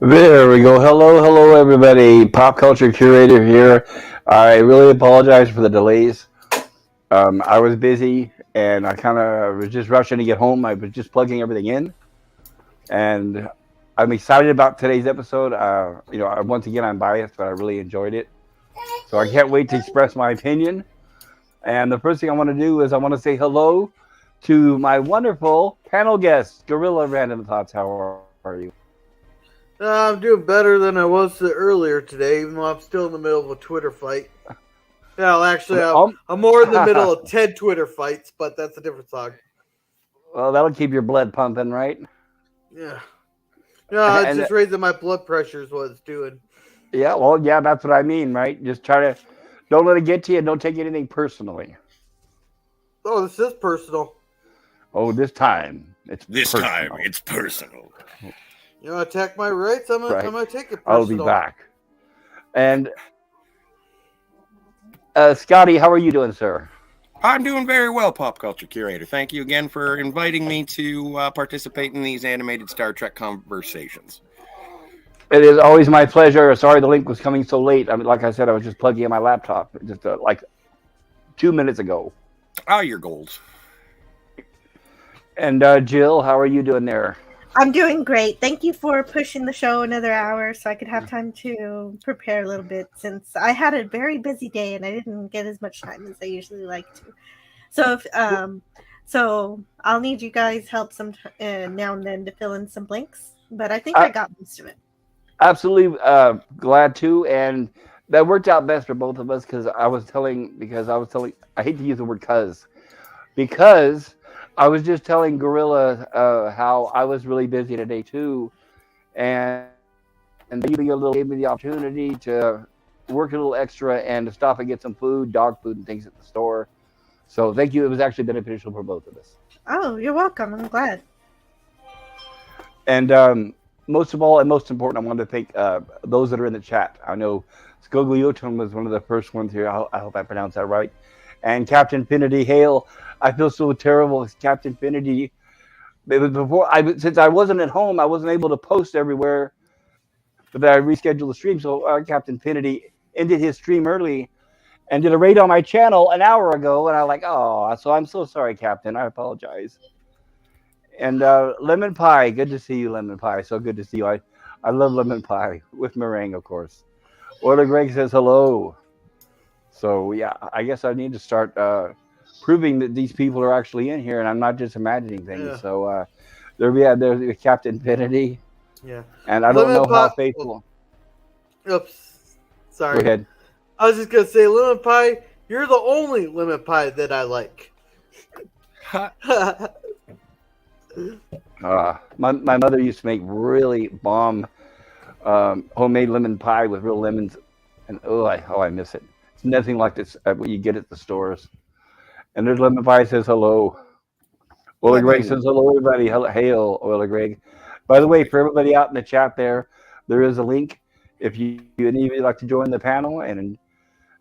There we go. Hello, everybody. Pop culture curator here. I really apologize for the delays. I was busy and I kind of was just rushing to get home. I was just plugging everything in, and I'm excited about today's episode. Once again, I'm biased, but I really enjoyed it. So I can't wait to express my opinion. And the first thing I want to do is I want to say hello to my wonderful panel guest, Gorilla Random Thoughts. How are you? I'm doing better than I was earlier today, even though I'm still in the middle of a Twitter fight. Well, actually, I'm more in the middle of 10 Twitter fights, but that's a different song. Well, that'll keep your blood pumping, right? Yeah. No, it's just raising my blood pressure is what it's doing. Yeah, well, yeah, that's what I mean, right? Just try to, don't let it get to you. Don't take anything personally. Oh, this is personal. Oh, this time it's personal. You want to attack my rights? I'm gonna take it personal. I'll be back. And Scotty, how are you doing, sir? I'm doing very well, Pop Culture Curator. Thank you again for inviting me to participate in these animated Star Trek conversations. It is always my pleasure. Sorry the link was coming so late. I mean, like I said, I was just plugging in my laptop just like 2 minutes ago. Oh, your goals. And Jill, how are you doing there? I'm doing great. Thank you for pushing the show another hour so I could have time to prepare a little bit, since I had a very busy day and I didn't get as much time as I usually like to. So I'll need you guys' help some now and then to fill in some blanks, but I think I got most of it. Absolutely glad to, and that worked out best for both of us because I hate to use the word because I was just telling Gorilla how I was really busy today too, and you gave me the opportunity to work a little extra and to stop and get some food, dog food, and things at the store. So thank you. It was actually beneficial for both of us. Oh, you're welcome. I'm glad. And most of all, and most important, I want to thank those that are in the chat. I know Skogliotum was one of the first ones here. I hope I pronounced that right. And Captain Finity Hale. I feel so terrible with Captain Finity. It was since I wasn't at home, I wasn't able to post everywhere. But I rescheduled the stream, so Captain Finity ended his stream early and did a raid on my channel an hour ago. And I'm like, oh, so I'm so sorry, Captain. I apologize. And Lemon Pie, good to see you, Lemon Pie. So good to see you. I love lemon pie with meringue, of course. Orla Greg says hello. So yeah, I guess I need to start proving that these people are actually in here, and I'm not just imagining things. Yeah. So there's Captain Finity. Yeah. And I don't know how faithful. Oops. Sorry. Go ahead. I was just gonna say, Lemon Pie, you're the only lemon pie that I like. My mother used to make really bomb homemade lemon pie with real lemons, and I miss it. It's nothing like this what you get at the stores. And there's Lemon Pie says hello. Ola Greg says hello, everybody. Hail, Ola Greg. By the way, for everybody out in the chat there is a link. If any of you like to join the panel, and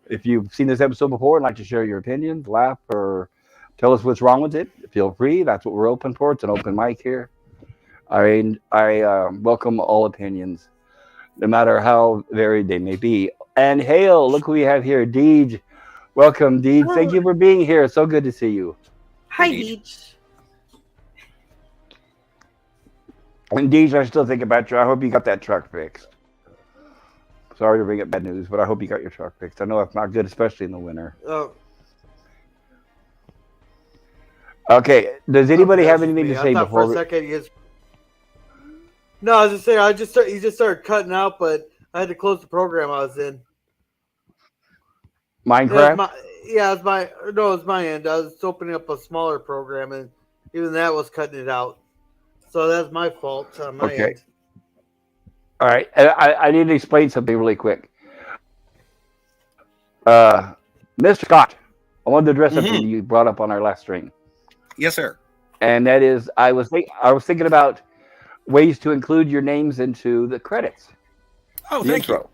if you've seen this episode before and like to share your opinions, laugh, or tell us what's wrong with it, feel free. That's what we're open for. It's an open mic here. I welcome all opinions, no matter how varied they may be. And hail, look who we have here, Deej. Welcome, Deej. Oh. Thank you for being here. So good to see you. Hi, Deej. And Deej, I still think about you. I hope you got that truck fixed. Sorry to bring up bad news, but I hope you got your truck fixed. I know it's not good, especially in the winter. Oh. Okay. Does anybody have anything to say before? For a second, No, I was just saying. You just started cutting out, but I had to close the program I was in. Minecraft? It was my end. I was opening up a smaller program, and even that was cutting it out. So that's my fault on my end. All right. I need to explain something really quick. Mr. Scott, I wanted to address something you brought up on our last stream. Yes, sir. And that is, I was thinking about ways to include your names into the credits. Oh, thank you.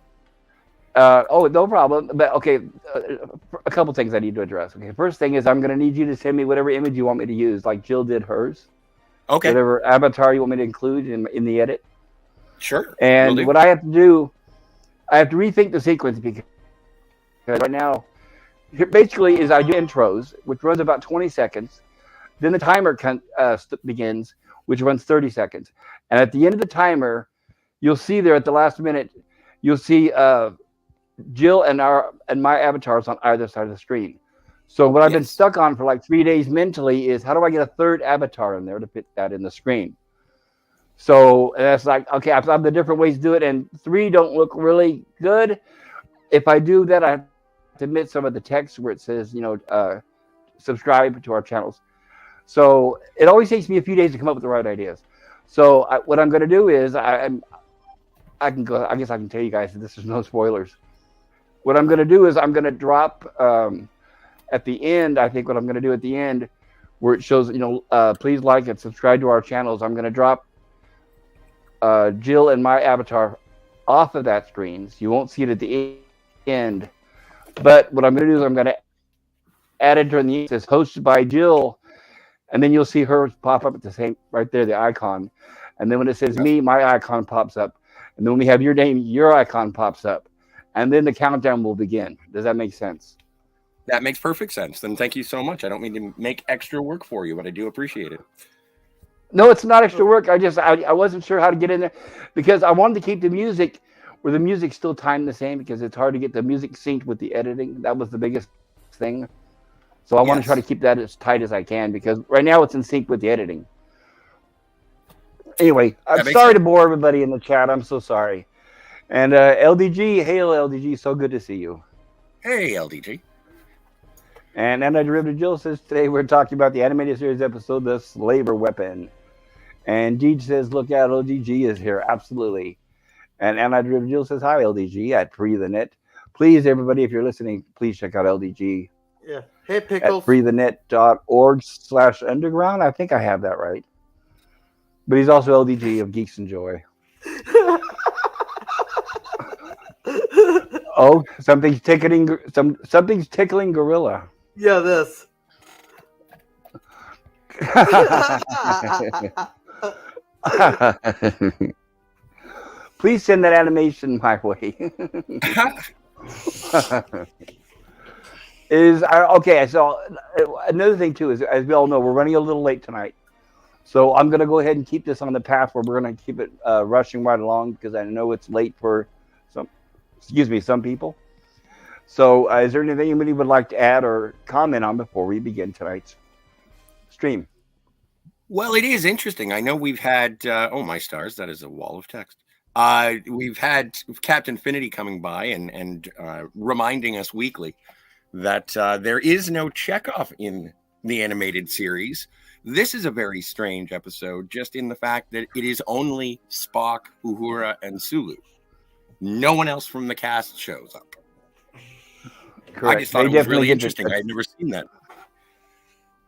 No problem. But okay, a couple things I need to address. Okay, first thing is I'm going to need you to send me whatever image you want me to use, like Jill did hers. Okay. Whatever avatar you want me to include in the edit. Sure. And what I have to do, I have to rethink the sequence because right now, basically, is I do intros, which runs about 20 seconds. Then the timer begins, which runs 30 seconds. And at the end of the timer, you'll see there at the last minute, you'll see Jill and my avatars on either side of the screen. So what I've been stuck on for like 3 days mentally is how do I get a third avatar in there to fit that in the screen? So that's like, okay, I've found the different ways to do it, and 3 don't look really good. If I do that, I have to omit some of the text where it says, subscribe to our channels. So it always takes me a few days to come up with the right ideas. So what I'm going to do is I can go. I guess I can tell you guys that this is no spoilers. What I'm going to do is I'm going to drop at the end. I think what I'm going to do at the end, where it shows, please like and subscribe to our channels. I'm going to drop Jill and my avatar off of that screen. So you won't see it at the end. But what I'm going to do is I'm going to add it during the end. It says hosted by Jill, and then you'll see hers pop up at the same right there, the icon. And then when it says me, my icon pops up. And then when we have your name, your icon pops up. And then the countdown will begin. Does that make sense? That makes perfect sense. Then thank you so much. I don't mean to make extra work for you, but I do appreciate it. No, it's not extra work. I wasn't sure how to get in there because I wanted to keep the music where the music's still timed the same because it's hard to get the music synced with the editing. That was the biggest thing. So I want to try to keep that as tight as I can because right now it's in sync with the editing. Anyway, I'm sorry to bore everybody in the chat. I'm so sorry. And LDG, hail LDG, so good to see you. Hey, LDG. And Antiderivative Jill says today we're talking about the animated series episode, The Slaver Weapon. And Deej says, look out, LDG is here. Absolutely. And Antiderivative Jill says, hi, LDG at Free the Net. Please, everybody, if you're listening, please check out LDG. Yeah. Hey, Pickles. At freethenet.org/underground. I think I have that right. But he's also LDG of Geeks and Joy. Oh, something's tickling Gorilla. Yeah, this. Please send that animation my way. Okay, so another thing too is, as we all know, we're running a little late tonight. So I'm going to go ahead and keep this on the path where we're going to keep it rushing right along because I know it's late for some people. So is there anything anybody would like to add or comment on before we begin tonight's stream? Well, it is interesting. I know we've had, oh my stars, that is a wall of text. We've had Captain Finity coming by and reminding us weekly that there is no Chekhov in the animated series. This is a very strange episode, just in the fact that it is only Spock, Uhura, and Sulu. No one else from the cast shows up. Correct. I just thought it was really interesting. I'd never seen that.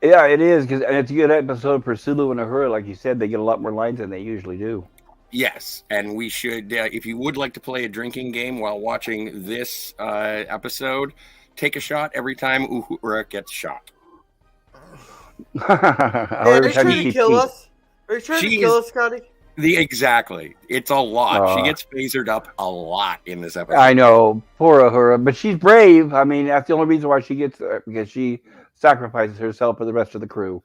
Yeah, it is, and it's a good episode for Sulu and Uhura. Like you said, they get a lot more lines than they usually do. Yes, and we should, if you would like to play a drinking game while watching this episode, take a shot every time Uhura gets shot. Are you trying to kill us? Are you trying to kill us, Scotty? Exactly. It's a lot. She gets phasered up a lot in this episode. I know. Poor Uhura. But she's brave. I mean, that's the only reason why she gets there, because she sacrifices herself for the rest of the crew.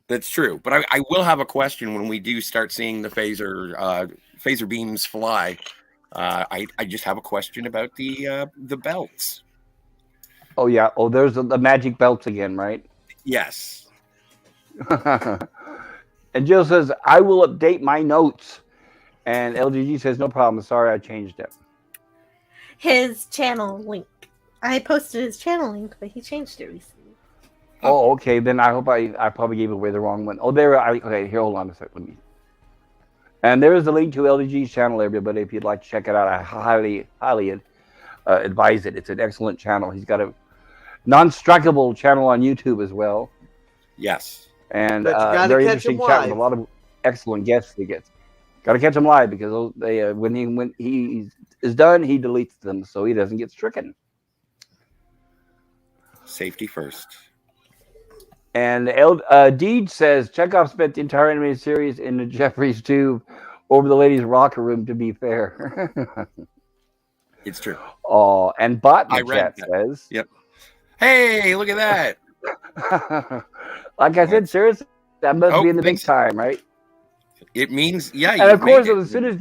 That's true. But I will have a question when we do start seeing the phaser beams fly. I just have a question about the belts. Oh, yeah. Oh, there's the magic belts again, right? Yes. And Jill says, I will update my notes. And LGG says, no problem. Sorry, I changed it. His channel link. I posted his channel link, but he changed it recently. Oh, okay. Then I hope I probably gave away the wrong one. Oh, there. Okay, here, hold on a second. And there is a link to LGG's channel, everybody. If you'd like to check it out, I highly advise it. It's an excellent channel. He's got a non-strikeable channel on YouTube as well. Yes. And very interesting chat with a lot of excellent guests he gets. Got to catch him live because they when he is done, he deletes them so he doesn't get stricken. Safety first. And Deej says Chekhov spent the entire animated series in the Jeffries tube over the ladies' locker room. To be fair, It's true. oh, and Bot in I the read chat that. says, Yep. Hey, look at that. like I said, seriously, that must be in the big thanks. time, right? It means, yeah. And of course, it. as soon as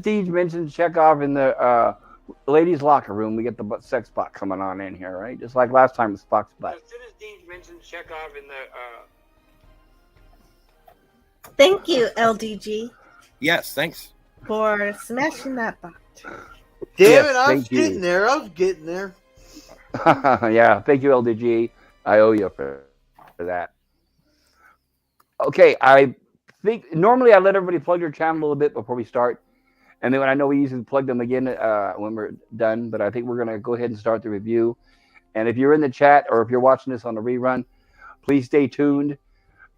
Deej mentions Chekhov in the ladies' locker room, we get the sex Spock coming on in here, right? Just like last time with Spock's butt. As soon as Deej mentions Chekhov in the Thank you, LDG. Yes, thanks. For smashing that bot. Damn it, I was getting there. Yeah, thank you, LDG. I owe you for that. Okay, I think normally I let everybody plug their channel a little bit before we start. And then I know we usually plug them again when we're done, but I think we're going to go ahead and start the review. And if you're in the chat or if you're watching this on the rerun, please stay tuned.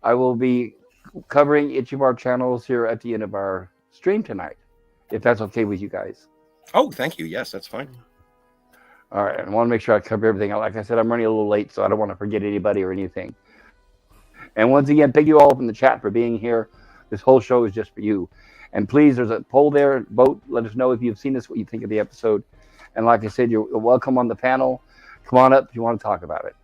I will be covering each of our channels here at the end of our stream tonight, if that's okay with you guys. Oh, thank you. Yes, that's fine. All right. I want to make sure I cover everything. Like I said, I'm running a little late, so I don't want to forget anybody or anything. And once again, thank you all from the chat for being here. This whole show is just for you. And please, there's a poll there. Vote. Let us know if you've seen this, what you think of the episode. And like I said, you're welcome on the panel. Come on up if you want to talk about it.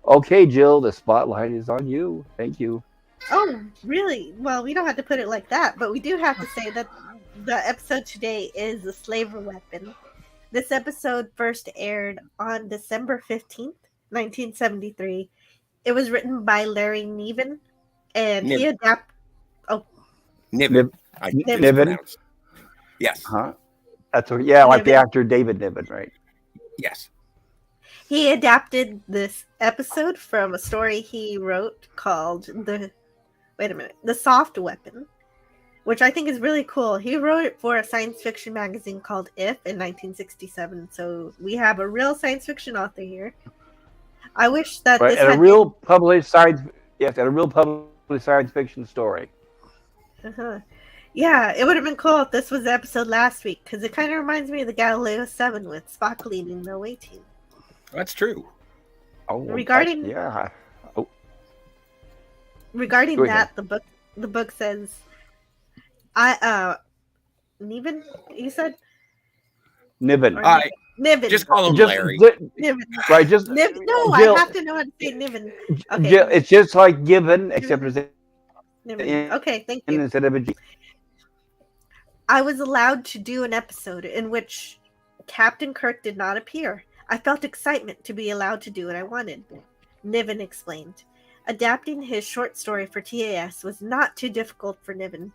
Okay, Jill, the spotlight is on you. Thank you. Oh, really? Well, we don't have to put it like that, but we do have to say that the episode today is The Slaver Weapon. This episode first aired on December 15th, 1973. It was written by Larry Niven, and he adapted... Oh. Niven. Niven? Yes. Huh? That's what, yeah, like the actor David Niven, right? Yes. He adapted this episode from a story he wrote called The Soft Weapon, which I think is really cool. He wrote it for a science fiction magazine called If in 1967. So we have a real science fiction author here. I wish that this had a real published science fiction story. Yeah, it would have been cool if this was the episode last week, because it kind of reminds me of the Galileo 7 with Spock leading the away team. That's true. Regarding that, the book says, Niven, you said? Niven. Niven. Just call him Larry. Niven. Right, just Niven. No, Jill, I have to know how to say Niven. Okay. Jill, it's just like given, except there's Niven. Okay, thank you. Instead of a G. I was allowed to do an episode in which Captain Kirk did not appear. I felt excitement to be allowed to do what I wanted, Niven explained. Adapting his short story for TAS was not too difficult for Niven.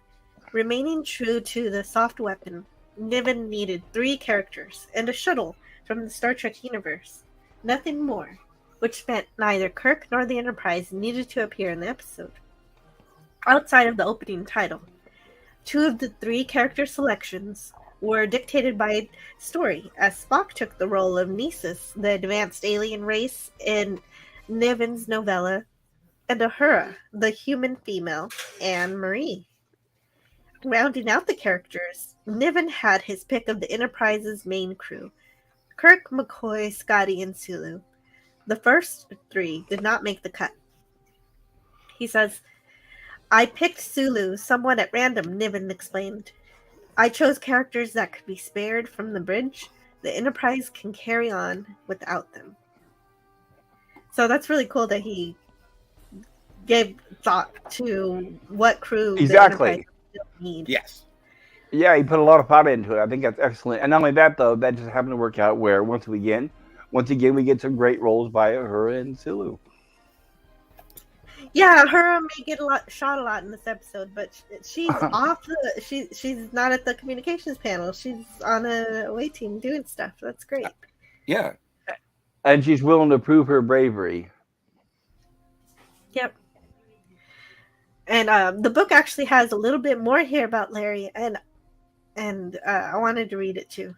Remaining true to the soft weapon, Niven needed 3 characters and a shuttle from the Star Trek universe. Nothing more, which meant neither Kirk nor the Enterprise needed to appear in the episode. Outside of the opening title, 2 of the 3 character selections were dictated by story, as Spock took the role of Nesis, the advanced alien race in Niven's novella, and Uhura, the human female, and Marie. Rounding out the characters, Niven had his pick of the Enterprise's main crew, Kirk, McCoy, Scotty, and Sulu. The first 3 did not make the cut. He says, I picked Sulu somewhat at random, Niven explained. I chose characters that could be spared from the bridge. The Enterprise can carry on without them. So that's really cool that he gave thought to what crew exactly. the Enterprise still need. Yes. Yeah, he put a lot of thought into it. I think that's excellent. And not only that, though, that just happened to work out where once again, we get some great roles by Uhura and Sulu. Yeah, Uhura may get shot a lot in this episode, but she's she's not at the communications panel. She's on a away team doing stuff. That's great. Yeah. And she's willing to prove her bravery. Yep. And the book actually has a little bit more here about Larry, and I wanted to read it too.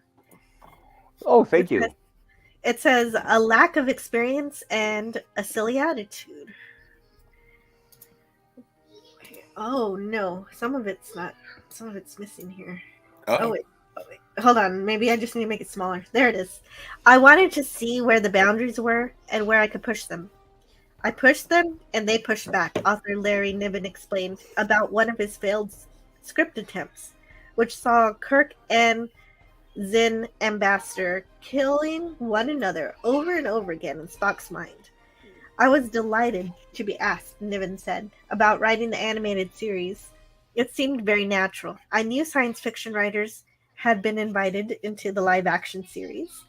Oh, thank you. It says a lack of experience and a silly attitude. Oh no, some of it's missing here. Oh wait. Hold on, maybe I just need to make it smaller. There it is. I wanted to see where the boundaries were and where I could push them. I pushed them, and they pushed back, author Larry Niven explained about one of his failed script attempts, which saw Kirk and Zin Ambassador killing one another over and over again in Spock's mind. I was delighted to be asked, Niven said, about writing the animated series. It seemed very natural. I knew science fiction writers had been invited into the live-action series.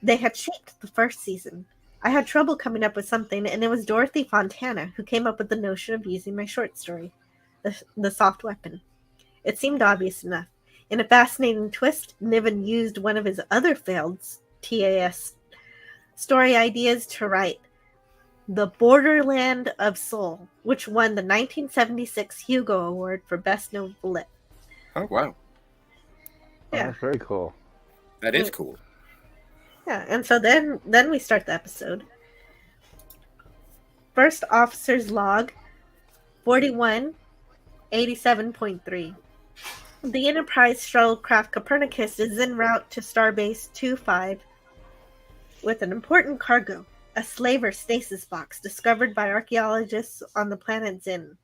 They had shaped the first season. I had trouble coming up with something, and it was Dorothy Fontana who came up with the notion of using my short story, The Soft Weapon. It seemed obvious enough. In a fascinating twist, Niven used one of his other failed TAS story ideas to write The Borderland of Soul, which won the 1976 Hugo Award for Best Novelette. Oh, wow. Yeah. Oh, that's very cool. That is cool. Yeah, and so then we start the episode. First Officer's Log 4187.3. The Enterprise shuttlecraft Copernicus is en route to Starbase 25 with an important cargo, a slaver stasis box discovered by archaeologists on the planet Zin.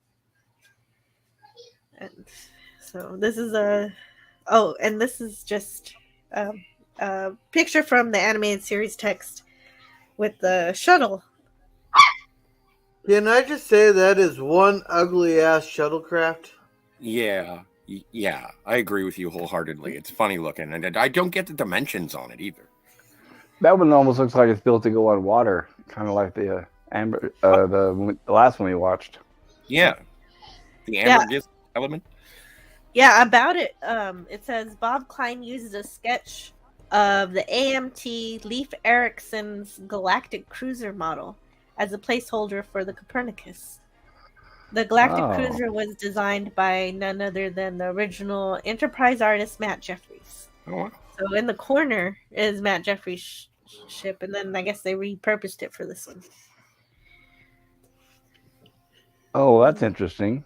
And so this is this is just a picture from the animated series text with the shuttle. Can I just say that is one ugly ass shuttlecraft? Yeah, I agree with you wholeheartedly. It's funny looking, and I don't get the dimensions on it either. That one almost looks like it's built to go on water, kind of like the the last one we watched. Yeah, the amber element. Yeah, about it. It says Bob Klein uses a sketch of the AMT Leif Erikson's Galactic Cruiser model as a placeholder for the Copernicus. The Galactic Cruiser was designed by none other than the original Enterprise artist Matt Jeffries. Oh, wow. So in the corner is Matt Jeffries' ship, and then I guess they repurposed it for this one. Oh, that's interesting.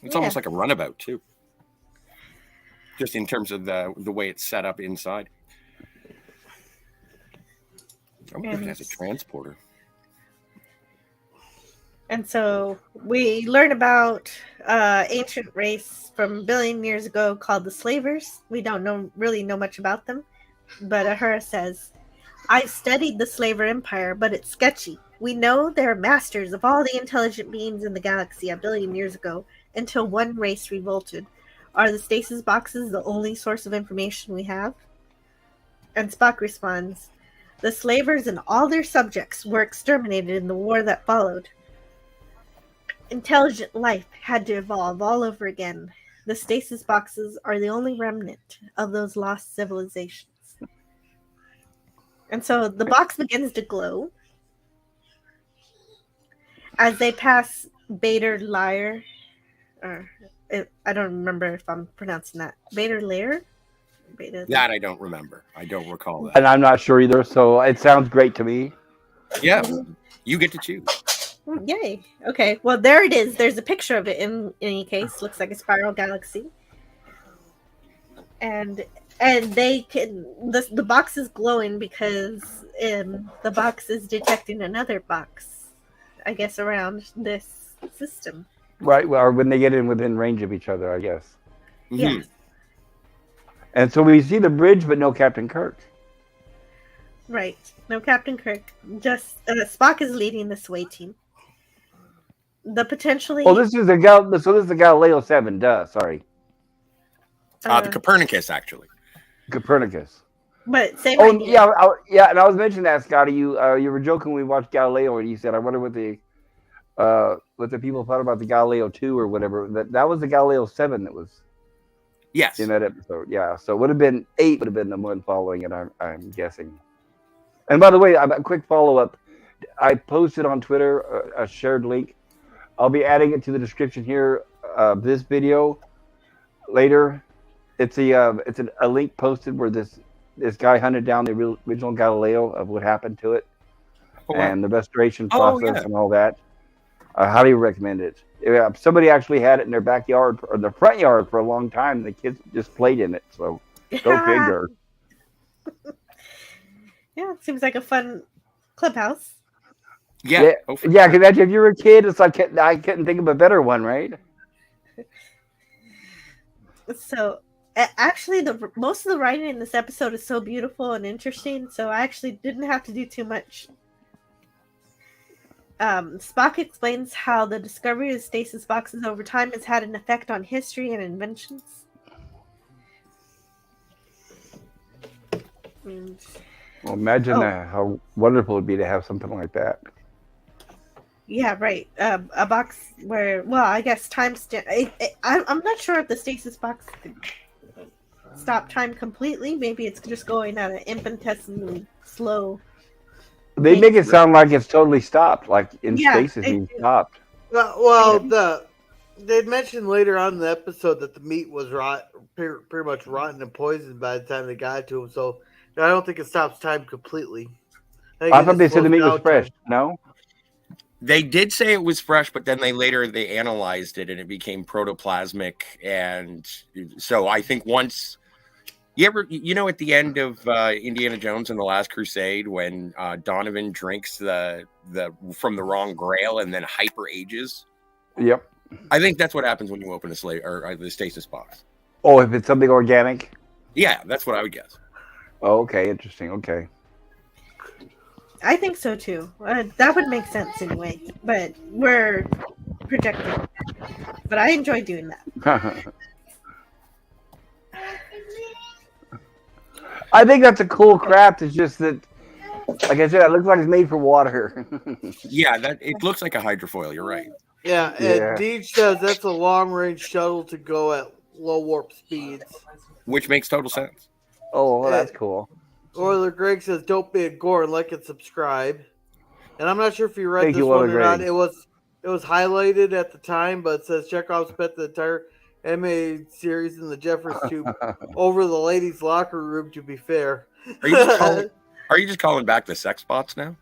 It's almost like a runabout too, just in terms of the way it's set up inside. I wonder if it has a transporter. And so we learn about ancient race from a billion years ago called the Slavers. We don't really know much about them, but Uhura says, I've studied the Slaver Empire, but it's sketchy. We know they're masters of all the intelligent beings in the galaxy a billion years ago, until one race revolted. Are the stasis boxes the only source of information we have? And Spock responds, the Slavers and all their subjects were exterminated in the war that followed. Intelligent life had to evolve all over again. The stasis boxes are the only remnant of those lost civilizations. And so the box begins to glow as they pass Bader Lair. I don't remember if I'm pronouncing that. Bader Lair? That I don't remember. I don't recall that. And I'm not sure either, so it sounds great to me. Yeah, you get to choose. Yay. Okay. Well, there it is. There's a picture of it in any case. Looks like a spiral galaxy. And they can the box is glowing because the box is detecting another box, I guess, around this system. Right. Well, or when they get in within range of each other, I guess. Mm-hmm. Yeah. And so we see the bridge, but no Captain Kirk. Right. No Captain Kirk. Just Spock is leading the sway team. The potentially. Oh, this is the Galileo 7. Duh. Sorry. The Copernicus, actually. Copernicus. But same Oh, idea. yeah. And I was mentioning that, Scotty. You were joking when we watched Galileo, and you said, "I wonder what the people thought about the Galileo 2 or whatever." That was the Galileo 7 that was. Yes. In that episode, yeah. So it would have been 8. Would have been the one following it. I'm guessing. And by the way, a quick follow up. I posted on Twitter a shared link. I'll be adding it to the description here of this video later. It's a link posted where this guy hunted down the original Galileo of what happened to it and the restoration process and all that. I highly recommend it. Somebody actually had it in their backyard or their front yard for a long time. The kids just played in it. So go figure. Yeah, it seems like a fun clubhouse. Yeah. Yeah. Because imagine if you were a kid, it's like I couldn't think of a better one, right? So actually, the most of the writing in this episode is so beautiful and interesting. So I actually didn't have to do too much. Spock explains how the discovery of stasis boxes over time has had an effect on history and inventions. Well, imagine how wonderful it would be to have something like that. Yeah, right. A box where, well, I guess I'm not sure if the stasis box could stop time completely. Maybe it's just going at an infinitesimally slow. They make it sound like it's totally stopped, like in stasis means stopped. Well, they'd mentioned later on in the episode that the meat was pretty much rotten and poisoned by the time they got to him. So I don't think it stops time completely. I thought they said the meat was fresh. Time. No, they did say it was fresh, but then they analyzed it and it became protoplasmic, and so I think once. You know, at the end of Indiana Jones and the Last Crusade, when Donovan drinks the from the wrong grail and then hyper ages. Yep. I think that's what happens when you open the stasis box. Oh, if it's something organic. Yeah, that's what I would guess. Oh, okay, interesting. Okay. I think so too. That would make sense anyway. But we're projecting. But I enjoy doing that. I think that's a cool craft. It's just that, like I said, it looks like it's made for water. Yeah, it looks like a hydrofoil. You're right. Yeah, and Deej says that's a long-range shuttle to go at low warp speeds. Which makes total sense. Oh, well, that's cool. Euler Greg says, don't be a gore and like and subscribe. And I'm not sure if you read this one or not. It was highlighted at the time, but it says Chekhov spent the entire anime series in the Jeffers tube over the ladies' locker room, to be fair. Are you just calling back the sex bots now?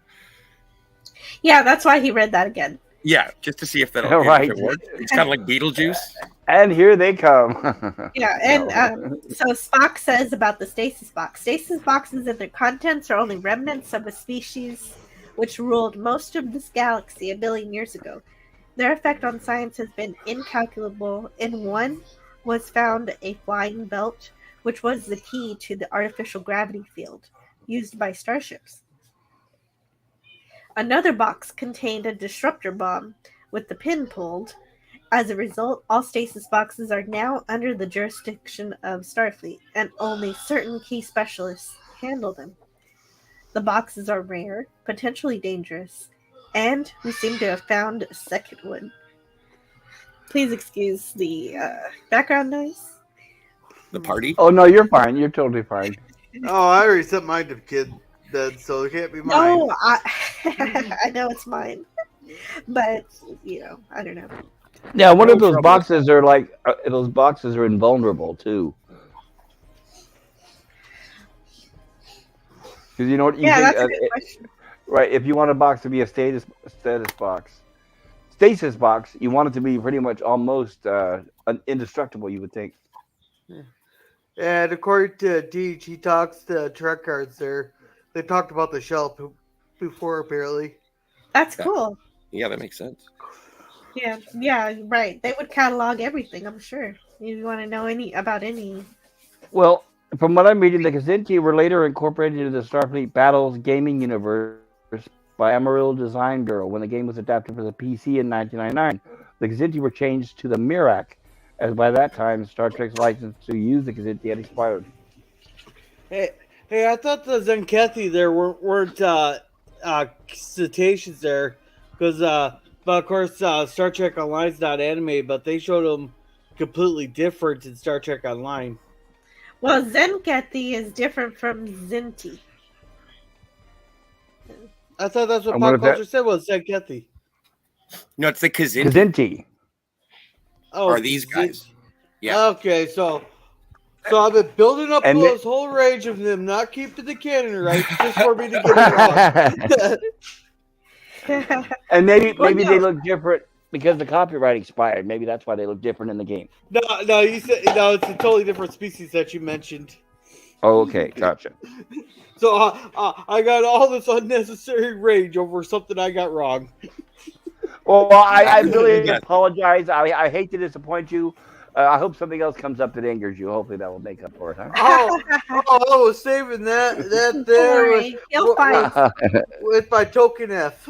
Yeah, that's why he read that again. Yeah, just to see if that'll right. if it works. It's kind of like Beetlejuice. And here they come. Yeah, and so Spock says about the stasis box. Stasis boxes and their contents are only remnants of a species which ruled most of this galaxy 1 billion years ago. Their effect on science has been incalculable. In one was found a flying belt, which was the key to the artificial gravity field used by starships. Another box contained a disruptor bomb with the pin pulled. As a result, all stasis boxes are now under the jurisdiction of Starfleet, and only certain key specialists handle them. The boxes are rare, potentially dangerous, and we seem to have found a second one. Please excuse the background noise. The party? Oh, no, you're fine. You're totally fine. Oh, I already set mine to kid bed, so it can't be mine. No, I know it's mine. But, I don't know. Yeah, one of those boxes are like, those boxes are invulnerable, too. Because you know what? That's a good question. Right, if you want a box to be a stasis box, you want it to be pretty much almost indestructible, you would think. And according to Deej, he talks to Trek cards there. They talked about the shelf before, apparently. That's cool. Yeah, that makes sense. Yeah, right. They would catalog everything, I'm sure. You want to know about any. Well, from what I'm reading, the Kzinti were later incorporated into the Starfleet Battles gaming universe by Amarillo Design Bureau when the game was adapted for the PC in 1999. The Kzinti were changed to the Mirac, as by that time Star Trek's license to use the Kzinti had expired. Hey, I thought the Zenkethi there weren't cetaceans there, because but of course Star Trek Online's not anime, but they showed them completely different in Star Trek Online. Well, Zenkethi is different from Kzinti. I thought that's what pop culture said was Zenkethi. No, it's the Kzinti. Kzinti. Oh, are these guys? Yeah. Okay, so I've been building up this whole range of them not keeping the canon right just for me to get it wrong. And maybe they look different because the copyright expired. Maybe that's why they look different in the game. No, you said it's a totally different species that you mentioned. Oh, okay, gotcha. So I got all this unnecessary rage over something I got wrong. Well, I really apologize. I hate to disappoint you. I hope something else comes up that angers you. Hopefully that will make up for it, huh? I was saving that there with my token F.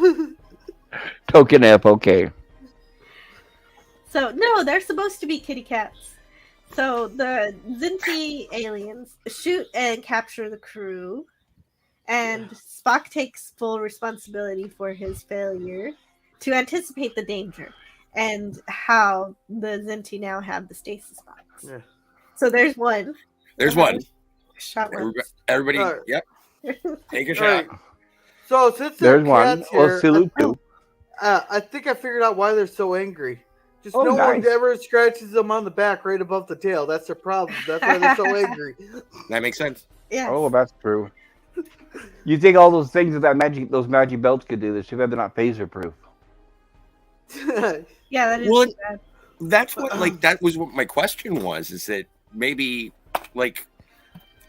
Token F, okay. So no, they're supposed to be kitty cats. So the Kzinti aliens shoot and capture the crew, and Spock takes full responsibility for his failure to anticipate the danger and how the Kzinti now have the stasis box. Yeah. So there's one. There's one. Shot one. Everybody, yep. Take a shot. Right. So since there's one, here, Sulu too. I think I figured out why they're so angry. Just no one ever scratches them on the back right above the tail. That's their problem. That's why they're so angry. That makes sense. Yeah. Oh, that's true. You think all those things that those magic belts could do? Too bad they're not phaser proof. Yeah, that is too bad. That's what that was what my question was. Is that maybe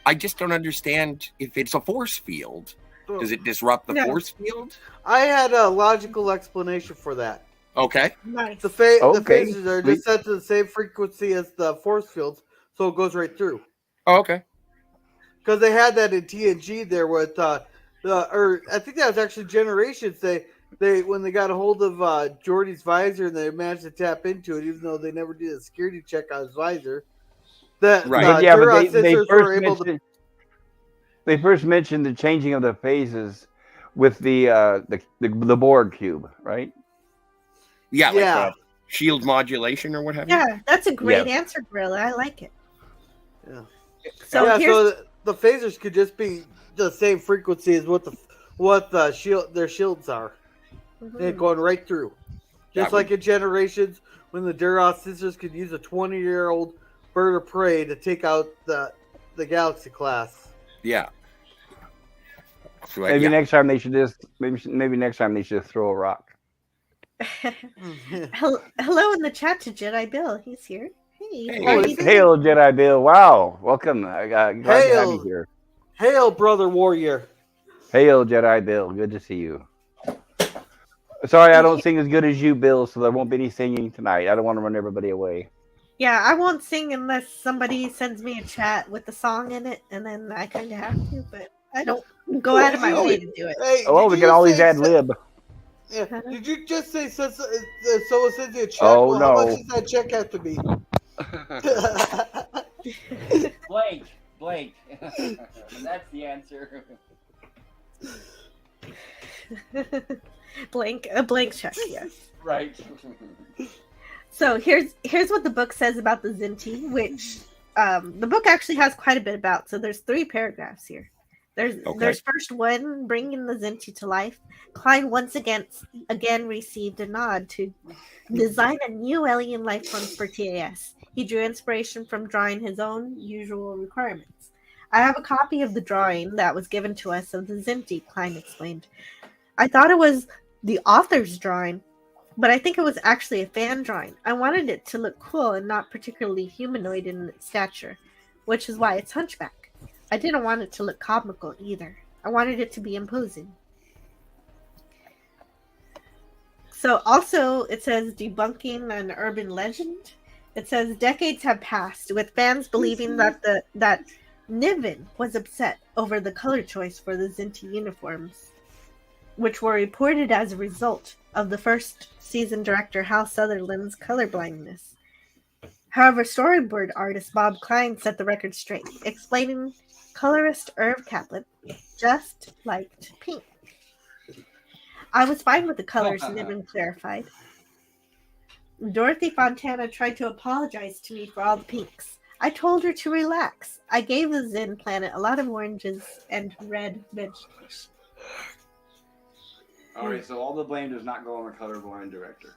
I just don't understand if it's a force field. Does it disrupt the force field? I had a logical explanation for that. Okay. Nice. The phasers are just set to the same frequency as the force fields, so it goes right through. Oh, okay. Because they had that in TNG there with I think that was actually Generations. They when they got a hold of Geordi's visor and they managed to tap into it, even though they never did a security check on his visor. But they first mentioned the changing of the phases with the Borg cube, right? Yeah. Shield modulation or what have you. Yeah, that's a great answer, Gorilla. I like it. Yeah. So the phasers could just be the same frequency as what their shields are. Mm-hmm. And going right through. Just like in Generations, when the Duras sisters could use a 20-year-old bird of prey to take out the Galaxy class. Yeah. So, maybe next time they should just throw a rock. Hello in the chat to Jedi Bill. He's here. Hey, hail Jedi Bill! Wow, welcome. Glad to have you here. Hail, brother warrior! Hail Jedi Bill! Good to see you. Sorry, I don't sing as good as you, Bill, so there won't be any singing tonight. I don't want to run everybody away. Yeah, I won't sing unless somebody sends me a chat with the song in it, and then I kind of have to, but I don't go out of my way to do it. Hey, we can always ad lib. Yeah. Did you just say someone sends you a check? Oh, no. How much does that check have to be? Blank. That's the answer. A blank check, yes. Right. So here's what the book says about the Kzinti, which the book actually has quite a bit about. So there's 3 paragraphs here. There's first one, bringing the Kzinti to life. Klein once again received a nod to design a new alien life form for TAS. He drew inspiration from drawing his own usual requirements. I have a copy of the drawing that was given to us of the Kzinti, Klein explained. I thought it was the author's drawing, but I think it was actually a fan drawing. I wanted it to look cool and not particularly humanoid in its stature, which is why it's hunchback. I didn't want it to look comical either. I wanted it to be imposing. So also it says debunking an urban legend. It says decades have passed with fans believing that Niven was upset over the color choice for the Kzinti uniforms, which were reported as a result of the first season director Hal Sutherland's colorblindness. However, storyboard artist Bob Klein set the record straight, explaining colorist Irv Kaplan just liked pink. I was fine with the colors, Niven clarified. Dorothy Fontana tried to apologize to me for all the pinks. I told her to relax. I gave the Zen planet a lot of oranges and red vegetation. All right, so all the blame does not go on the colorblind director.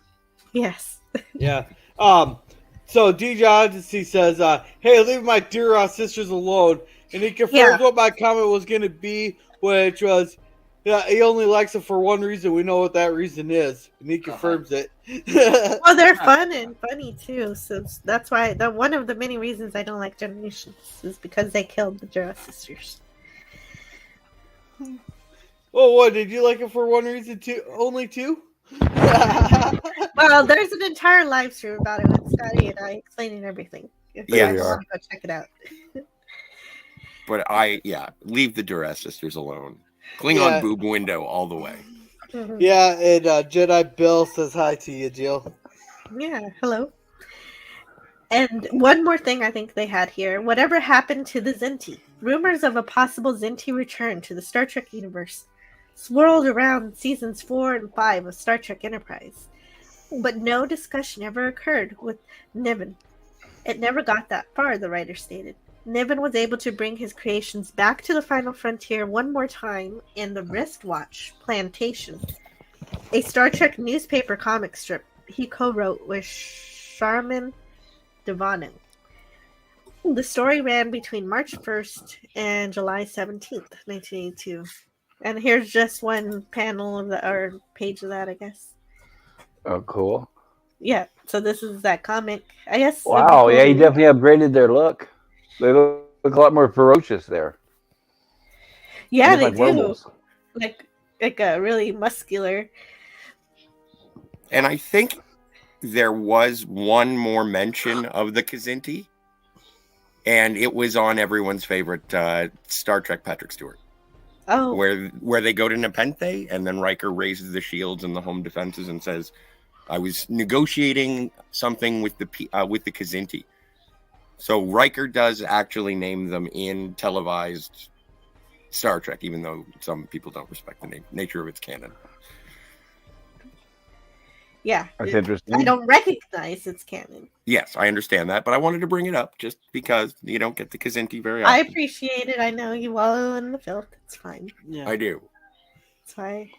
Yes. Yeah. So DJ Odyssey says, "Hey, leave my Duras sisters alone," and he confirms what my comment was going to be, which was, Yeah, he only likes it for one reason. We know what that reason is, and he confirms it. Well, they're fun and funny too, so that's why one of the many reasons I don't like Generations is because they killed the Jura sisters. Oh, what? Did you like it for one reason too? Only two? Well, there's an entire live stream about it with Scotty and I explaining everything. If you Yes. guys want to go check it out. But leave the Duress sisters alone. Klingon boob window all the way. Mhm. Yeah, and Jedi Bill says hi to you, Jill. Yeah, hello. And one more thing I think they had here. Whatever happened to the Kzinti? Rumors of a possible Kzinti return to the Star Trek universe swirled around seasons 4 and 5 of Star Trek Enterprise. But no discussion ever occurred with Niven. It never got that far, the writer stated. Niven was able to bring his creations back to the final frontier one more time in the Wristwatch Plantation, a Star Trek newspaper comic strip he co-wrote with Charmin Devano. The story ran between March 1st and July 17th, 1982. And here's just one panel of or page of that, I guess. Oh, cool. Yeah, so this is that comic. I guess. Wow, yeah, he definitely upgraded their look. They look a lot more ferocious there. Yeah, they like do. werewolves. Like a really muscular. And I think there was one more mention of the Kzinti, and it was on everyone's favorite Star Trek Patrick Stewart. Oh, where they go to Nepenthe, and then Riker raises the shields and the home defenses and says, "I was negotiating something with the Kzinti." So Riker does actually name them in televised Star Trek, even though some people don't respect the nature of its canon. yeah. That's interesting. I don't recognize its canon. Yes, I understand that, but I wanted to bring it up just because you don't get the Kzinti very often. I appreciate it. I know you wallow in the filth. It's fine. Yeah. I do. It's fine.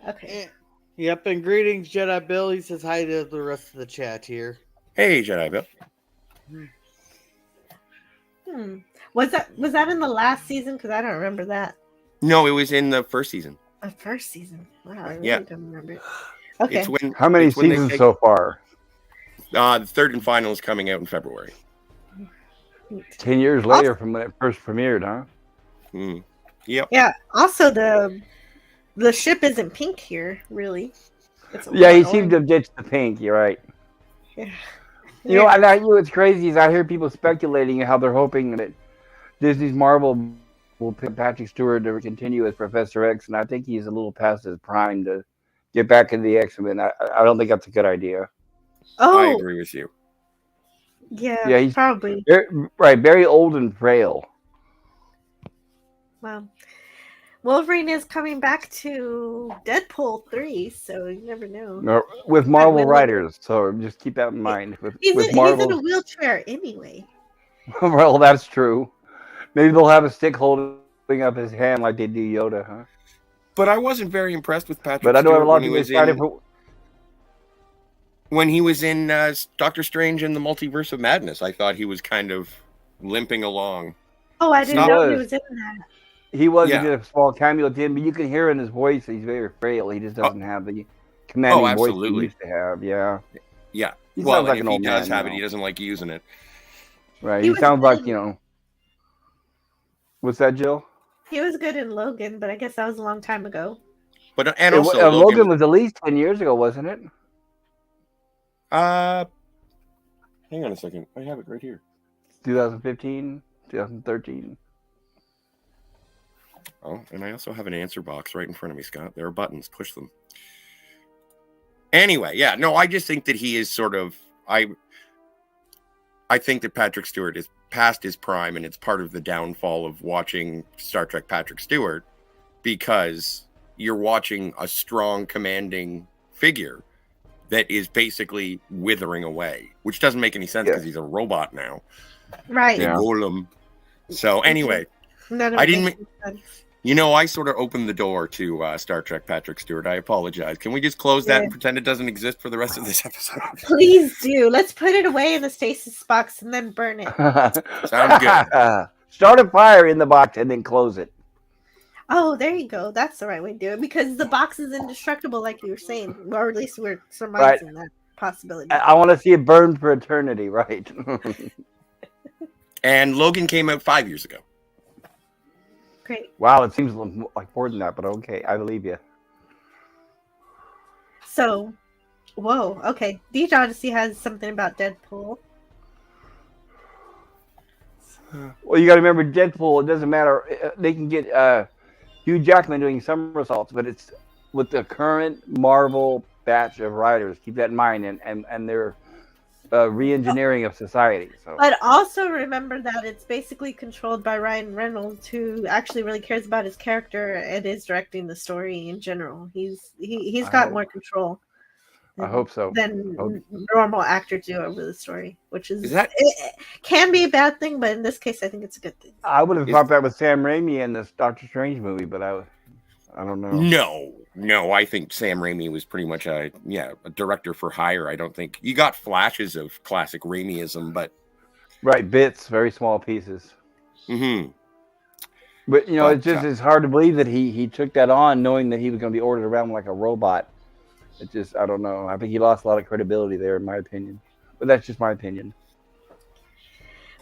Okay. Yep, and greetings, Jedi Bill. He says hi to the rest of the chat here. Hey, Jedi Bill. Was that in the last season? Because I don't remember that. No, it was in the first season. The first season. Wow, I really Yeah. don't remember it. Okay. How many seasons so far? The third and final is coming out in February. 10 years later from when it first premiered, huh? Yep. Yeah. Also, the ship isn't pink here, really. Yeah, he seemed to have ditched the pink. You're right. Yeah. You know, and what's crazy is I hear people speculating how they're hoping that Disney's Marvel will pick Patrick Stewart to continue as Professor X, and I think he's a little past his prime to get back into the X-Men. I don't think that's a good idea. Oh, I agree with you. Yeah, he's probably very old and frail. Well, Wolverine is coming back to Deadpool 3, so you never know. With Marvel writers, so just keep that in mind. He's in a wheelchair anyway. Well, that's true. Maybe they'll have a stick holding up his hand like they do Yoda, huh? But I wasn't very impressed with Patrick But I know Stewart a lot of people excited for when he was in Doctor Strange and the Multiverse of Madness. I thought he was kind of limping along. Oh, I didn't know he was in that. He was. Yeah. He did a small cameo at the end, but you can hear in his voice he's very frail. He just doesn't have the commanding voice he used to have. Yeah. Yeah. He well, like if he does have it, he doesn't like using it. Right. He sounds like, What's that, Jill? He was good in Logan, but I guess that was a long time ago. But and also Logan was at least 10 years ago, wasn't it? Hang on a second. I have it right here. 2015, 2013. Oh, and I also have an answer box right in front of me, Scott. There are buttons. Push them. Anyway, yeah. No, I just think that he is sort of... I think that Patrick Stewart is past his prime, and it's part of the downfall of watching Star Trek Patrick Stewart, because you're watching a strong, commanding figure that is basically withering away, which doesn't make any sense because he's a robot now. Right. Yeah. Golem. So anyway, I didn't... I sort of opened the door to Star Trek Patrick Stewart. I apologize. Can we just close that and pretend it doesn't exist for the rest of this episode? Please do. Let's put it away in the stasis box and then burn it. Sounds good. Start a fire in the box and then close it. Oh, there you go. That's the right way to do it because the box is indestructible, like you were saying, or at least we're Right. surmising that possibility. I want to see it burn for eternity, right? And Logan came out 5 years ago. Great. Wow, it seems like more than that, but okay, I believe you. So, whoa. Okay, Deej Odyssey has something about Deadpool. Well, you got to remember, Deadpool. It doesn't matter. They can get Hugh Jackman doing somersaults, but it's with the current Marvel batch of writers. Keep that in mind, and their re-engineering of society. So, But also remember that it's basically controlled by Ryan Reynolds, who actually really cares about his character and is directing the story in general. He's got more control. I hope so. Than normal actors do over the story, which is that it can be a bad thing, but in this case, I think it's a good thing. I would have thought that with Sam Raimi in this Doctor Strange movie, but I don't know. No, I think Sam Raimi was pretty much a director for hire. I don't think you got flashes of classic Raimiism, but right, bits, very small pieces. Mm-hmm. But it just is hard to believe that he took that on, knowing that he was going to be ordered around like a robot. It just, I don't know. I think he lost a lot of credibility there, in my opinion. But that's just my opinion.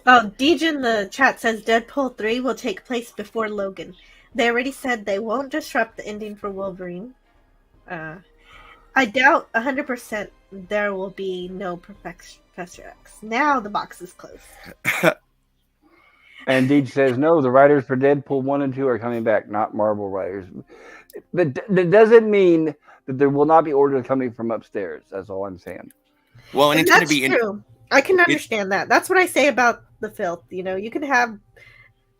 Oh, Deej in the chat says Deadpool 3 will take place before Logan. They already said they won't disrupt the ending for Wolverine. I doubt 100% there will be no Professor X. Now the box is closed. And Deej says, no, the writers for Deadpool 1 and 2 are coming back, not Marvel writers. That doesn't mean that there will not be orders coming from upstairs. That's all I'm saying. Well, and it's going to be true. I can understand that. That's what I say about the filth. You can have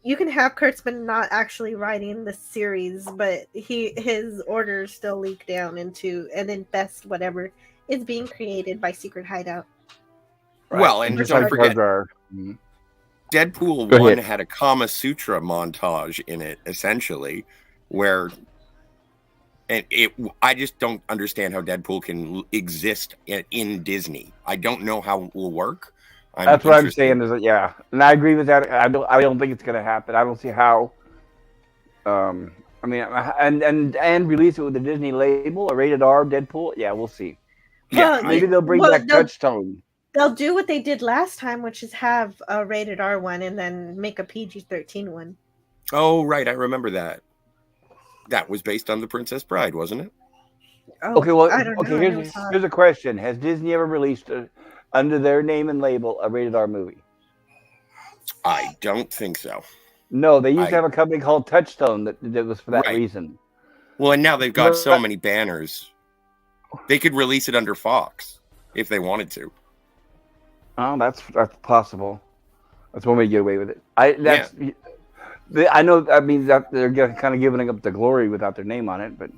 Kurtzman not actually writing the series, but his orders still leak down into and infest whatever is being created by Secret Hideout. Right. Well, and just don't forget, Go Deadpool 1 ahead. had a Kama Sutra montage in it, essentially, where I just don't understand how Deadpool can exist in Disney. I don't know how it will work. That's what I'm saying. Is that, yeah, and I agree with that. I don't think it's going to happen. I don't see how. I mean, and release it with the Disney label, a rated R Deadpool. Yeah, we'll see. Yeah, maybe they'll bring back Touchstone. They'll do what they did last time, which is have a rated R one and then make a PG-13 one. Oh, right, I remember that. That was based on The Princess Bride, wasn't it? Oh, okay, well, I don't know. Here's a question: has Disney ever released under their name and label a rated R movie? I don't think so. No, they used to have a company called Touchstone that was for that Right. reason. Well, and now they've got so many banners. They could release it under Fox if they wanted to. Oh, that's possible. That's one way to get away with it. I know. I mean, that they're kind of giving up the glory without their name on it, but.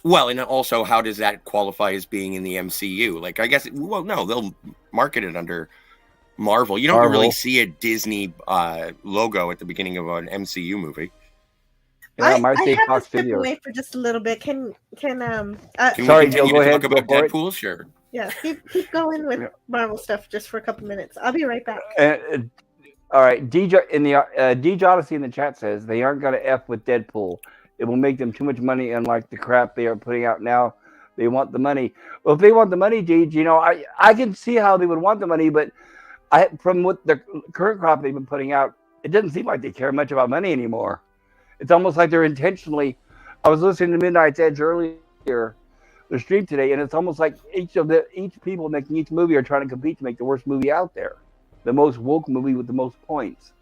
Well, and also, how does that qualify as being in the MCU? Like, I guess, well, no, they'll market it under Marvel. You don't really see a Disney logo at the beginning of an MCU movie. Yeah, I have to step away for just a little bit. Can sorry, Jill, go ahead. Talk about Deadpool? Sure. Yeah, keep going with Marvel stuff just for a couple minutes. I'll be right back. All right, Deej Odyssey in the chat says they aren't going to F with Deadpool. It will make them too much money, unlike the crap they are putting out now. They want the money. Well, if they want the money, Deej, I can see how they would want the money, but from what the current crop they've been putting out, it doesn't seem like they care much about money anymore. It's almost like they're intentionally. I was listening to Midnight's Edge earlier, the stream today, and it's almost like each people making each movie are trying to compete to make the worst movie out there, the most woke movie with the most points.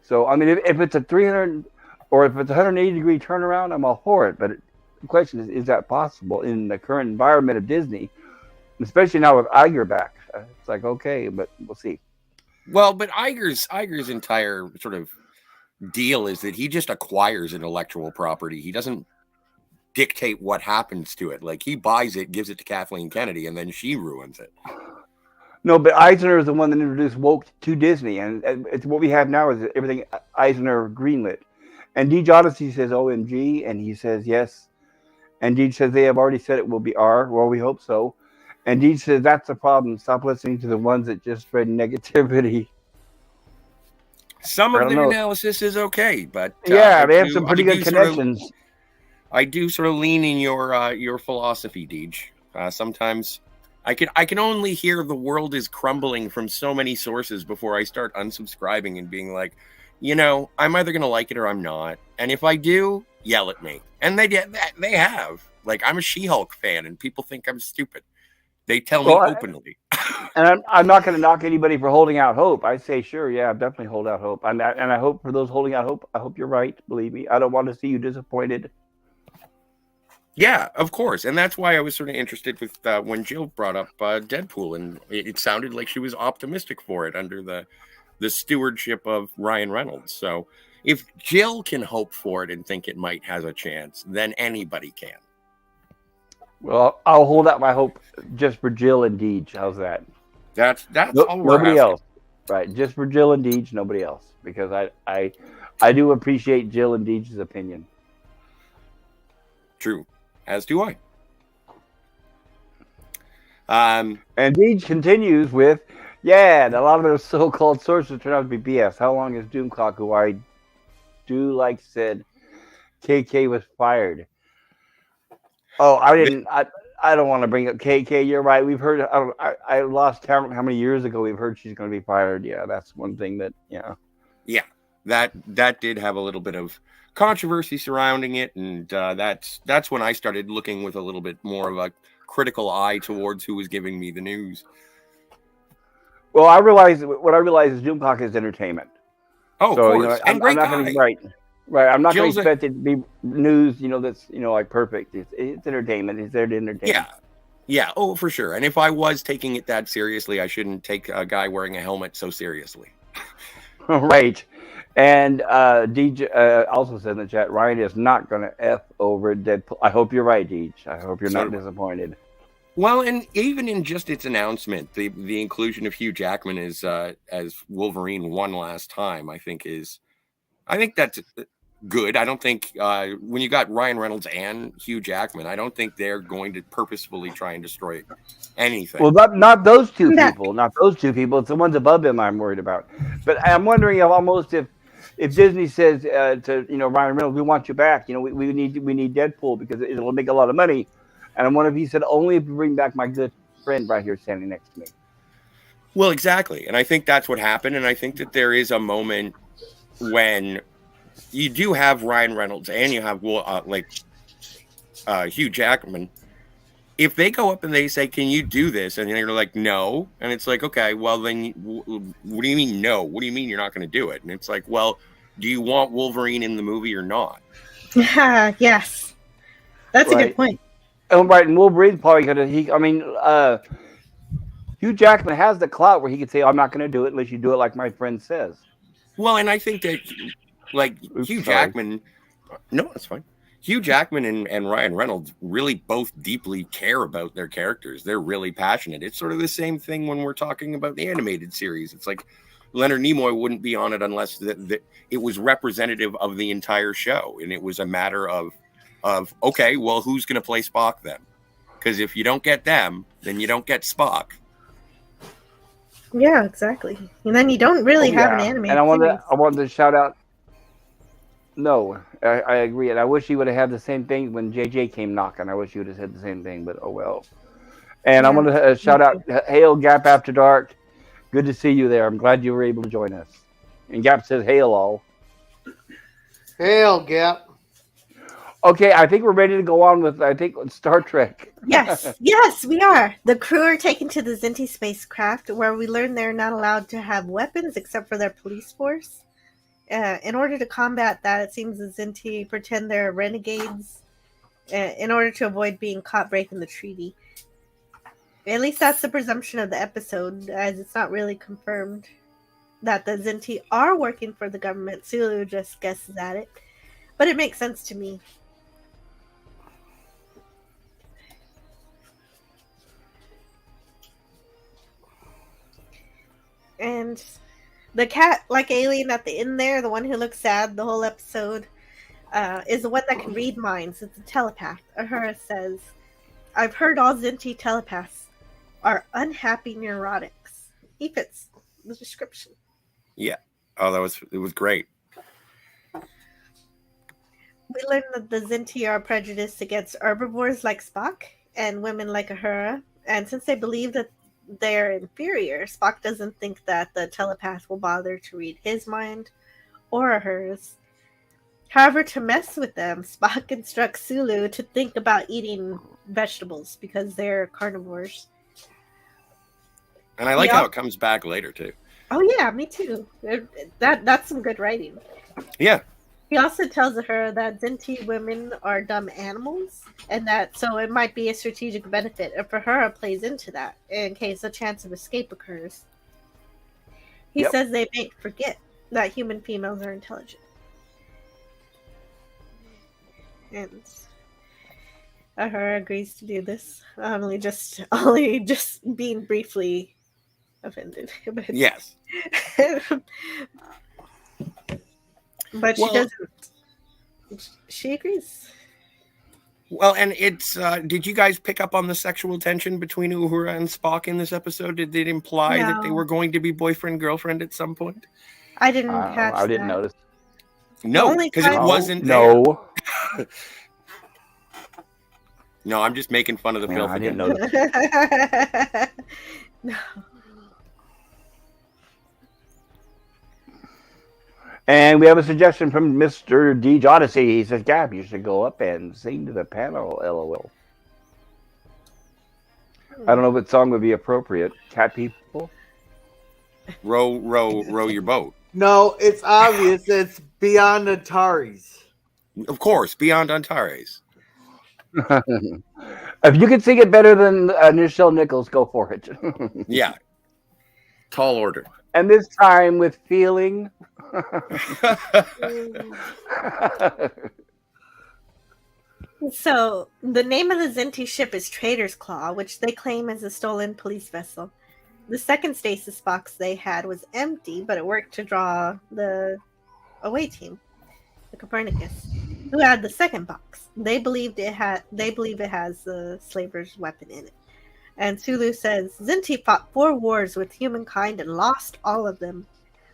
So, I mean, if it's a 300 or if it's a 180-degree turnaround, I'm all for it. But the question is that possible in the current environment of Disney, especially now with Iger back? It's like, okay, but we'll see. Well, but Iger's entire sort of deal is that he just acquires intellectual property. He doesn't dictate what happens to it. Like, he buys it, gives it to Kathleen Kennedy, and then she ruins it. No, but Eisner is the one that introduced woke to Disney, and it's what we have now is everything Eisner greenlit. And Deej Odyssey says OMG, and he says yes. And Deej says they have already said it will be R. Well, we hope so. And Deej says that's the problem. Stop listening to the ones that just spread negativity. Some I of don't their know. analysis is okay, but Yeah, they have some pretty good connections. I do sort of lean in your philosophy, Deej. Sometimes I can only hear the world is crumbling from so many sources before I start unsubscribing and being like, I'm either gonna like it or I'm not. And if I do, yell at me. And they have. Like, I'm a She-Hulk fan, and people think I'm stupid. They tell me openly. And I'm not going to knock anybody for holding out hope. I say, sure, yeah, definitely hold out hope. And I hope for those holding out hope, I hope you're right. Believe me, I don't want to see you disappointed. Yeah, of course. And that's why I was sort of interested with when Jill brought up Deadpool, and it sounded like she was optimistic for it under the stewardship of Ryan Reynolds. So if Jill can hope for it and think it might have a chance, then anybody can. Well, I'll hold out my hope just for Jill and Deej. How's that? That's all we're nobody asking. else, right? Just for Jill and Deej, nobody else, because I do appreciate Jill and Deej's opinion. True, as do I. And Deej continues with, yeah, and a lot of those so-called sources turn out to be BS. How long is Doomcock, who I do like, said KK was fired? Oh, I don't want to bring up KK. You're right. We've heard. I lost count how many years ago we've heard she's going to be fired. Yeah, that's one thing that. Yeah. Yeah, that did have a little bit of controversy surrounding it, and that's when I started looking with a little bit more of a critical eye towards who was giving me the news. Well, what I realize is Doomcock is entertainment. Oh, so, of course, and great guy. Right. I'm not going to expect it to be news. That's like perfect. It's entertainment. It's there to entertain. Yeah. Oh, for sure. And if I was taking it that seriously, I shouldn't take a guy wearing a helmet so seriously. Right. And DJ also said in the chat, Ryan is not going to F over Deadpool. I hope you're right, Deej. I hope you're not disappointed. Well, and even in just its announcement, the inclusion of Hugh Jackman as Wolverine one last time, I think that's good. I don't think when you got Ryan Reynolds and Hugh Jackman, I don't think they're going to purposefully try and destroy anything. Well, not those two people. Not those two people. It's the ones above them I'm worried about. But I'm wondering if Disney says to Ryan Reynolds, we want you back. We need Deadpool because it'll make a lot of money. And I wonder if he said only if you bring back my good friend right here standing next to me. Well, exactly, and I think that's what happened. And I think that there is a moment when you do have Ryan Reynolds and you have Hugh Jackman. If they go up and they say, "Can you do this?" and you're like, "No," and it's like, "Okay, well then, what do you mean no? What do you mean you're not going to do it?" And it's like, "Well, do you want Wolverine in the movie or not?" Yes, that's a good point. Right, and Wolverine's probably going to. Hugh Jackman has the clout where he could say, "I'm not going to do it unless you do it like my friend says." Well, and I think that, Hugh Jackman, no, that's fine. Hugh Jackman and Ryan Reynolds really both deeply care about their characters. They're really passionate. It's sort of the same thing when we're talking about the animated series. It's like Leonard Nimoy wouldn't be on it unless it was representative of the entire show, and it was a matter of okay, well, who's going to play Spock then? Because if you don't get them, then you don't get Spock. Yeah, exactly. And then you don't really have an animated and series. I wanted to shout out. No, I agree, and I wish he would have had the same thing when JJ came knocking. I wish he would have said the same thing, but oh well. And I want to shout out, Hail Gap After Dark. Good to see you there. I'm glad you were able to join us. And Gap says, "Hail all." Hail Gap. Okay, I think we're ready to go on with Star Trek. Yes, we are. The crew are taken to the Kzinti spacecraft, where we learn they're not allowed to have weapons except for their police force. In order to combat that, it seems the Kzinti pretend they're renegades in order to avoid being caught breaking the treaty. At least that's the presumption of the episode, as it's not really confirmed that the Kzinti are working for the government. Sulu just guesses at it. But it makes sense to me. And the cat-like alien at the end there, the one who looks sad the whole episode, is the one that can read minds. It's a telepath. Uhura says, "I've heard all Kzinti telepaths are unhappy neurotics." He fits the description. Yeah. Oh, it was great. We learned that the Kzinti are prejudiced against herbivores like Spock and women like Uhura, and since they believe that they're inferior, Spock doesn't think that the telepath will bother to read his mind or hers. However, to mess with them, Spock instructs Sulu to think about eating vegetables because they're carnivores. And I like how it comes back later too. Oh yeah, me too. That's some good writing. Yeah. He also tells her that Kzinti women are dumb animals, and that so it might be a strategic benefit if Uhura plays into that in case a chance of escape occurs. He says they may forget that human females are intelligent. And Uhura agrees to do this. Only just being briefly offended. Yes. But she doesn't. She agrees. Well, and it's. Did you guys pick up on the sexual tension between Uhura and Spock in this episode? Did it imply that they were going to be boyfriend girlfriend at some point? I didn't catch. I didn't notice. No, because it wasn't. No. No, I'm just making fun of the filth. I didn't notice. No. And we have a suggestion from Mr. D. Odyssey. He says, Gab, you should go up and sing to the panel, LOL. I don't know what song would be appropriate. Cat people? Row your boat. No, it's obvious. It's Beyond Antares. Of course, Beyond Antares. If you can sing it better than Nichelle Nichols, go for it. Yeah. Tall order. And this time with feeling. So, the name of the Kzinti ship is Trader's Claw, which they claim is a stolen police vessel. The second stasis box they had was empty, but it worked to draw the away team, the Copernicus, who had the second box. They believe it has the slaver's weapon in it. And Sulu says, Kzinti fought 4 wars with humankind and lost all of them.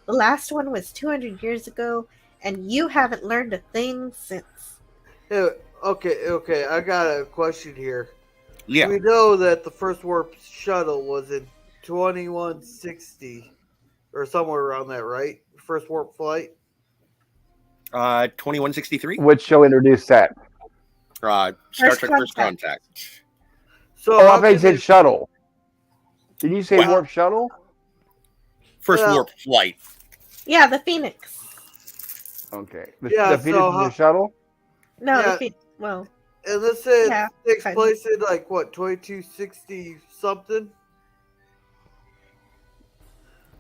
The last one was 200 years ago, and you haven't learned a thing since. Okay, I got a question here. Yeah. We know that the first warp shuttle was in 2160, or somewhere around that, right? First warp flight? 2163? Which show introduced that? Star Trek First Contact. So I thought you said shuttle. Did you say warp shuttle? First warp flight. Yeah, the Phoenix. Okay. The Phoenix is the shuttle? No, the Phoenix. Well. And this takes place in 2260 something?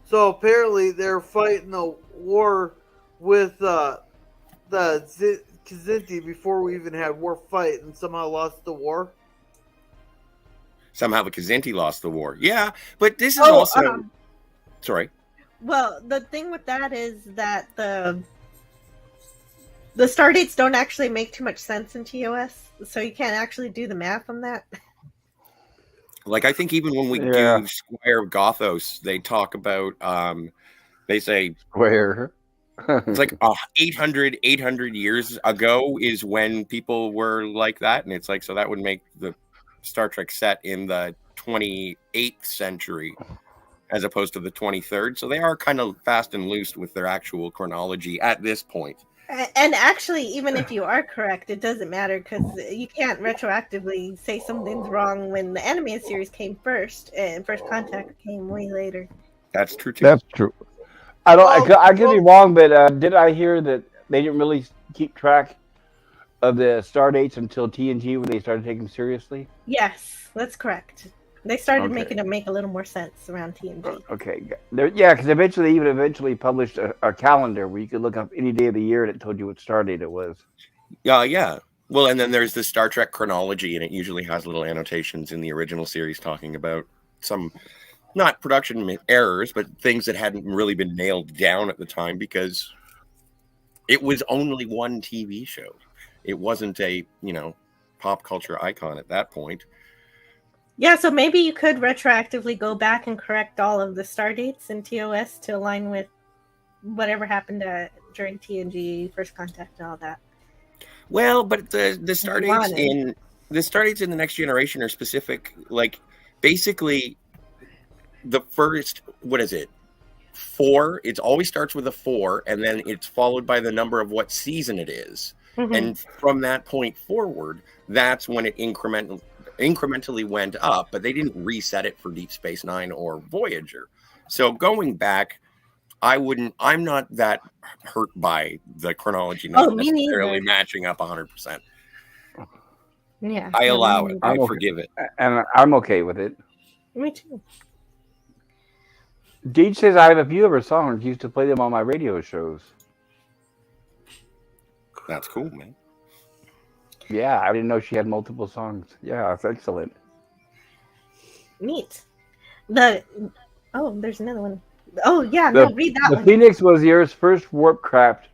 So apparently they're fighting a war with the Kzinti before we even had war fight, and somehow lost the war. Somehow the Kzinti lost the war. Yeah, but this is also... Sorry. Well, the thing with that is that the star dates don't actually make too much sense in TOS, so you can't actually do the math on that. I think even when we do Squire of Gothos, they talk about, they say... Square. It's 800 years ago is when people were like that, and it's so that would make the Star Trek set in the 28th century as opposed to the 23rd. So they are kind of fast and loose with their actual chronology at this point. And actually, even if you are correct, it doesn't matter because you can't retroactively say something's wrong when the animated series came first and First Contact came way later. That's true too. That's true. I could be wrong, but did I hear that they didn't really keep track of the star dates until TNG when they started taking them seriously? Yes, that's correct. They started making them make a little more sense around TNG. Okay, yeah, because eventually published a calendar where you could look up any day of the year and it told you what star date it was. Yeah. Well, and then there's the Star Trek chronology, and it usually has little annotations in the original series talking about some, not production errors, but things that hadn't really been nailed down at the time because it was only one TV show. It wasn't a, pop culture icon at that point. Yeah, so maybe you could retroactively go back and correct all of the star dates in TOS to align with whatever happened during TNG, First Contact, and all that. Well, but the stardates in the Next Generation are specific. Like basically, the first, what is it? 4. It always starts with a 4, and then it's followed by the number of what season it is. Mm-hmm. And from that point forward, that's when it incrementally went up. But they didn't reset it for Deep Space Nine or Voyager. So going back, I'm not that hurt by the chronology not necessarily matching up 100%. Yeah, I allow it. I forgive it, and I'm okay with it. Me too. Deej says I have a few of her songs. Used to play them on my radio shows. That's cool, man. Yeah, I didn't know she had multiple songs. Yeah, that's excellent. Neat. There's another one. Oh yeah, read that one. The Phoenix was the Earth's first warp craft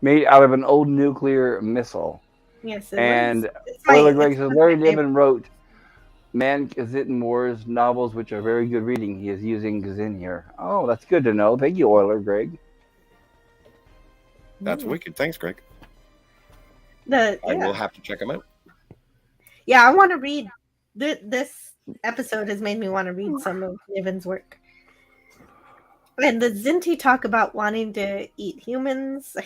made out of an old nuclear missile. Yes, and Euler Greg says Larry Niven wrote Man Kzinti Wars novels, which are very good reading. He is using Kzinti here. Oh, that's good to know. Thank you, Euler Greg. That's wicked. Thanks, Greg. I will have to check them out. Yeah, I want to read. This episode has made me want to read some of Niven's work. And the Kzinti talk about wanting to eat humans,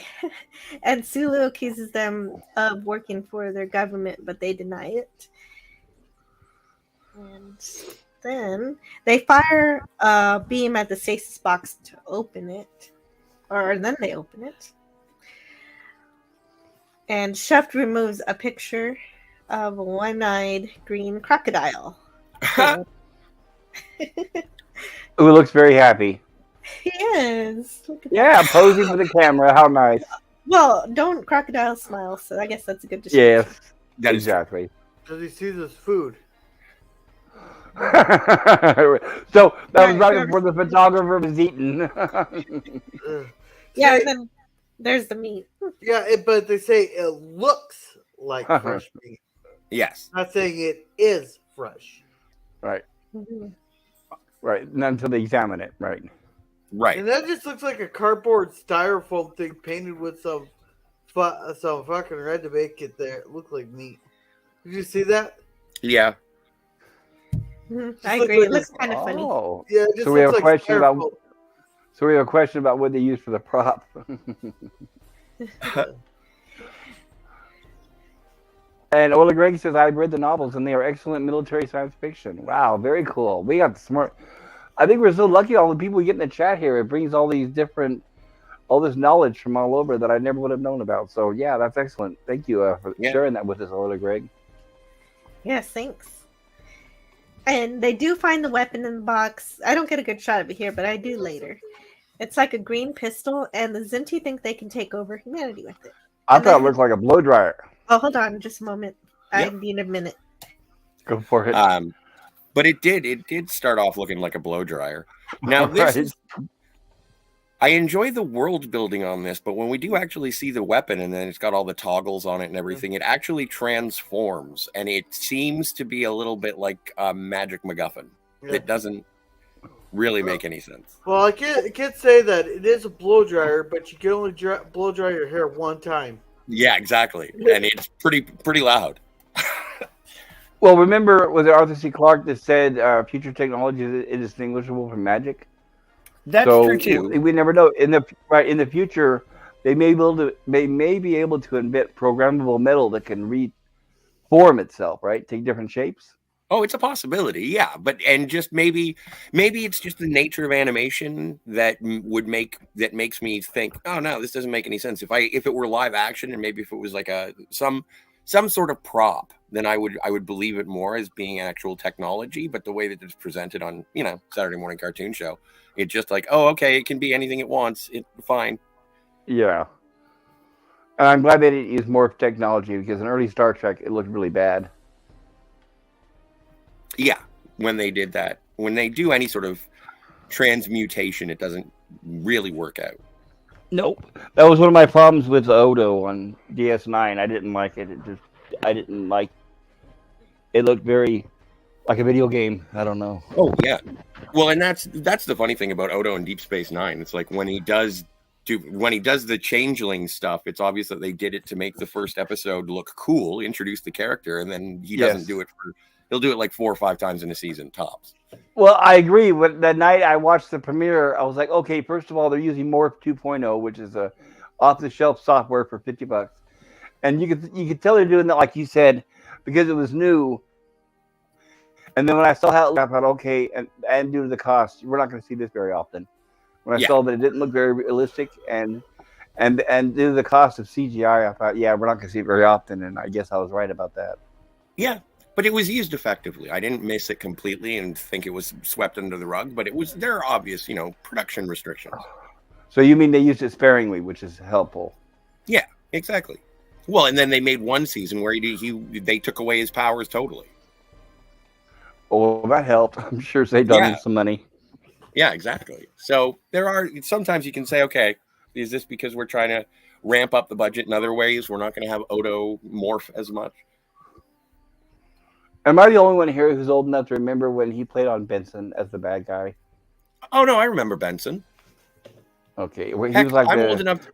and Sulu accuses them of working for their government, but they deny it. And then they fire a beam at the stasis box to open it, or then they open it. And Chef removes a picture of a one-eyed green crocodile. Who looks very happy. He is. Yeah, posing for the camera. How nice. Well, don't crocodiles smile, so I guess that's a good description. Yes, exactly. Because he sees his food. So that was right before the photographer was eaten. Yeah, and then there's the meat. Yeah, but they say it looks like fresh meat. Yes. Not saying it is fresh. Right. Mm-hmm. Right. Not until they examine it. Right. Right. And that just looks like a cardboard styrofoam thing painted with some fucking red to make it there. It looked like meat. Did you see that? Yeah. I agree. It looks kind of funny. Yeah, it just so we have a like question about. So we have a question about what they use for the prop. And Ola Greg says, I've read the novels and they are excellent military science fiction. Wow, very cool. We got smart. I think we're so lucky all the people we get in the chat here. It brings all this knowledge from all over that I never would have known about. So yeah, that's excellent. Thank you for sharing that with us, Ola Greg. Yes, thanks. And they do find the weapon in the box. I don't get a good shot of it here, but I do later. It's like a green pistol, and the Kzinti think they can take over humanity with it. I thought it looked like a blow dryer. Oh, hold on just a moment. I need a minute. Go for it. But it did start off looking like a blow dryer. Now this is, I enjoy the world building on this, but when we do actually see the weapon and then it's got all the toggles on it and everything, it actually transforms, and it seems to be a little bit like a magic MacGuffin. It doesn't really make any sense. Well, I can't say that it is a blow dryer, but you can only blow dry your hair one time. Yeah, exactly, and it's pretty loud. Well, remember, was it Arthur C. Clarke that said future technology is indistinguishable from magic? That's true too. We never know. In the future, they may be able to invent programmable metal that can reform itself, right? Take different shapes. Oh, it's a possibility, yeah. But just maybe it's just the nature of animation that makes me think, oh no, this doesn't make any sense. If it were live action and maybe if it was like some sort of prop, then I would believe it more as being actual technology. But the way that it's presented on, Saturday morning cartoon show, it's just like, oh, okay, it can be anything it wants. It's fine. Yeah. And I'm glad they didn't use more technology, because in early Star Trek, it looked really bad. Yeah, when they did that. When they do any sort of transmutation, it doesn't really work out. Nope. That was one of my problems with Odo on DS9. I didn't like it. It looked very like a video game. I don't know. Oh, yeah. Well, and that's the funny thing about Odo and Deep Space Nine. It's like when he does when he does the changeling stuff, it's obvious that they did it to make the first episode look cool, introduce the character, and then he doesn't do it he'll do it like 4 or 5 times in a season tops. Well, I agree. With the night I watched the premiere, I was like, okay, first of all, they're using Morph 2.0, which is a off-the-shelf software for $50, and you could tell they're doing that, like you said, because it was new. And then when I saw how it looked, I thought, okay, and due to the cost, we're not going to see this very often. When I saw that it didn't look very realistic, and due to the cost of CGI, I thought, yeah, we're not going to see it very often, and I guess I was right about that. Yeah, but it was used effectively. I didn't miss it completely and think it was swept under the rug, but there are obvious, production restrictions. So you mean they used it sparingly, which is helpful? Yeah, exactly. Well, and then they made one season where they took away his powers totally. Oh, that helped. I'm sure saved on some money. Yeah, exactly. So sometimes you can say, okay, is this because we're trying to ramp up the budget in other ways? We're not going to have Odo morph as much. Am I the only one here who's old enough to remember when he played on Benson as the bad guy? Oh, no, I remember Benson. Okay. Well, he Heck, was like I'm old enough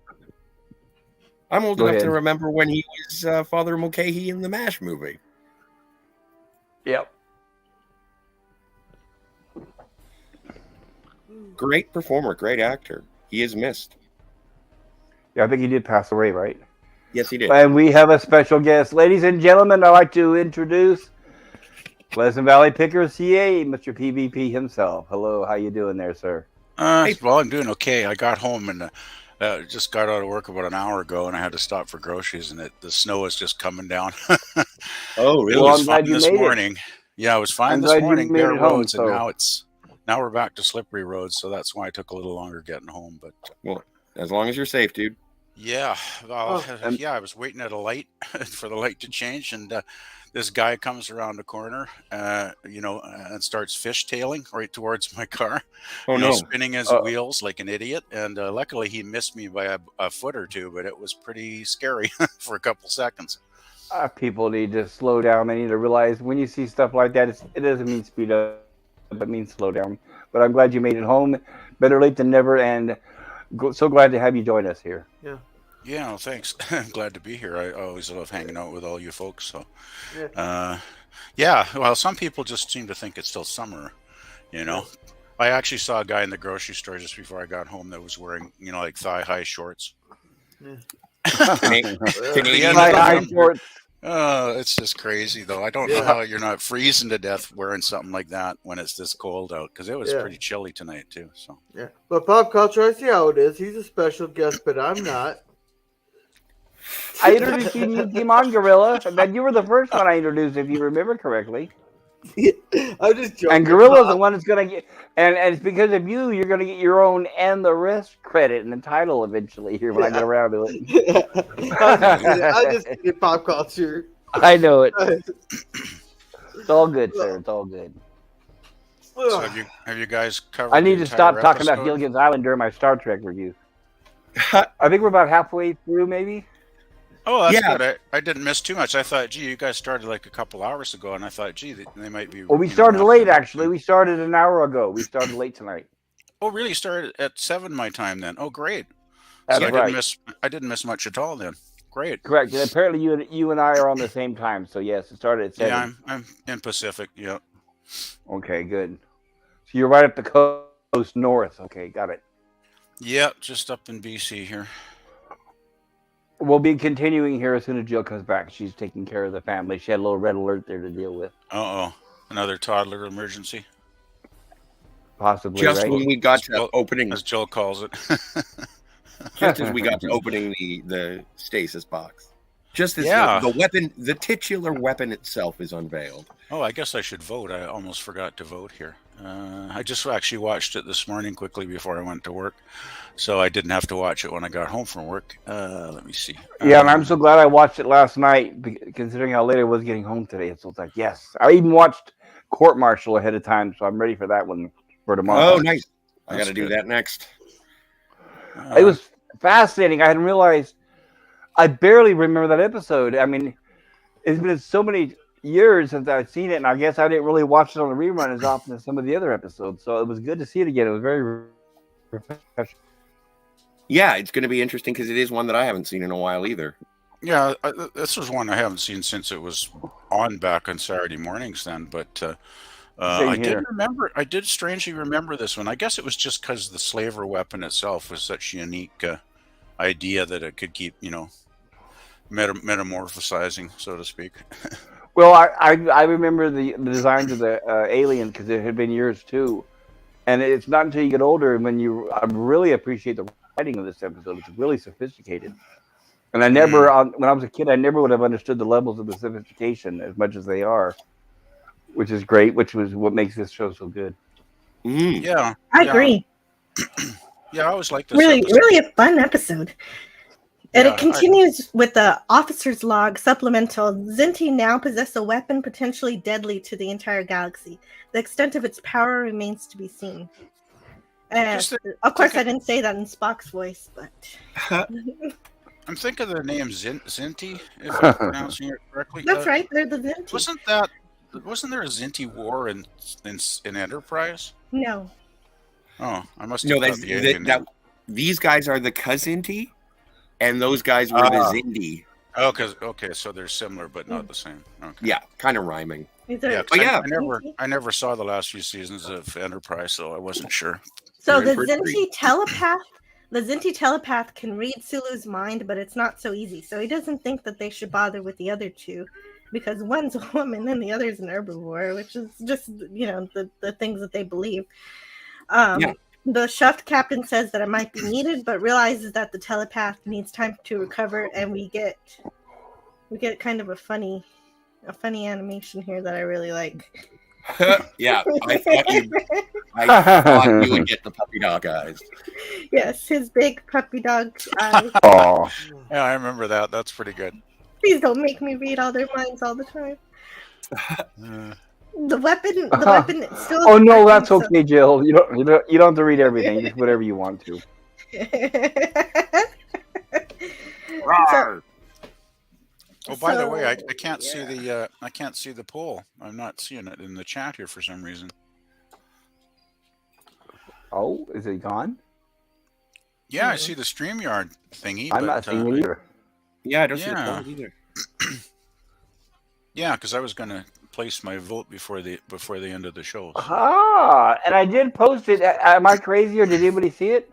to remember when he was Father Mulcahy in the MASH movie. Yep. Great performer, great actor. He is missed. Yeah, I think he did pass away, right? Yes, he did. And we have a special guest. Ladies and gentlemen, I'd like to introduce Pleasant Valley Picker CA, Mr. PvP himself. Hello, how you doing there, sir? Well, I'm doing okay. I got home and just got out of work about an hour ago, and I had to stop for groceries, and the snow is just coming down. Oh, really? Well, I'm glad you made morning. Yeah, it was fine this morning. Bare roads, and now we're back to slippery roads, so that's why it took a little longer getting home. But well, as long as you're safe, dude. Yeah, well, I was waiting at a light for the light to change, and this guy comes around the corner, and starts fishtailing right towards my car. Oh, no. Spinning his wheels like an idiot. And luckily he missed me by a foot or two, but it was pretty scary for a couple seconds. People need to slow down. They need to realize when you see stuff like that, it doesn't mean speed up, it means slow down. But I'm glad you made it home. Better late than never, and so glad to have you join us here. Yeah. Yeah, well, thanks. I'm glad to be here. I always love hanging out with all you folks. So, well, some people just seem to think it's still summer, I actually saw a guy in the grocery store just before I got home that was wearing, like thigh-high shorts. Canadian thigh-high shorts. It's just crazy, though. I don't know how you're not freezing to death wearing something like that when it's this cold out, because it was pretty chilly tonight, too. So but pop culture, I see how it is. He's a special guest, but I'm not. I introduced you to Team on Gorilla, and then you were the first one I introduced, if you remember correctly. I'm just joking. And Gorilla's the one that's going to get, and it's because of you, you're going to get your own and the rest credit and the title eventually here when I get around to it. I just get pop culture. I know it. It's all good, sir. It's all good. So have you guys covered? I need to stop talking about Gilligan's Island during my Star Trek review. I think we're about halfway through, maybe. Oh, that's good. I didn't miss too much. I thought, you guys started like a couple hours ago, and I thought, they might be. Well, we started late, actually. We started an hour ago. We started late tonight. Oh, really? Started at 7 my time then. Oh, great. That's right. I didn't miss much at all then. Great. Correct. And apparently, you and I are on the same time. So yes, it started at 7. Yeah, I'm in Pacific. Yeah. Okay, good. So you're right up the coast north. Okay, got it. Yeah, just up in BC here. We'll be continuing here as soon as Jill comes back. She's taking care of the family. She had a little red alert there to deal with. Another toddler emergency. Possibly, just right? When we got to opening, as Jill calls it. Just as we got to opening the stasis box. Just as the weapon, the titular weapon itself is unveiled. Oh, I guess I should vote. I almost forgot to vote here. I just actually watched it this morning quickly before I went to work, so I didn't have to watch it when I got home from work. Let me see. Yeah, and I'm so glad I watched it last night, considering how late I was getting home today. So it's like, yes. I even watched Court Martial ahead of time, so I'm ready for that one for tomorrow. Oh, nice. I got to do that next. It was fascinating. I hadn't realized. I barely remember that episode. I mean, it's been so many years since I've seen it, and I guess I didn't really watch it on the rerun as often as some of the other episodes. So it was good to see it again. It was very refreshing. Yeah, it's going to be interesting because it is one that I haven't seen in a while either. Yeah, this was one I haven't seen since it was on back on Saturday mornings then, but I did remember. I did strangely remember this one. I guess it was just because the slaver weapon itself was such a unique idea that it could keep, metamorphosizing, so to speak. Well, I remember the designs of the alien because it had been years too, and it's not until you get older when I really appreciate the writing of this episode. It's really sophisticated, and I never, when I was a kid, I never would have understood the levels of the sophistication as much as they are, which is great. Which was what makes this show so good. Yeah, I agree. Yeah, I always liked this. Really a fun episode. And it continues with the officer's log supplemental. Kzinti now possess a weapon potentially deadly to the entire galaxy. The extent of its power remains to be seen. Of course, I didn't say that in Spock's voice, but... I'm thinking of the name Kzinti, if I'm pronouncing it correctly. That's right, they're the Kzinti. Wasn't there a Kzinti war in Enterprise? No. Oh, I must have got the alien. These guys are the Kzinti? And those guys were the Xindi. Okay, so they're similar but not the same. Okay. Yeah, kind of rhyming. I never saw the last few seasons of Enterprise, so I wasn't sure. So the Kzinti telepath can read Sulu's mind, but it's not so easy. So he doesn't think that they should bother with the other two, because one's a woman and the other's an herbivore, which is just the things that they believe. The shuffed captain says that it might be needed, but realizes that the telepath needs time to recover, and we get kind of a funny animation here that I really like. Yeah, I thought you would get the puppy dog eyes. Yes, his big puppy dog eyes. Oh, yeah, I remember that. That's pretty good. Please don't make me read all their minds all the time. The weapon still. Oh no, that's okay, Jill. You don't have to read everything. Just whatever you want to. By the way, I can't see the poll. I'm not seeing it in the chat here for some reason. Oh, is it gone? Yeah, I see the StreamYard thingy. I'm not seeing it either. Yeah, I don't see the poll either. Yeah, because I was going to place my vote before the end of the show. So. And I did post it. Am I crazy, or did anybody see it?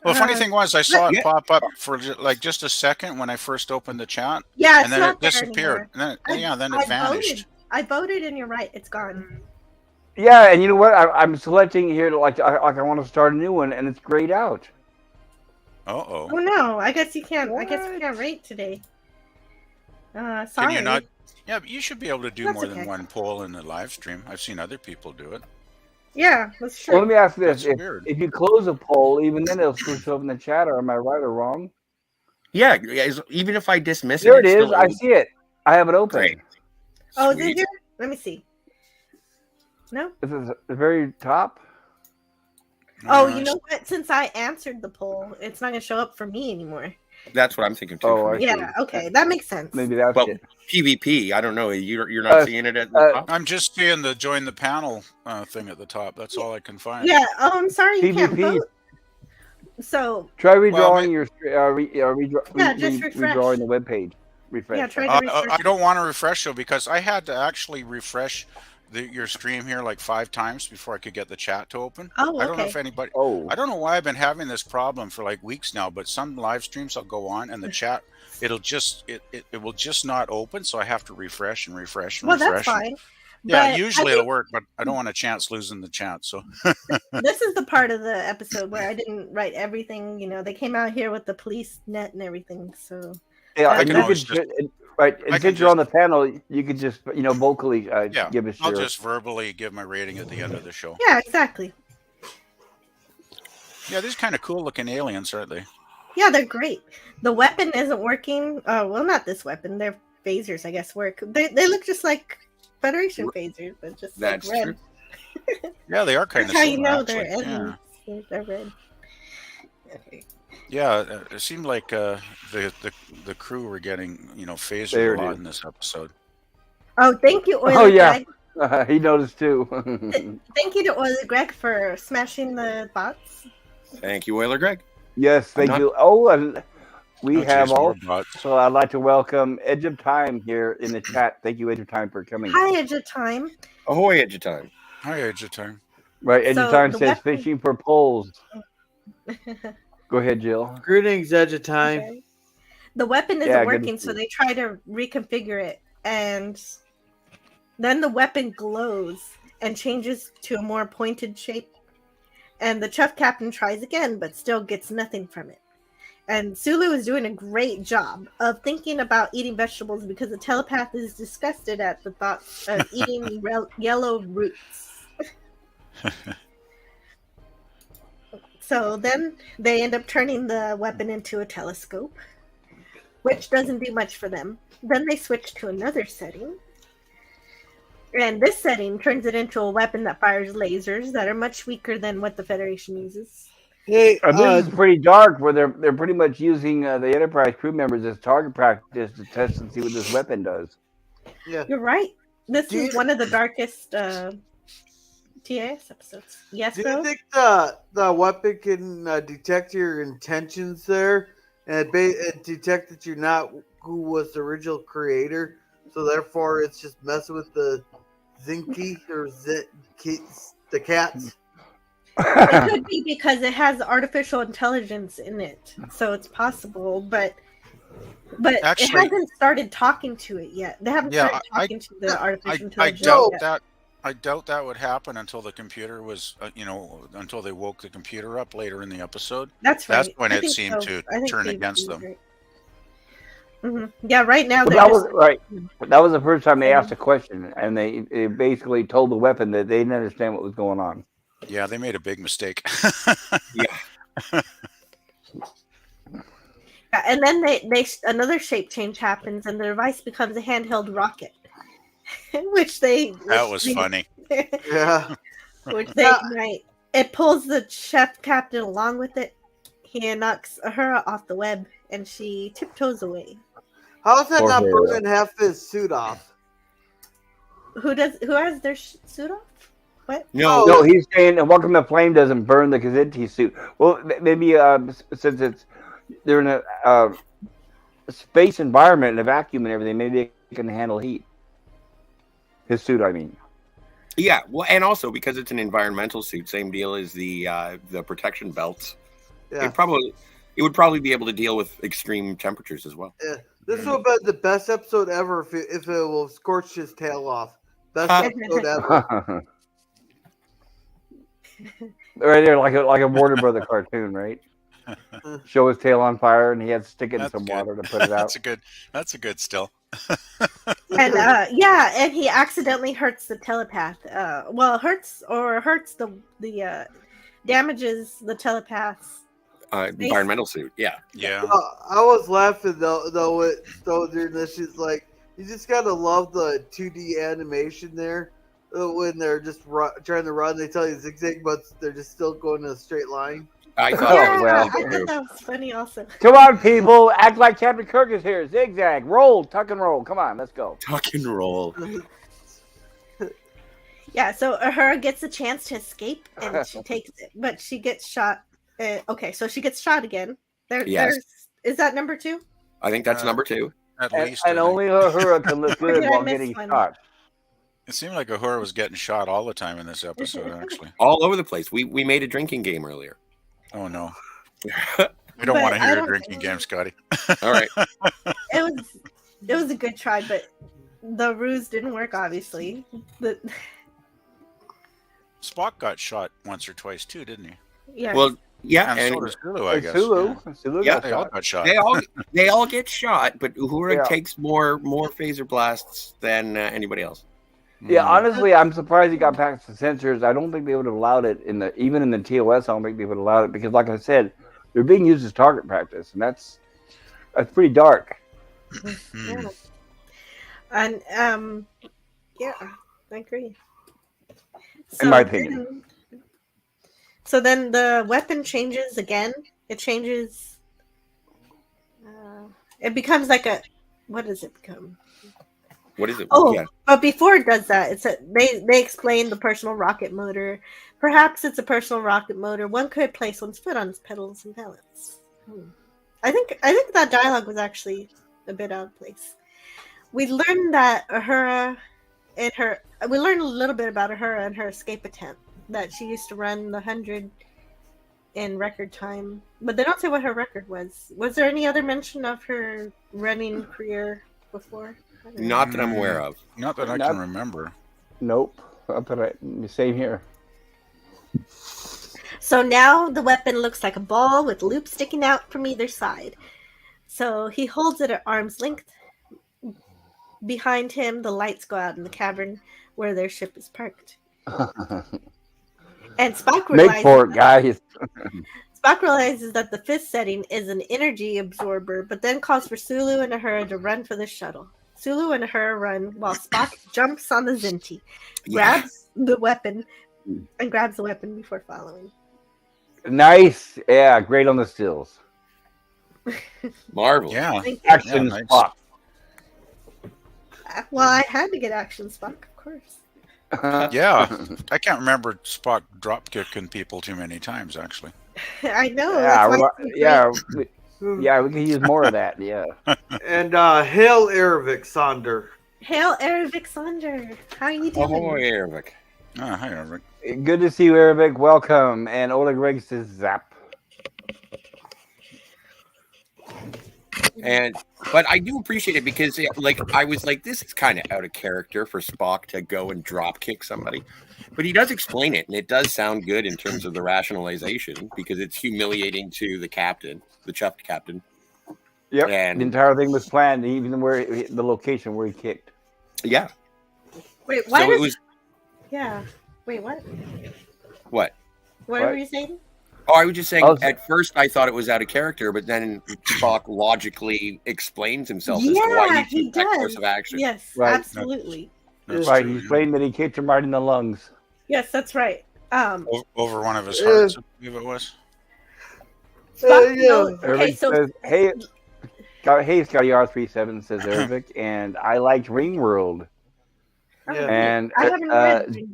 Well, the funny thing was, I saw it pop up for like just a second when I first opened the chat. Yeah, and then it disappeared. And then it vanished. I voted, and you're right. It's gone. Yeah, and you know what? I'm selecting here I want to start a new one, and it's grayed out. Oh no! I guess you can't. I guess we can't rate today. Sorry. Can you not? Yeah, but you should be able to do That's more okay. than one poll in the live stream. I've seen other people do it. Yeah, that's true. Well, let me ask this: if you close a poll, even then it'll still show up in the chat. Or am I right or wrong? Yeah, even if I dismiss there it is. I see it. I have it open. Great. Oh, is it here? Let me see. No. This is the very top. Oh, you know what? Since I answered the poll, it's not going to show up for me anymore. That's what I'm thinking too. Oh, yeah. Okay, that makes sense. Maybe that's it. PvP. I don't know. You're not seeing it at the top. I'm just seeing the join the panel thing at the top. That's all I can find. Yeah. Oh, I'm sorry. You can't PvP. vote. So try redrawing just refresh. redrawing the web page. Refresh. Yeah, try to refresh. I don't want to refresh though, because I had to actually refresh your stream here like 5 times before I could get the chat to open. Oh, okay. I don't know if anybody. I don't know why I've been having this problem for like weeks now, but some live streams I'll go on and the chat it will just not open, so I have to refresh and refresh and refresh. Well, that's fine. Yeah, usually it'll work, but I don't want a chance losing the chat. So this is the part of the episode where I didn't write everything. They came out here with the police net and everything. So yeah, right. And since you're on the panel, you could just vocally give us. I'll just verbally give my rating at the end of the show. Yeah, exactly. Yeah, these kind of cool looking aliens, aren't they? Yeah, they're great. The weapon isn't working. Well, not this weapon. Their phasers, I guess, work. They look just like Federation phasers, but just like red. True. Yeah, they are kind of. That's how you know they're enemies. Yeah. They're red. Okay. Yeah, it seemed like the crew were getting phasered a lot in this episode. Oh, thank you, Oiler. Oh yeah, he noticed too. Thank you to Oiler Greg for smashing the bots. Thank you, Oiler Greg. Yes, I'm thank not- you. Oh, and we Oh, have geez, more also. bots. So I'd like to welcome Edge of Time here in the chat. Thank you, Edge of Time, for coming. Hi, Edge of Time. Ahoy, Edge of Time. Hi, Age of Time. Right, Edge of Time the says weapon- fishing for poles. Go ahead, Jill. Greetings, Edge of Time. Okay. The weapon isn't Yeah, good to working, see so you. they try to reconfigure it, and then the weapon glows and changes to a more pointed shape. And the Chuff Captain tries again, but still gets nothing from it. And Sulu is doing a great job of thinking about eating vegetables because the telepath is disgusted at the thought of eating yellow roots. So then they end up turning the weapon into a telescope, which doesn't do much for them. Then they switch to another setting. And this setting turns it into a weapon that fires lasers that are much weaker than what the Federation uses. Hey, This is pretty dark, where they're pretty much using the Enterprise crew members as target practice to test and see what this weapon does. yeah. You're right. This Do is you- one of the darkest TAS episodes. Yes, Do bro? you think the weapon can detect your intentions there and detect that you're not who was the original creator? So therefore, it's just messing with the Kzinti or the cats. It could be because it has artificial intelligence in it, so it's possible. But Actually- it hasn't started talking to it yet. They haven't Yeah, started talking to the artificial I intelligence. doubt yet. that. I doubt that would happen until the computer was, until they woke the computer up later in the episode. That's right. That's when I it think seemed so. to I think turn Steve against was them. right. Yeah, right now Well, they're that just was right. That was the first time they asked a question, and they basically told the weapon that they didn't understand what was going on. Yeah, they made a big mistake. Yeah. and then they another shape change happens, and the device becomes a handheld rocket, which That was funny. Yeah. which they ignite. It pulls the chef captain along with it. He knocks Uhura off the web, and she tiptoes away. How is that Poor not Hera. burning half his suit off? Who has their suit off? What? No, No, he's saying, and welcome to flame doesn't burn the Kzinti suit. Well, maybe since they're in a space environment and a vacuum and everything, maybe it can handle heat. His suit, I mean. yeah. Well, and also because it's an environmental suit, same deal as the protection belts. Yeah. It would probably be able to deal with extreme temperatures as well. Yeah. This would be the best episode ever if it will scorch his tail off. Best episode ever. Right there, like a Warner Brother cartoon, right? Show his tail on fire, and he had to stick it in That's some good. water to put it out. That's a good still. And and he accidentally hurts the telepath. Hurts the damages the telepath's Environmental suit. Yeah. Yeah. I was laughing though during this. She's like, you just gotta love the 2D animation there when they're just trying to run. They tell you zigzag, but they're just still going in a straight line. I thought Oh, that was well. I thought that was funny also. Come on, people, act like Captain Kirk is here. Zigzag, roll, tuck and roll. Come on, let's go. tuck and roll. Yeah, so Uhura gets a chance to escape, and she takes it, but she gets shot. Okay, so she gets shot again. Yes. Is that number 2? I think that's number 2. At And, least. I and think. only Uhura can look Or good did I while miss getting one? shot. It seemed like Uhura was getting shot all the time in this episode, actually. All over the place. We made a drinking game earlier. Oh, no. We don't But want to I hear a don't- drinking game, Scotty. All right. It was a good try, but the ruse didn't work. Obviously, Spock got shot once or twice, too, didn't he? yeah. Well, yeah, And and so does Sulu, I And guess. Sulu Yeah. got They all shot. got shot. they all get shot, but Uhura Yeah. takes more phaser blasts than anybody else. Yeah, Mm. honestly, I'm surprised he got past the censors. I don't think they would have allowed it even in the TOS. I don't think they would have allowed it because, like I said, they're being used as target practice, and that's pretty dark. Hmm. Yeah. And yeah, I agree. In my opinion. So then the weapon changes again. It changes. It becomes like a. What does it become? What is it? Oh, Yeah. but before it does that, they explain the personal rocket motor. Perhaps it's a personal rocket motor. One could place one's foot on its pedals and balance. I think that dialogue was actually a bit out of place. We learned that we learned a little bit about Uhura and her escape attempt. That she used to run the 100 in record time, but they don't say what her record was. Was there any other mention of her running career before? Not that I'm aware of. Not that I can remember. Nope. Same here. So now the weapon looks like a ball with loops sticking out from either side. So he holds it at arm's length. Behind him, the lights go out in the cavern where their ship is parked. And Spock realizes, make for it, guys. Spock realizes that the fifth setting is an energy absorber, but then calls for Sulu and Uhura to run for the shuttle. Sulu and Uhura run while Spock jumps on the Kzinti, grabs the weapon before following. Nice. Yeah, great on the stills. Marvelous. Yeah. Action nice. Spock. Well, I had to get action Spock, of course. Yeah, I can't remember Spock drop kicking people too many times, actually. I know. Yeah, we can use more of that. Yeah. And hail Ervik Sonder. Hail Ervik Sonder. How are you doing? Ahoy, Ervik. Oh, hi, Eric. Good to see you, Arabic. Welcome. And Oleg Greg says zap. But I do appreciate it because, like, I was like, this is kind of out of character for Spock to go and drop kick somebody. But he does explain it, and it does sound good in terms of the rationalization because it's humiliating to the captain, the chuffed captain. Yep. And the entire thing was planned, even the location where he kicked. Yeah. Wait, why so it was. Yeah. Wait, what? What? What were you saying? Oh, I was just saying, at first I thought it was out of character, but then Spock logically explains himself as to why he took that course of action. Yes, right. absolutely. That's right. He explained that he kicked him right in the lungs. Yes, that's right. Over one of his hearts, I believe it was. Okay, so says, hey, Scotty R37 says Arabic, and I liked Ringworld. And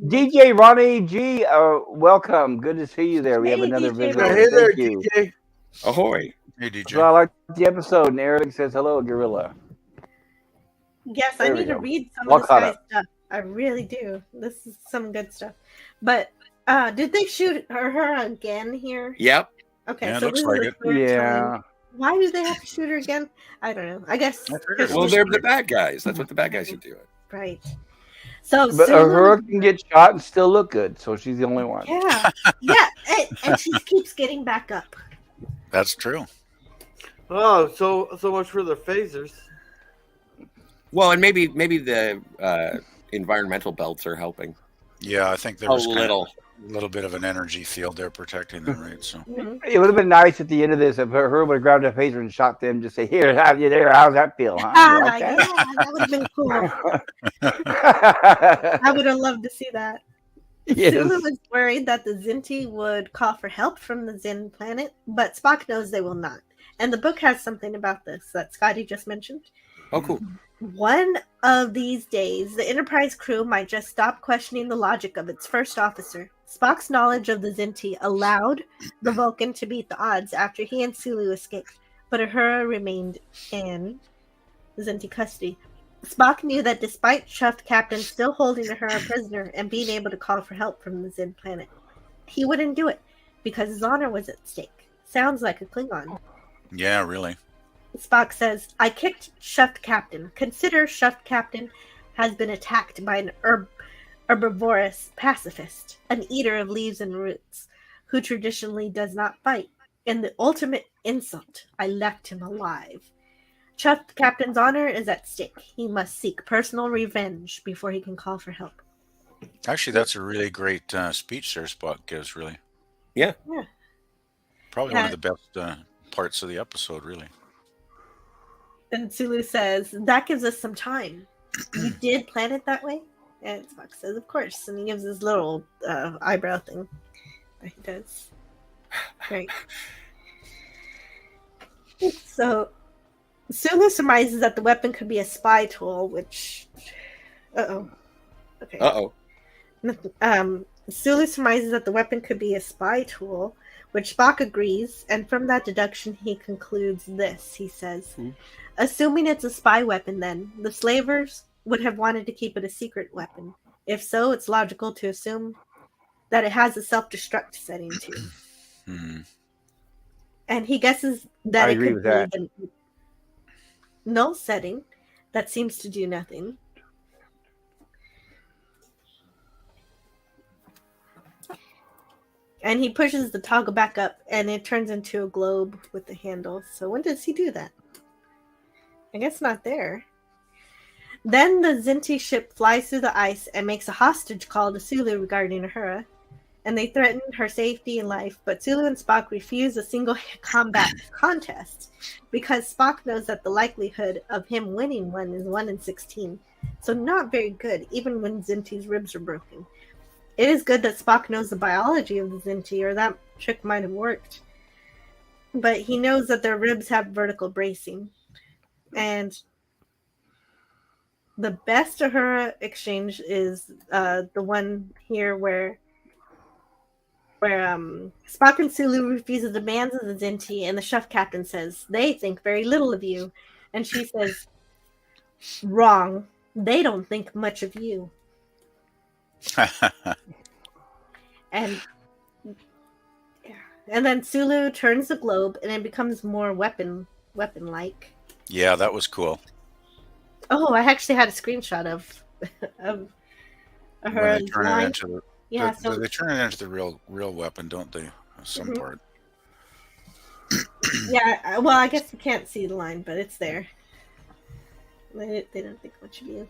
DJ Ronnie G, welcome. Good to see you there. We have another visitor. Hey there, Thank you. DJ. Ahoy. Hey, DJ. So I like the episode, and Arabic says hello, Gorilla. Yes, There I we need to go. read some All of this caught guy's up. stuff. I really do. This is some good stuff. But did they shoot her again here? Yep. Okay, Yeah, it so looks this like is it. the third Yeah. time. Why do they have to shoot her again? I don't know. I guess. Well, they're the bad guys. That's what the bad guys are doing. Right. So But Sulu, Uhura can get shot and still look good, so she's the only one. yeah, and she keeps getting back up. That's true. Oh, so much for the phasers. Well, and maybe the environmental belts are helping. Yeah, I think there A was a little bit of an energy field there protecting them, right? So It would have been nice at the end of this if Uhura would have grabbed a phaser and shot them. Just say, "Here, have you there? How's that feel?" Huh? You like Yeah, that? that would have been cool. I would have loved to see that. Yes. Sulu was worried that the Kzinti would call for help from the Zin planet, but Spock knows they will not. And the book has something about this that Scotty just mentioned. Oh, cool. One of these days, the Enterprise crew might just stop questioning the logic of its first officer. Spock's knowledge of the Kzinti allowed the Vulcan to beat the odds after he and Sulu escaped, but Uhura remained in Kzinti custody. Spock knew that despite Chuffed Captain still holding Uhura prisoner and being able to call for help from the Zin planet, he wouldn't do it because his honor was at stake. Sounds like a Klingon. yeah, really. Spock says, I kicked Chuffed Captain. Consider Chuffed Captain has been attacked by an herbivorous pacifist, an eater of leaves and roots, who traditionally does not fight. In the ultimate insult, I left him alive. Chuffed Captain's honor is at stake. He must seek personal revenge before he can call for help. Actually, that's a really great speech there Spock gives, really. Yeah. Probably one of the best parts of the episode, really. And Sulu says, that gives us some time. You did plan it that way? And Spock says, of course. And he gives his little eyebrow thing that he does. Great. So Sulu surmises that the weapon could be a spy tool, which... Uh-oh. Okay. Sulu surmises that the weapon could be a spy tool, which Spock agrees, and from that deduction he concludes this. He says, assuming it's a spy weapon then, the slavers would have wanted to keep it a secret weapon. If so, it's logical to assume that it has a self-destruct setting too. And he guesses that it could be the null setting that seems to do nothing. And he pushes the toggle back up, and it turns into a globe with the handle. So when does he do that? I guess not there. Then the Kzinti ship flies through the ice and makes a hostage call to Sulu regarding Uhura, and they threaten her safety and life, but Sulu and Spock refuse a single combat contest because Spock knows that the likelihood of him winning one is 1 in 16. So not very good, even when Kzinti's ribs are broken. It is good that Spock knows the biology of the Kzinti, or that trick might have worked. But he knows that their ribs have vertical bracing. And the best Uhura exchange is the one here where Spock and Sulu refuse the demands of the Kzinti, and the chef captain says, they think very little of you. And she says, wrong. They don't think much of you. And then Sulu turns the globe and it becomes more weapon-like. Yeah, that was cool. Oh, I actually had a screenshot of her. When they turn it into they turn it into the real weapon, don't they? Some part. Yeah, well, I guess you can't see the line, but it's there. They don't think much of you.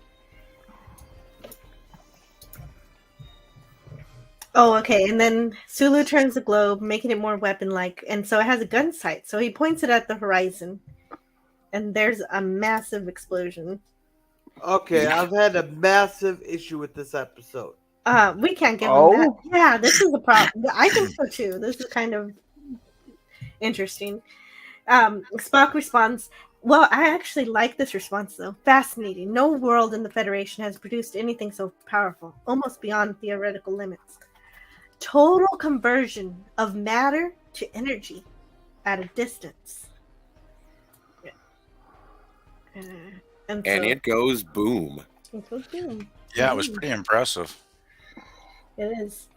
Oh, okay. And then Sulu turns the globe, making it more weapon-like, and so it has a gun sight. So he points it at the horizon, and there's a massive explosion. Okay, I've had a massive issue with this episode. We can't give him that. Yeah, this is a problem. I think so too. This is kind of interesting. Spock responds, well, I actually like this response, though. Fascinating. No world in the Federation has produced anything so powerful, almost beyond theoretical limits. Total conversion of matter to energy at a distance. And it goes boom. It goes boom. Yeah, it was pretty impressive. It is.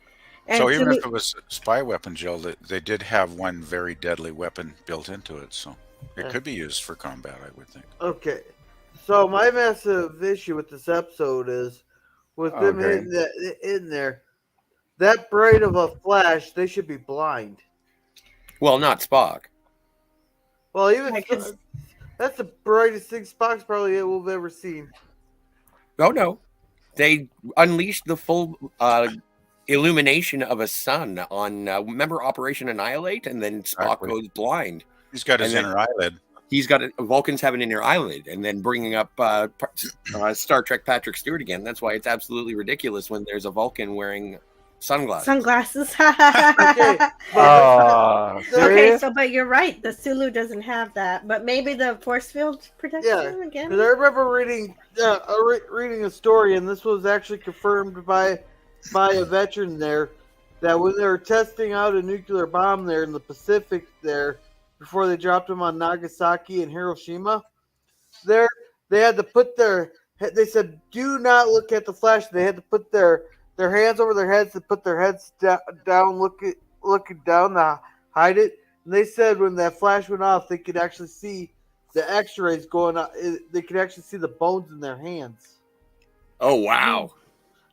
And so even if it was a spy weapon, Jill, they did have one very deadly weapon built into it, so it could be used for combat, I would think. Okay. So my massive issue with this episode is with them hitting that in there, that bright of a flash, they should be blind. Well, not Spock. Well, even that's the brightest thing Spock's probably will have ever seen. Oh, no. They unleashed the full illumination of a sun on, remember Operation Annihilate? And then Spock goes blind. He's got his inner eyelid. He's got Vulcans have an inner eyelid, and then bringing up Star Trek Patrick Stewart again. That's why it's absolutely ridiculous when there's a Vulcan wearing sunglasses. Okay, but you're right. The Sulu doesn't have that, but maybe the force field protects him again. Because I remember reading a story, and this was actually confirmed by a veteran there, that when they were testing out a nuclear bomb there in the Pacific there, before they dropped them on Nagasaki and Hiroshima, they had to put they said, do not look at the flash. They had to put their hands over their heads and put their heads down, looking down to hide it. And they said when that flash went off, they could actually see the X-rays going on. They could actually see the bones in their hands. Oh wow!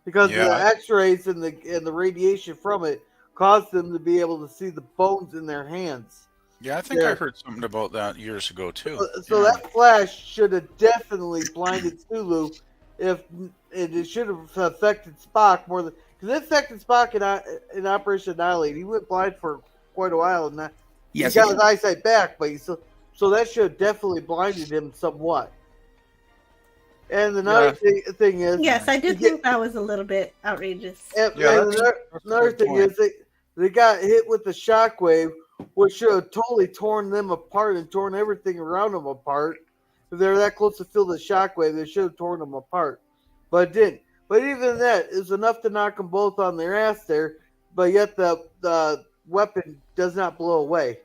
Because the X-rays and the radiation from it caused them to be able to see the bones in their hands. Yeah, I think I heard something about that years ago too. So that flash should have definitely blinded Sulu. It should have affected Spock more than, because it affected Spock in Operation Annihilate. He went blind for quite a while, and he got his eyesight back, but so that should have definitely blinded him somewhat. And another thing is, yes, I do think that was a little bit outrageous. And another thing is they got hit with the shockwave, which should have totally torn them apart and torn everything around them apart. if they were that close to feel the shockwave, they should have torn them apart. But it didn't. But even that is enough to knock them both on their ass there, but yet the weapon does not blow away.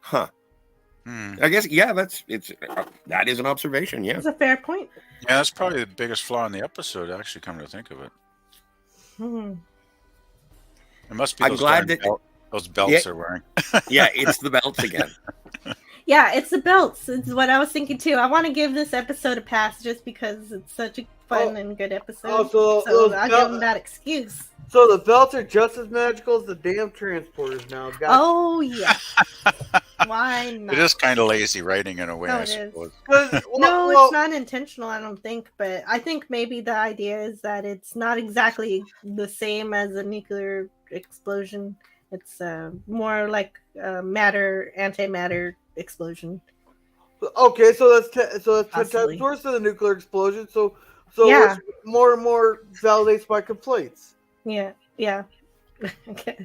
Huh. I guess, yeah, that is an observation, yeah. That's a fair point. Yeah, that's probably the biggest flaw in the episode, actually, come to think of it. It must be I'm glad that those belts they're wearing. Yeah, it's the belts again. Yeah, it's the belts. It's what I was thinking too. I want to give this episode a pass just because it's such a fun and good episode. So I'll give them that excuse. So the belts are just as magical as the damn transporters now. Oh, yeah. Why not? It is kind of lazy writing in a way, I suppose. No, it's not intentional, I don't think. But I think maybe the idea is that it's not exactly the same as a nuclear explosion. It's more like antimatter explosion. Okay, so that's 10 times worse than a nuclear explosion. So yeah. It's more and more validates my complaints. Yeah. I guess.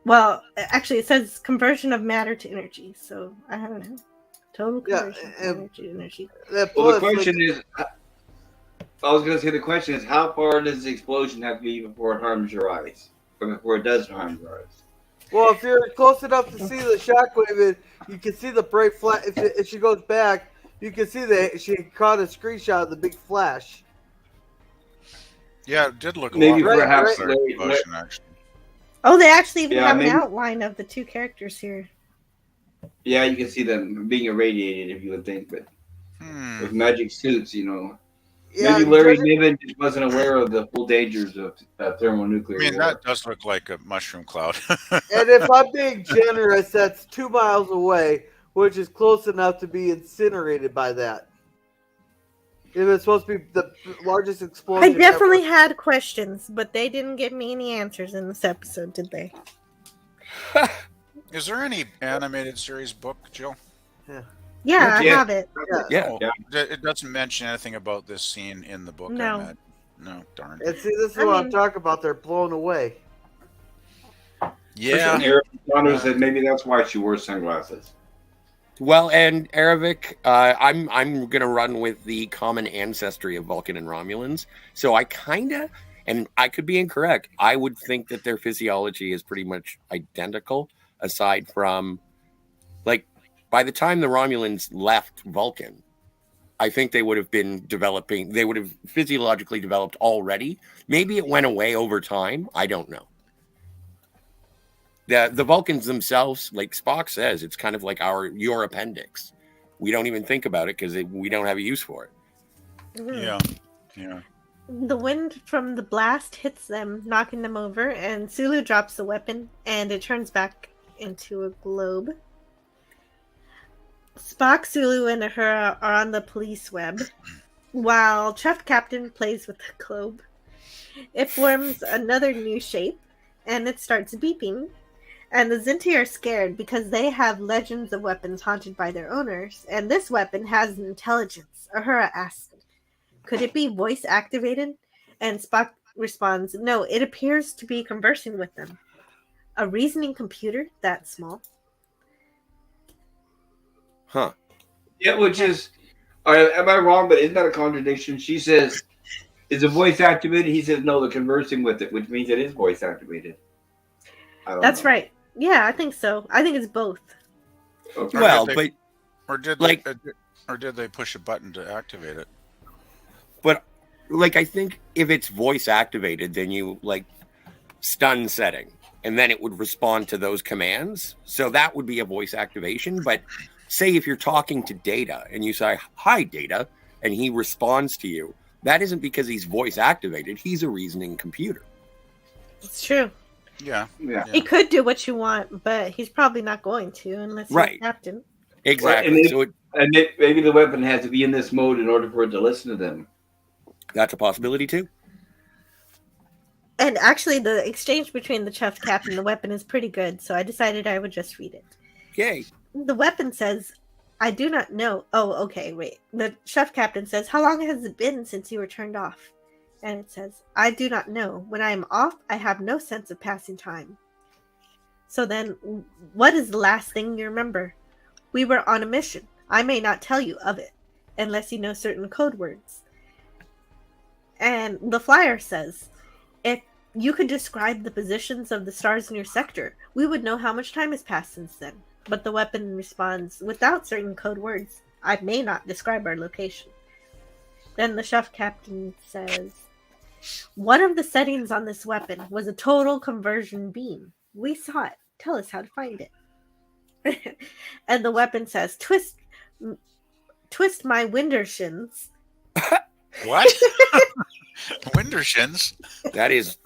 Well, actually, it says conversion of matter to energy. So I don't know. Total conversion of energy to energy. Well, the question is, I was going to say the question is, how far does the explosion have to be before it harms your eyes, or before it does harm your eyes? Well, if you're close enough to see the shockwave, you can see the bright flash. If she goes back, you can see that she caught a screenshot of the big flash. Yeah, it did look maybe a lot perhaps like explosion, actually. Oh, they actually even have an outline of the two characters here. Yeah, you can see them being irradiated, if you would think, but with magic suits, Yeah, maybe Larry Niven just wasn't aware of the full dangers of thermonuclear war. That does look like a mushroom cloud. And if I'm being generous, that's 2 miles away, which is close enough to be incinerated by that. If it's supposed to be the largest explosion I definitely had questions, but they didn't give me any answers in this episode, did they? Is there any animated series book, Jill? Yeah, I have it. Yeah. It doesn't mention anything about this scene in the book. No. No, darn. And see, this is what I'm talking about. They're blown away. Yeah. Connor said maybe that's why she wore sunglasses. Well, and Aravik, I'm going to run with the common ancestry of Vulcan and Romulans. So I kind of, and I could be incorrect, I would think that their physiology is pretty much identical, aside from, by the time the Romulans left Vulcan, I think they would have been developing, they would have physiologically developed already. Maybe it went away over time. I don't know. The Vulcans themselves, like Spock says, it's kind of like your appendix. We don't even think about it because we don't have a use for it. Yeah. The wind from the blast hits them, knocking them over, and Sulu drops the weapon, and it turns back into a globe. Spock, Sulu, and Uhura are on the police web, while Chef Captain plays with the globe. It forms another new shape, and it starts beeping. And the Kzinti are scared because they have legends of weapons haunted by their owners, and this weapon has an intelligence. Uhura asks, could it be voice activated? And Spock responds, no, it appears to be conversing with them. A reasoning computer that small? Huh. Yeah, which is, am I wrong? But isn't that a contradiction? She says, is the voice activated? He says, no, they're conversing with it, which means it is voice activated. That's right. Yeah, I think so. I think it's both. Okay. Well, or did they push a button to activate it? But I think if it's voice activated, then you stun setting, and then it would respond to those commands. So that would be a voice activation. But say if you're talking to Data and you say, hi, Data, and he responds to you, that isn't because he's voice activated. He's a reasoning computer. It's true. Yeah. He could do what you want, but he's probably not going to unless he's captain. Exactly. Maybe the weapon has to be in this mode in order for it to listen to them. That's a possibility too. And actually, the exchange between the chef captain and the weapon is pretty good, so I decided I would just read it. Yay. The weapon says, I do not know. Oh, okay, wait. The chef captain says, how long has it been since you were turned off? And it says, I do not know. When I am off, I have no sense of passing time. So then, what is the last thing you remember? We were on a mission. I may not tell you of it, unless you know certain code words. And the flyer says, if you could describe the positions of the stars in your sector, we would know how much time has passed since then. But the weapon responds, without certain code words, I may not describe our location. Then the chef captain says, one of the settings on this weapon was a total conversion beam. We saw it. Tell us how to find it. And the weapon says, twist my windershins. What? Windershins? That is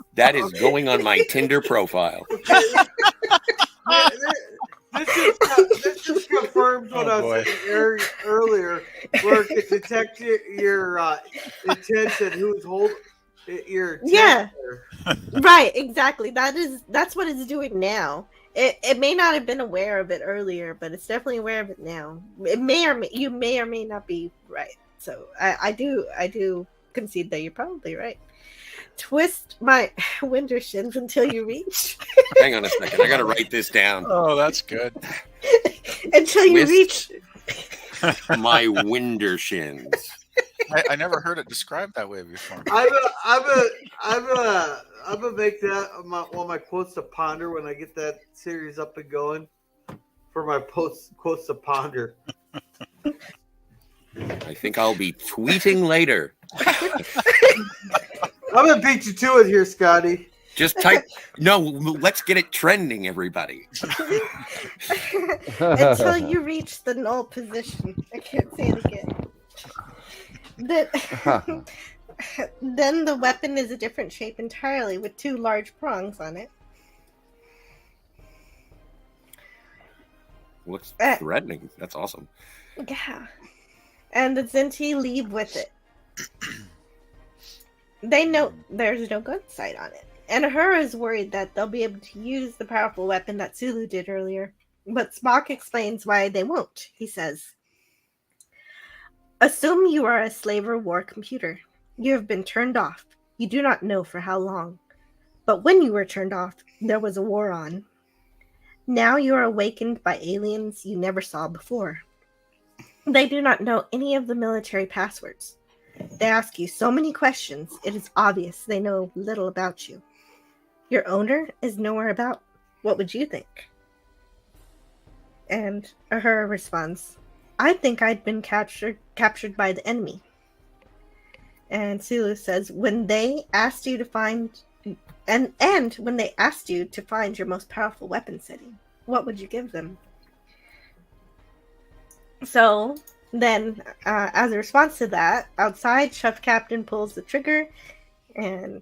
going on my Tinder profile. This just confirms what I was saying earlier, where it can detect your intent and who's holding your intent. Yeah, right, exactly. That's what it's doing now. It may not have been aware of it earlier, but it's definitely aware of it now. You may or may not be right. So I do concede that you're probably right. Twist my windershins until you reach. Hang on a second. I got to write this down. Oh, that's good. Until you reach my windershins. I never heard it described that way before. I'm gonna make that one of my quotes to ponder when I get that series up and going. For my quotes to ponder. I think I'll be tweeting later. I'm gonna beat you to it here, Scotty. Just type. No, let's get it trending, everybody. Until you reach the null position. I can't say it again. Then the weapon is a different shape entirely, with 2 large prongs on it. Looks threatening. That's awesome. Yeah. And the Kzinti leave with it. They know there's no gun sight on it. And Uhura is worried that they'll be able to use the powerful weapon that Sulu did earlier. But Spock explains why they won't. He says, assume you are a slaver war computer. You have been turned off. You do not know for how long. But when you were turned off, there was a war on. Now you are awakened by aliens you never saw before. They do not know any of the military passwords. They ask you so many questions, it is obvious they know little about you. Your owner is nowhere about. What would you think? And Uhura responds, I think I'd been captured by the enemy. And Sulu says, when they asked you to find when they asked you to find your most powerful weapon setting, what would you give them? So then, as a response to that, outside, Chef Captain pulls the trigger, and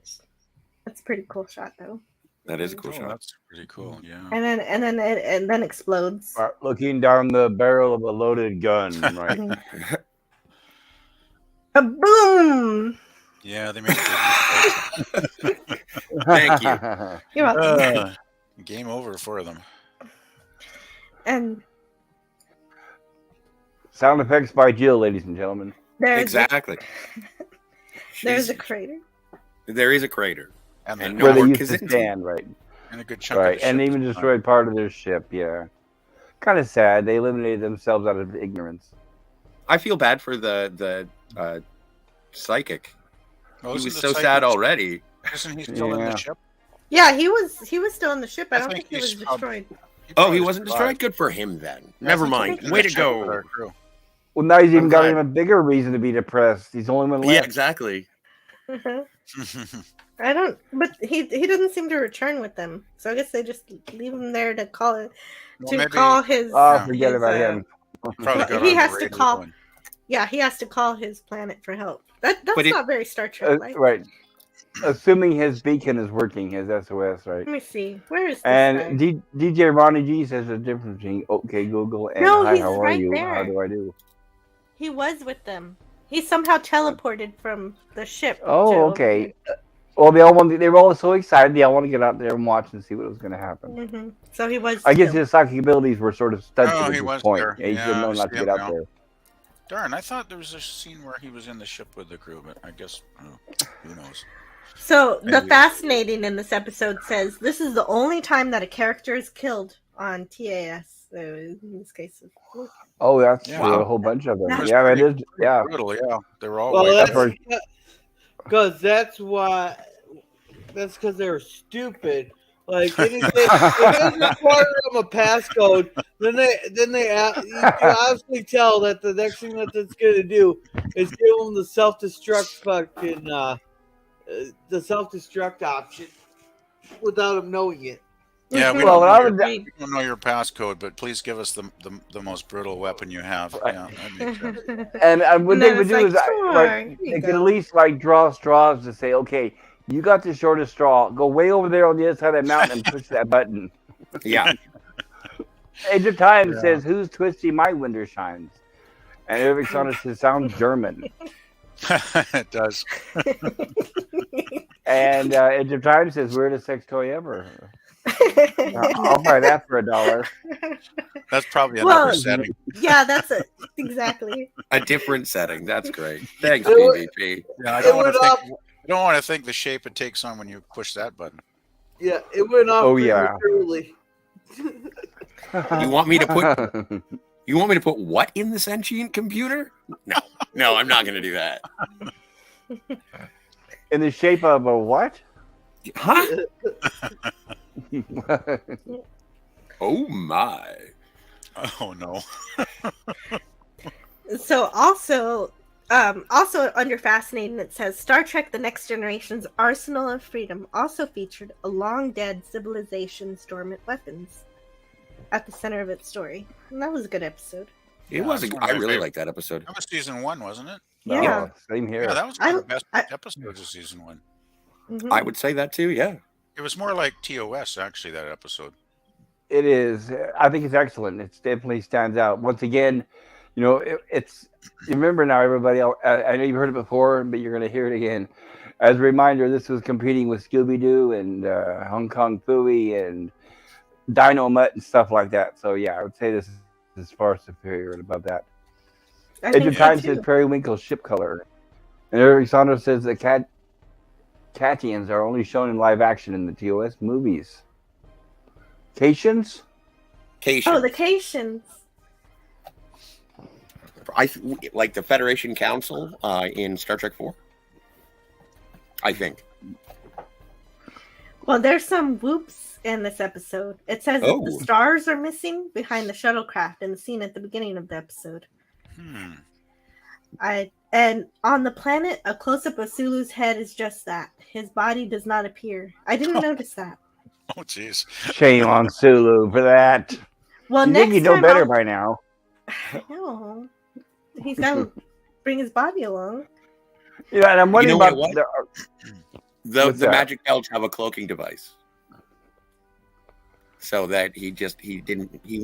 that's a pretty cool shot, though. That is a cool shot. That's pretty cool, yeah. And then explodes. Looking down the barrel of a loaded gun, right? A boom! Yeah, they made it. Thank you. You're welcome. Game over for them. And sound effects by Jill, ladies and gentlemen. There's There's a crater. There is a crater. And no where they more used to Kzinti. stand, right? And a good chunk Right, of the and ship even was destroyed part of their ship, yeah. Kind of sad. They eliminated themselves out of ignorance. I feel bad for the psychic. Well, He isn't was the so psychic- sad already. Isn't he still in Yeah. the ship? Yeah, he was still in the ship. I I don't think think he was he's probably- destroyed. Oh, he wasn't destroyed? Good for him then. Never mind. Way to go. Well, now he's even I'm got glad. even a bigger reason to be depressed. He's the only one left. Yeah, exactly. I don't, but he doesn't seem to return with them. So I guess they just leave him there to call it call his. Oh, forget his, about him. Probably got he on the has to radio call. and- Yeah, he has to call his planet for help. That's But it- not very Star Trek like. Right. Assuming his beacon is working, his SOS, right? Let me see. Where is this And guy? DJ Ronnie G says the difference between OK Google and No, Hi, he's how are right you? there. How do I do? He was with them. He somehow teleported from the ship. Oh, to- okay. Well, they were all so excited. They all want to get out there and watch and see what was going to happen. Mhm. So he was. I guess killed. his psychic abilities were sort of stunted Oh, at he this was point. there. Yeah, he should Yeah, know I not to see get him out now. there. Darn, I thought there was a scene where he was in the ship with the crew, but I guess who knows. So the Maybe. fascinating in this episode says this is the only time that a character is killed on TAS. In this case, Oh, that's Yeah. true. Wow. A whole bunch of them. That's Yeah, it is. Pretty Yeah. brutal. Yeah, they were all Well, wiped That's out. right. because that's why. That's because they were stupid. Like anything, it doesn't require them a passcode. Then you can obviously tell that the next thing that it's going to do is give them the self-destruct fucking the self-destruct option without them knowing it. Yeah, we Well, don't, I know would. we don't know your passcode, but please give us the most brutal weapon you have. Right. Yeah, that makes sense. And what And they then would it's do like, is, sure, right, here you they could at go. least like draw straws to say, okay, you got the shortest straw. Go way over there on the other side of that mountain and push that button. Yeah. Age of Time Yeah. says, "Who's twisty my window shines?" And Eric Saunders says, "Sounds German." It does. And Age of Time says, "Weirdest sex toy ever." I'll buy that for $1. That's probably another Well, setting. yeah, that's it. Exactly. A different setting. That's great. Thanks, It would- BBP. Yeah, I It don't want went to off. think. I don't want to think the shape it takes on when you push that button. Yeah, it went off Oh, yeah. prematurely. You want me to put what in the sentient computer? No, I'm not going to do that. In the shape of a what? Huh? Oh my! Oh no. So also under fascinating, it says Star Trek: The Next Generation's arsenal of freedom also featured a long dead civilization's dormant weapons at the center of its story, and that was a good episode. It Yeah, was. that's one I of my really favorite. liked that episode. That was season 1, wasn't it? Yeah. Oh, same here. Yeah, that was one of the best I- episodes of season 1. Mhm. I would say that too. Yeah. It was more like TOS actually, that episode. It is. I think it's excellent. It definitely stands out. Once again, you know, it's. You remember now, everybody. I know you've heard it before, but you're going to hear it again. As a reminder, this was competing with Scooby Doo and Hong Kong Phooey and Dino Mutt and stuff like that. So yeah, I would say this is far superior and above that. I Age think of so Time too. says Periwinkle's ship color, and Eric Saunders says that Catians are only shown in live action in the TOS movies. Cations? Cation. Oh, the Cations. Like the Federation Council in Star Trek 4. I think. Well, there's some whoops in this episode. It says that the Oh. stars are missing behind the shuttlecraft in the scene at the beginning of the episode. And on the planet, a close-up of Sulu's head is just that. His body does not appear. I didn't notice that. Oh jeez. Shame on Sulu for that. Well, You next think you know time better I'll- by now. I know. He's got to bring his body along. You know, and I'm wondering You know about what? the, What's The that? magic belts have a cloaking device. So that he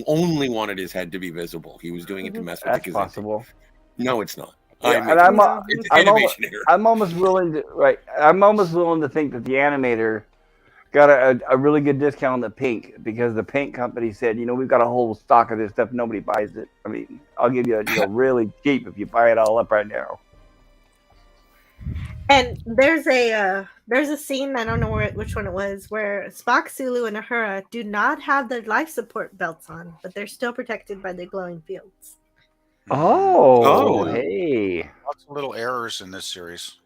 only wanted his head to be visible. He was doing it to mess with that's the Kzinti. possible. No, it's not. Yeah, and I'm It's I'm innovation error. I'm almost willing to I'm almost willing to think that the animator got a really good discount on the pink, because the paint company said, you know, we've got a whole stock of this stuff, nobody buys it. I mean, I'll give you really cheap if you buy it all up right now. And there's a scene, I don't know which one it was, where Spock, Sulu, and Uhura do not have their life support belts on, but they're still protected by their glowing fields. Oh, Oh. hey. Lots of little errors in this series.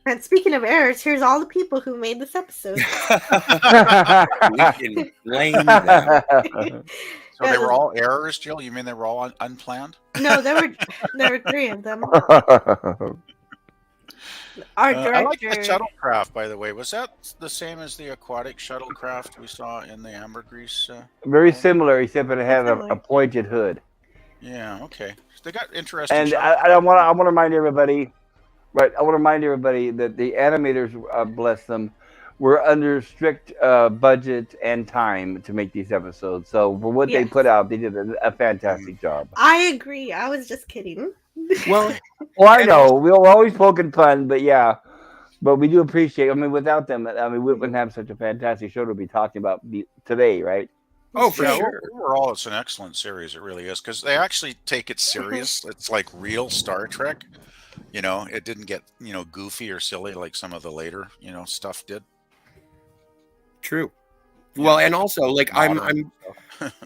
And speaking of errors, here's all the people who made this episode. We can blame them. So they were all errors, Jill? You mean they were all unplanned? No, there were 3 of them. Our director. I like the shuttlecraft, by the way. Was that the same as the aquatic shuttlecraft we saw in the ambergris? Very similar, except it had Similar. a pointed hood. Yeah, okay. They got interesting. And I want to remind everybody, right? I want to remind everybody that the animators, bless them, were under strict budget and time to make these episodes. So for what they Yes. put out, they did a fantastic job. I agree. I was just kidding. Well, Well, I know we're always poking fun, but yeah, but we do appreciate. I mean, without them, I mean, we wouldn't have such a fantastic show to be talking about today, right? oh, for Yeah, sure. overall, it's an excellent series. It really is, because they actually take it serious. It's like real Star Trek. You know, it didn't get goofy or silly like some of the later stuff did. True. Well, and also, like, I'm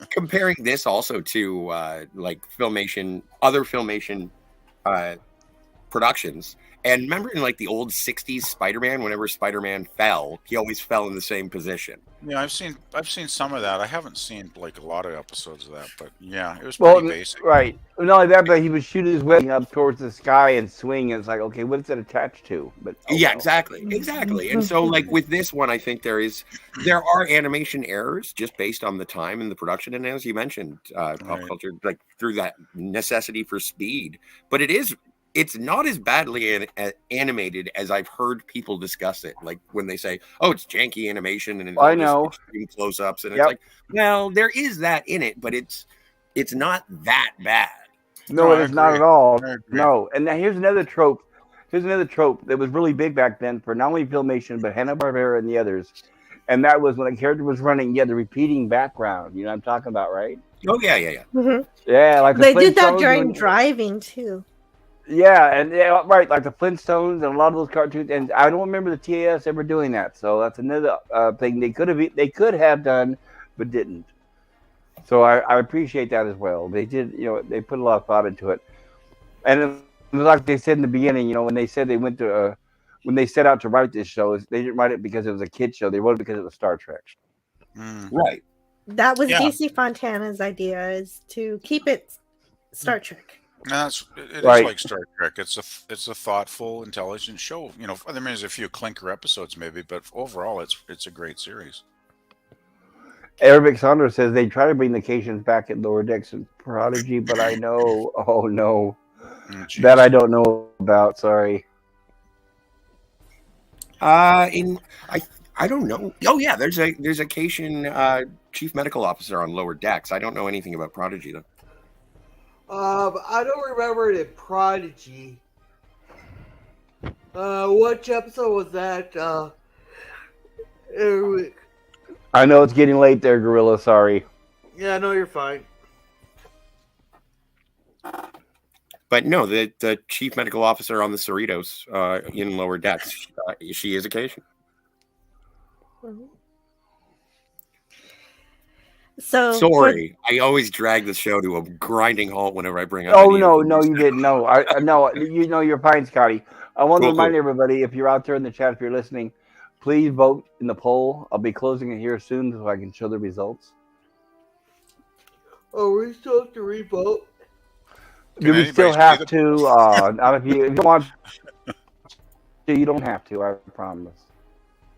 comparing this also to like other Filmation productions. And remember in like the old 60s Spider-Man, whenever Spider-Man fell, he always fell in the same position. Yeah, I've seen some of that. I haven't seen like a lot of episodes of that, but yeah, it was pretty basic. Right. Not only that, but he would shoot his wing up towards the sky and swing, and it's like, okay, what's it attached to? But exactly. And so like with this one, I think there are animation errors just based on the time and the production, and as you mentioned, pop culture, like through that necessity for speed. But it's not as badly animated as I've heard people discuss it. Like when they say, "Oh, it's janky animation," and it's I know close-ups, and it's like, well, there is that in it, but it's not that bad. No, it is not at all. No, and now here's another trope. That was really big back then for not only Filmation but Hanna-Barbera and the others. And that was when a character was running, you had the repeating background. You know what I'm talking about, right? Oh yeah. Mm-hmm. Yeah, like they did that during driving too. Yeah, and right, like the Flintstones and a lot of those cartoons. And I don't remember the TAS ever doing that. So that's another thing they could have done, but didn't. So I appreciate that as well. They did, they put a lot of thought into it. And like they said in the beginning, when they said they went to, when they set out to write this show, they didn't write it because it was a kid show. They wrote it because it was Star Trek. Right. That was DC Fontana's idea, is to keep it Star Trek. It is like Star Trek. It's a thoughtful, intelligent show. I mean, there's a few clinker episodes maybe, but overall, it's a great series. Arabic Saunders says they try to bring the Cations back at Lower Decks and Prodigy, but I know, that I don't know about. Sorry. I don't know. Oh yeah, there's a Cation chief medical officer on Lower Decks. I don't know anything about Prodigy though. I don't remember it in Prodigy. Which episode was that? I know it's getting late there, Gorilla. Sorry. Yeah, no, you're fine. But no, the chief medical officer on the Cerritos in Lower Decks, she is a Cation. So sorry, I always drag the show to a grinding halt whenever I bring up. Oh no, you didn't. No, no, you're fine, Scotty. I want to remind everybody, if you're out there in the chat, if you're listening, please vote in the poll. I'll be closing it here soon so I can show the results. Oh, we still have to re-vote? Do we still have to? Not if you want to, you don't have to, I promise.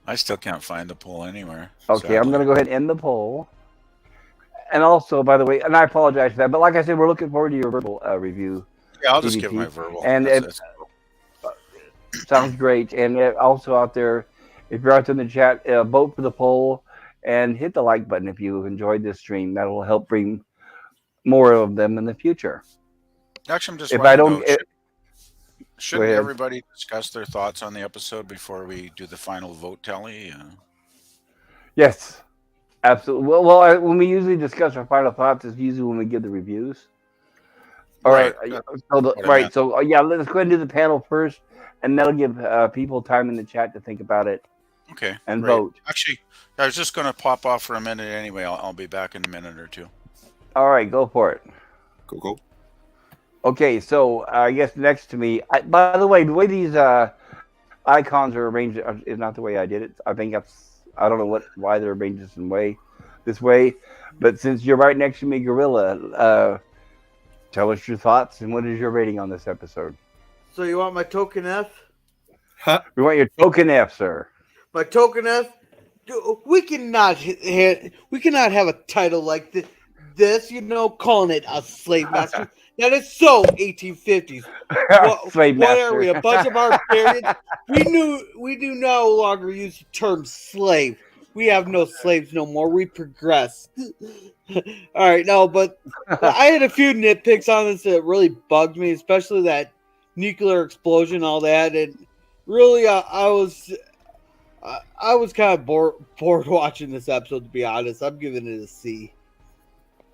I still can't find the poll anywhere. Okay, sadly. I'm going to go ahead and end the poll. And also, by the way, and I apologize for that, but like I said, we're looking forward to your verbal review. Yeah, I'll just give my verbal. And sounds great. And also out there, if you're out there in the chat, vote for the poll and hit the like button if you enjoyed this stream. That'll help bring more of them in the future. Actually, I'm just if I don't, shouldn't everybody discuss their thoughts on the episode before we do the final vote tally? Yes, absolutely. Well, when we usually discuss our final thoughts, is usually when we give the reviews. All right. So yeah, let's go ahead and do the panel first, and that'll give people time in the chat to think about it. Okay. And vote. Actually, I was just going to pop off for a minute anyway. I'll be back in a minute or two. All right, go for it. Go. Okay, so I guess next to me. By the way these icons are arranged is not the way I did it. I think I don't know why they're arranged this way, but since you're right next to me, Gorilla, tell us your thoughts and what is your rating on this episode? So you want my token F? Huh? We want your token F, sir. My token F. We cannot have a title like this. Calling it a slave master. That is so 1850s. What are we, a bunch of barbarians? We do no longer use the term slave. We have no slaves no more. We progress. All right, no, but I had a few nitpicks on this that really bugged me, especially that nuclear explosion, all that, and really, I was kind of bored watching this episode. To be honest, I'm giving it a C.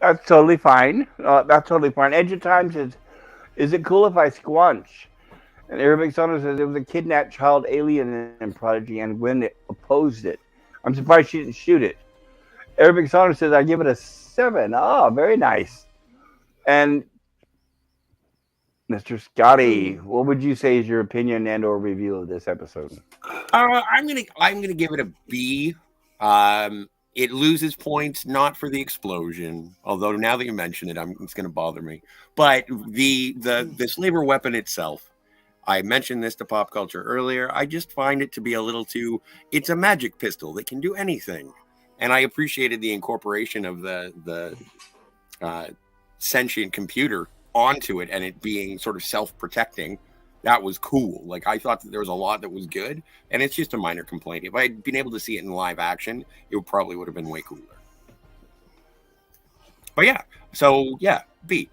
That's totally fine. Edge of Time says, is it cool if I squanch? And Arabic Saunders says, it was a kidnapped child alien in Prodigy, and Gwen opposed it. I'm surprised she didn't shoot it. Arabic Saunders says, I give it a 7. Oh, very nice. And Mr. Scotty, what would you say is your opinion and or review of this episode? I'm gonna give it a B. It loses points not for the explosion, although now that you mention it, it's going to bother me. But the slaver weapon itself, I mentioned this to Pop Culture earlier. I just find it to be a little too. It's a magic pistol that can do anything, and I appreciated the incorporation of the sentient computer onto it and it being sort of self-protecting. That was cool. Like, I thought that there was a lot that was good, and it's just a minor complaint. If I had been able to see it in live action, it probably would have been way cooler. But yeah, so yeah, B.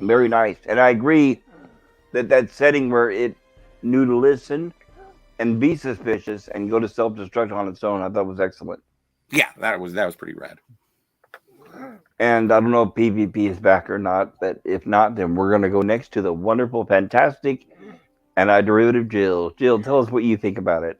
Very nice. And I agree that setting where it knew to listen and be suspicious and go to self-destruct on its own, I thought was excellent. Yeah, that was pretty rad. And I don't know if PvP is back or not, but if not, then we're going to go next to the wonderful, fantastic, Antiderivative Jill. Jill, tell us what you think about it.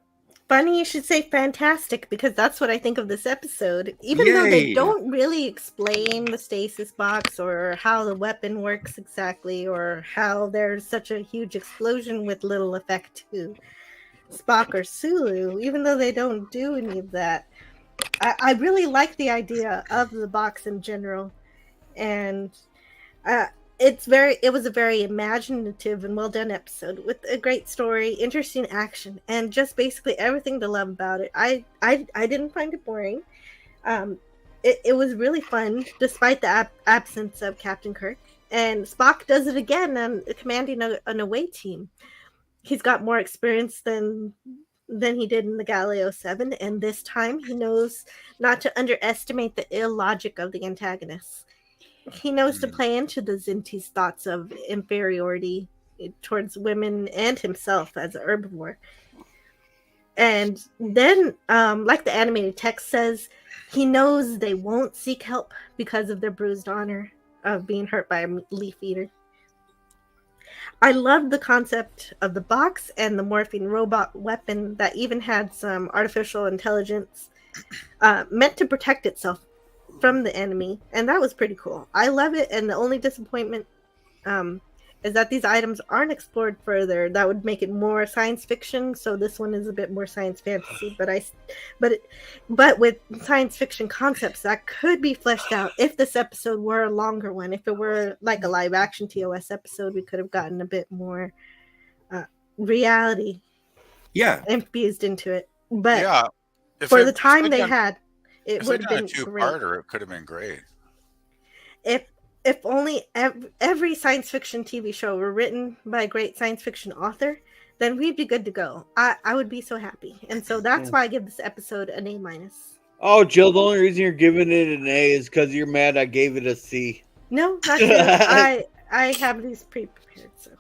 Funny you should say fantastic, because that's what I think of this episode. Even though they don't really explain the stasis box or how the weapon works exactly or how there's such a huge explosion with little effect to Spock or Sulu, even though they don't do any of that, I really like the idea of the box in general, and it was a very imaginative and well done episode with a great story, interesting action, and just basically everything to love about it. I didn't find it boring. It was really fun despite the absence of Captain Kirk, and Spock does it again on commanding an away team. He's got more experience than he did in the Galileo 7, and this time he knows not to underestimate the illogic of the antagonists. He knows to play into the Kzinti's thoughts of inferiority towards women and himself as an herbivore. And then, like the animated text says, he knows they won't seek help because of their bruised honor of being hurt by a leaf eater. I loved the concept of the box and the morphing robot weapon that even had some artificial intelligence meant to protect itself from the enemy, and that was pretty cool. I love it, and the only disappointment is that these items aren't explored further. That would make it more science fiction, so this one is a bit more science fantasy, but with science fiction concepts that could be fleshed out if this episode were a longer one. If it were like a live action TOS episode, we could have gotten a bit more reality infused into it. But for the time they had, it would have been a two-parter. It could have been great. If only every science fiction TV show were written by a great science fiction author, then we'd be good to go. I would be so happy. And so that's why I give this episode an A-. Oh, Jill, the only reason you're giving it an A is because you're mad I gave it a C. No, not true. I have these pre-prepared, so...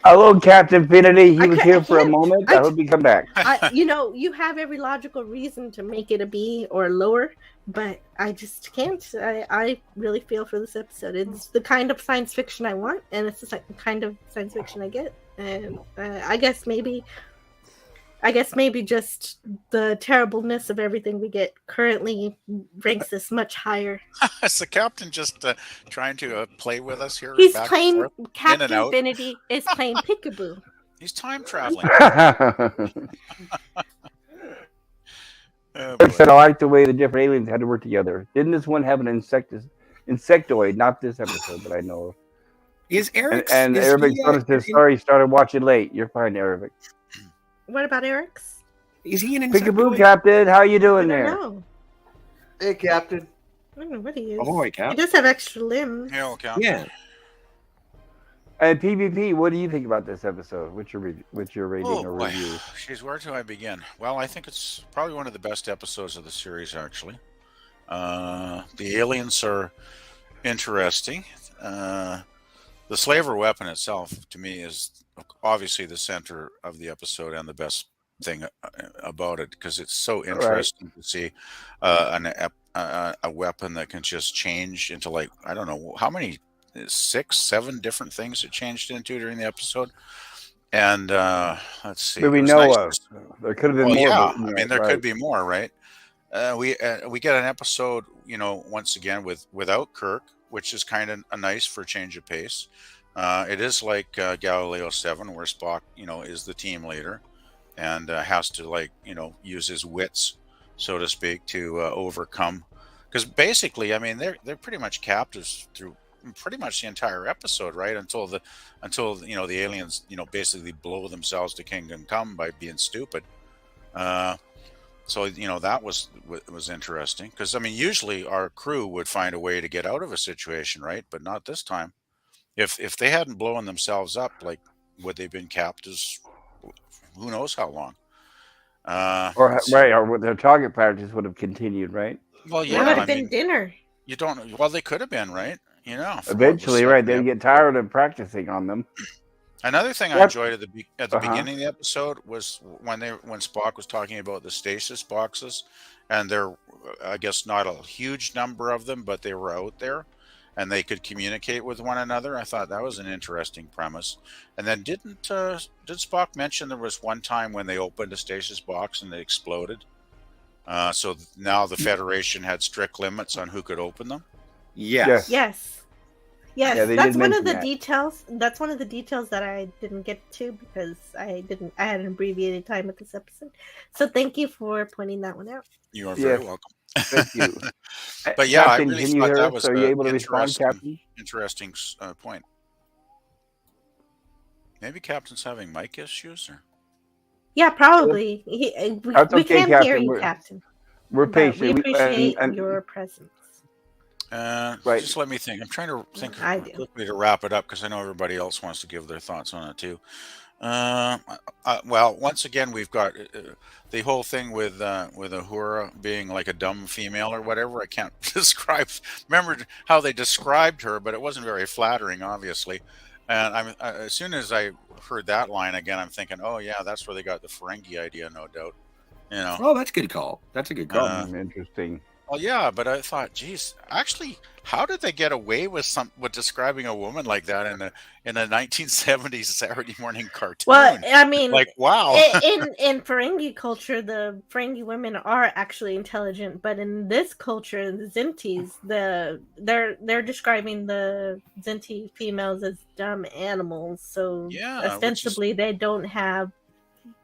Hello, Captain Infinity. He was here for a moment. I hope you come back. You have every logical reason to make it a B or lower, but I just can't. I really feel for this episode. It's the kind of science fiction I want, and it's the kind of science fiction I get. And I guess maybe just the terribleness of everything we get currently ranks this much higher. Is the captain just trying to play with us here? He's playing. Captain Infinity is playing peekaboo. He's time traveling. I like the way the different aliens had to work together. Didn't this one have an insectoid? Not this episode, but I know of. Is Eric and Arabic says, sorry, started watching late. You're fine, Arabic. What about Eric's? Is he an Peekaboo, Captain? How you doing there? Know. Hey, Captain. I don't know what he is. Oh, hey, Captain. He does have extra limbs. Yeah. And PvP, what do you think about this episode? What's your rating or review? Jeez, where do I begin? Well, I think it's probably one of the best episodes of the series, actually. The aliens are interesting. The slaver weapon itself, to me, is obviously the center of the episode and the best thing about it, because it's so interesting to see a weapon that can just change into, like, I don't know how many, 6, 7 different things it changed into during the episode. And let's see. That we know of. There could have been more. Yeah, I mean, there could be more, right? we get an episode, once again without Kirk, which is kind of nice for a change of pace. It is like Galileo 7, where Spock, is the team leader and has to use his wits, so to speak, to overcome. Because basically, I mean, they're pretty much captives through pretty much the entire episode, right? Until the aliens basically blow themselves to kingdom come by being stupid. So that was interesting, because I mean, usually our crew would find a way to get out of a situation, right? But not this time. If they hadn't blown themselves up, would they've been captives? Who knows how long? Or their target practice would have continued, right? Well, yeah, that would have been dinner. You don't. Well, they could have been, right? Eventually, right? They'd get tired of practicing on them. Another thing I enjoyed at the beginning of the episode was when Spock was talking about the stasis boxes, and there, I guess, not a huge number of them, but they were out there, and they could communicate with one another. I thought that was an interesting premise. And then did Spock mention there was one time when they opened a stasis box and it exploded? So now the Federation had strict limits on who could open them? Yes. Yeah, that's one of the that. details. That's one of the details that I didn't get to because I had an abbreviated time with this episode. So thank you for pointing that one out. You are very welcome. Thank you. But yeah, Captain, I really can you thought hear that us? was Are you able to respond, Captain? Interesting point. Maybe Captain's having mic issues, or? Yeah, probably. We okay, can't Captain. hear you, Captain. We're patient. We appreciate your presence. Right. Just let me think. I'm trying to think quickly to wrap it up, because I know everybody else wants to give their thoughts on it too. Well, once again, we've got the whole thing with Uhura being like a dumb female or whatever. I can't remember how they described her, but it wasn't very flattering, obviously. And as soon as I heard that line again, I'm thinking, oh yeah, that's where they got the Ferengi idea, no doubt. Oh, that's a good call. That's a good call. Interesting. Well, yeah, but I thought, geez, actually, how did they get away with describing a woman like that in a 1970s Saturday morning cartoon? Well, I mean, wow. in Ferengi culture, the Ferengi women are actually intelligent, but in this culture, the Kzintis, they're describing the Kzinti females as dumb animals. So ostensibly, they don't have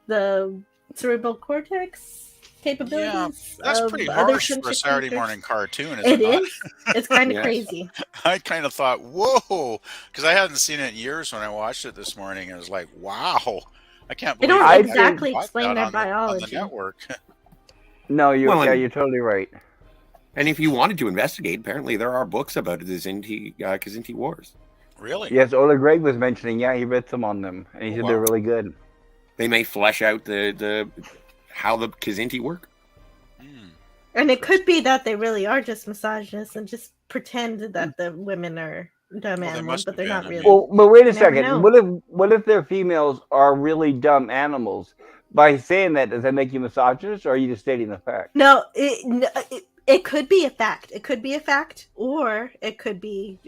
the cerebral cortex capabilities. Yeah, that's pretty harsh for a Saturday morning cartoon. It is. It's kind of crazy. I kind of thought, whoa, because I hadn't seen it in years when I watched it this morning. And it was like, wow, I can't believe they don't exactly explain their biology on the network. No, you're totally right. And if you wanted to investigate, apparently there are books about the Kzinti Wars. Really? Yes, Ola Greg was mentioning. Yeah, he read some on them, and he said they're really good. They may flesh out the how the Kzinti work. And it could be that they really are just misogynists and just pretend that the women are dumb animals, but they're not really. Well, but wait a second. What if their females are really dumb animals? By saying that, does that make you misogynist, or are you just stating the fact? No, it could be a fact. It could be a fact, or it could be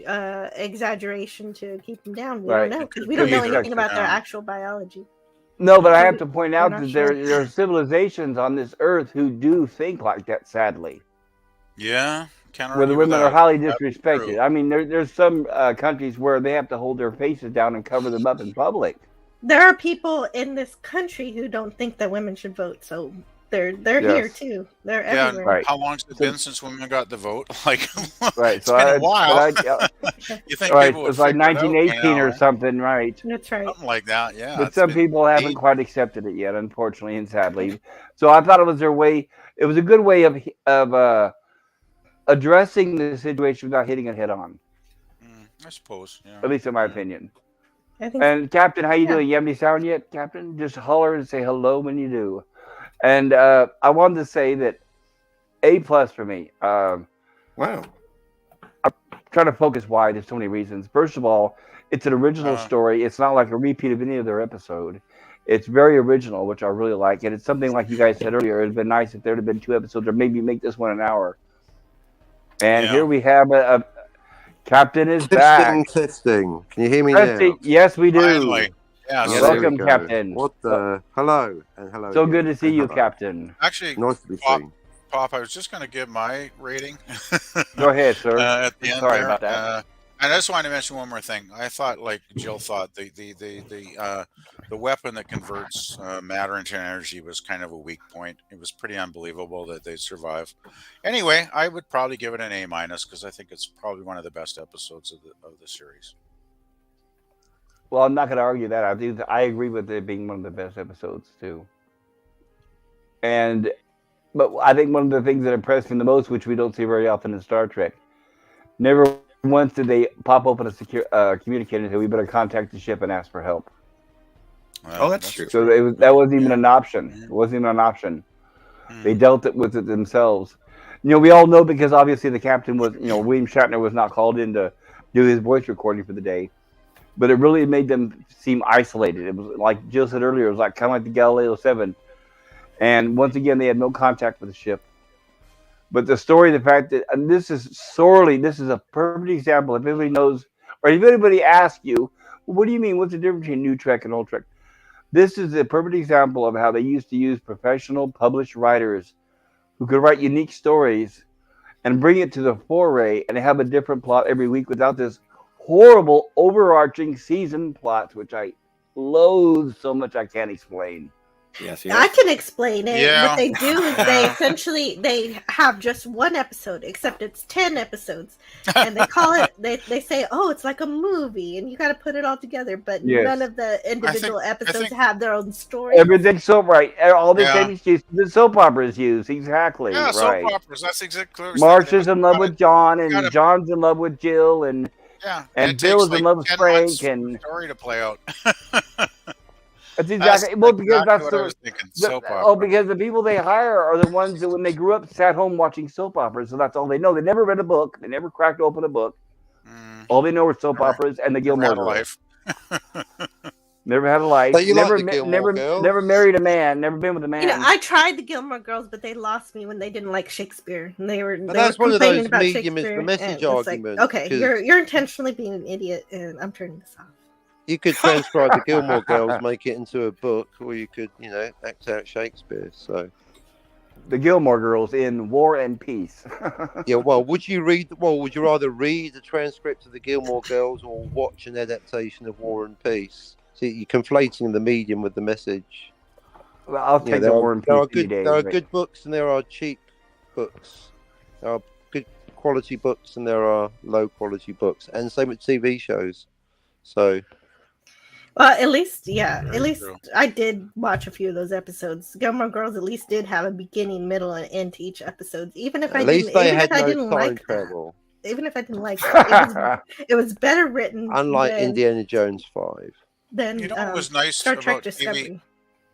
exaggeration to keep them down. We don't know, because we don't know anything about their actual biology. No, but I have to point out that there are civilizations on this earth who do think like that, sadly. Yeah. Where the women are highly disrespected. I mean, there's some countries where they have to hold their faces down and cover them up in public. There are people in this country who don't think that women should vote, so they're here too. They're everywhere. Right. How long's it been since women got the vote? It's so been a while. You think people it's like 1918 or something, right? That's right. Something like that, yeah. But some people haven't quite accepted it yet, unfortunately and sadly. So I thought it was their way. It was a good way of addressing the situation without hitting it head on. I suppose, yeah. At least in my opinion. And Captain, how you doing? You have any sound yet, Captain? Just holler and say hello when you do. And I wanted to say that A+ for me. Wow. I'm trying to focus why. There's so many reasons. First of all, it's an original story. It's not like a repeat of any other episode. It's very original, which I really like. And it's something like you guys said earlier. It'd been nice if there'd have been 2 episodes, or maybe make this one an hour. And here we have a Captain is back. Testing. Can you hear me now? Yes, we do. Finally. Yeah, welcome, Captain. Hello and hello. So good to see you, Captain. Actually, nice to be seen. Pop. I was just going to give my rating. Go ahead, sir. At the end Sorry there. about that. And I just wanted to mention one more thing. I thought, like Jill thought, the weapon that converts matter into energy was kind of a weak point. It was pretty unbelievable that they'd survive. Anyway, I would probably give it an A- because I think it's probably one of the best episodes of the series. Well, I'm not going to argue that. I agree with it being one of the best episodes too. But I think one of the things that impressed me the most, which we don't see very often in Star Trek, never once did they pop open a secure communicator and say, "We better contact the ship and ask for help." Oh, that's true. So that wasn't even an option. It wasn't even an option. They dealt with it themselves. We all know because obviously the captain was, William Shatner was not called in to do his voice recording for the day. But it really made them seem isolated. It was like Jill said earlier, it was like kind of like the Galileo 7. And once again, they had no contact with the ship. But the story, the fact that, and this is a perfect example. If anybody knows, or if anybody asks you, well, what do you mean? What's the difference between New Trek and Old Trek? This is a perfect example of how they used to use professional published writers who could write unique stories and bring it to the foray and have a different plot every week without this horrible overarching season plots, which I loathe so much I can't explain. Yes. I can explain it. Yeah. What they do is they have just one episode, except it's 10 episodes, and they call it. They say, "Oh, it's like a movie, and you got to put it all together." But none of the individual episodes have their own story. Everything's so right. All the same excuses the soap operas use. Exactly. Yeah, right. Soap operas. That's exactly. Marcia's in love with John, and John's in love with Jill, and Bill's in love with Frank, and story to play out. That's exactly because that's what I was thinking. Because the people they hire are the ones that when they grew up sat home watching soap operas, so that's all they know. They never read a book. They never cracked open a book. All they know are soap operas and the Gilmore Girls. Never had a life. Never married a man. Never been with a man. I tried the Gilmore Girls, but they lost me when they didn't like Shakespeare. And they were complaining about medium is the message argument. Like, okay, you're intentionally being an idiot, and I'm turning this off. You could transcribe the Gilmore Girls, make it into a book, or you could, act out Shakespeare. So, the Gilmore Girls in War and Peace. Yeah, would you rather read the transcript of the Gilmore Girls or watch an adaptation of War and Peace? See, you're conflating the medium with the message. Well, I'll take the War and Peace. There are good books and there are cheap books. There are good quality books and there are low quality books, and same with TV shows. So. Well, at least I did watch a few of those episodes. Gilmore Girls at least did have a beginning, middle, and end to each episode. Even if I didn't like it, it was better written. Unlike Indiana Jones 5. Then what was nice Star Trek about Discovery.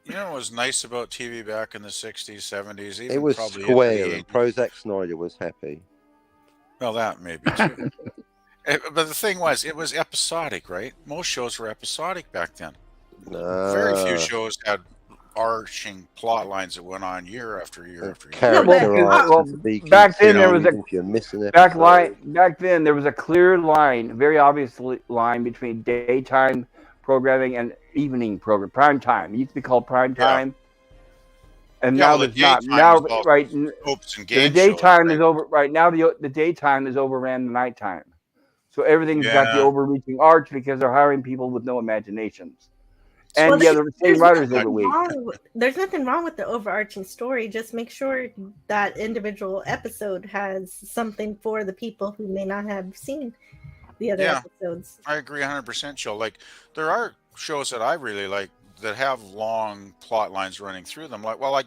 TV? What was nice about TV back in the 60s, 70s? Even it was square, and Prozac Snyder was happy. Well, that may be too. But the thing was, it was episodic, right? Most shows were episodic back then. Very few shows had arching plot lines that went on year after year after year. Back then there was back then there was a clear line, very obvious line between daytime programming and evening program, prime time. It used to be called prime time. And now there's not. Now, right, the daytime is over. Right now, the daytime is overran the nighttime. So everything's got the overreaching arch because they're hiring people with no imaginations. And the same writers every week. There's nothing wrong with the overarching story. Just make sure that individual episode has something for the people who may not have seen the other episodes. I agree 100%, Jill. Like, there are shows that I really like that have long plot lines running through them. Like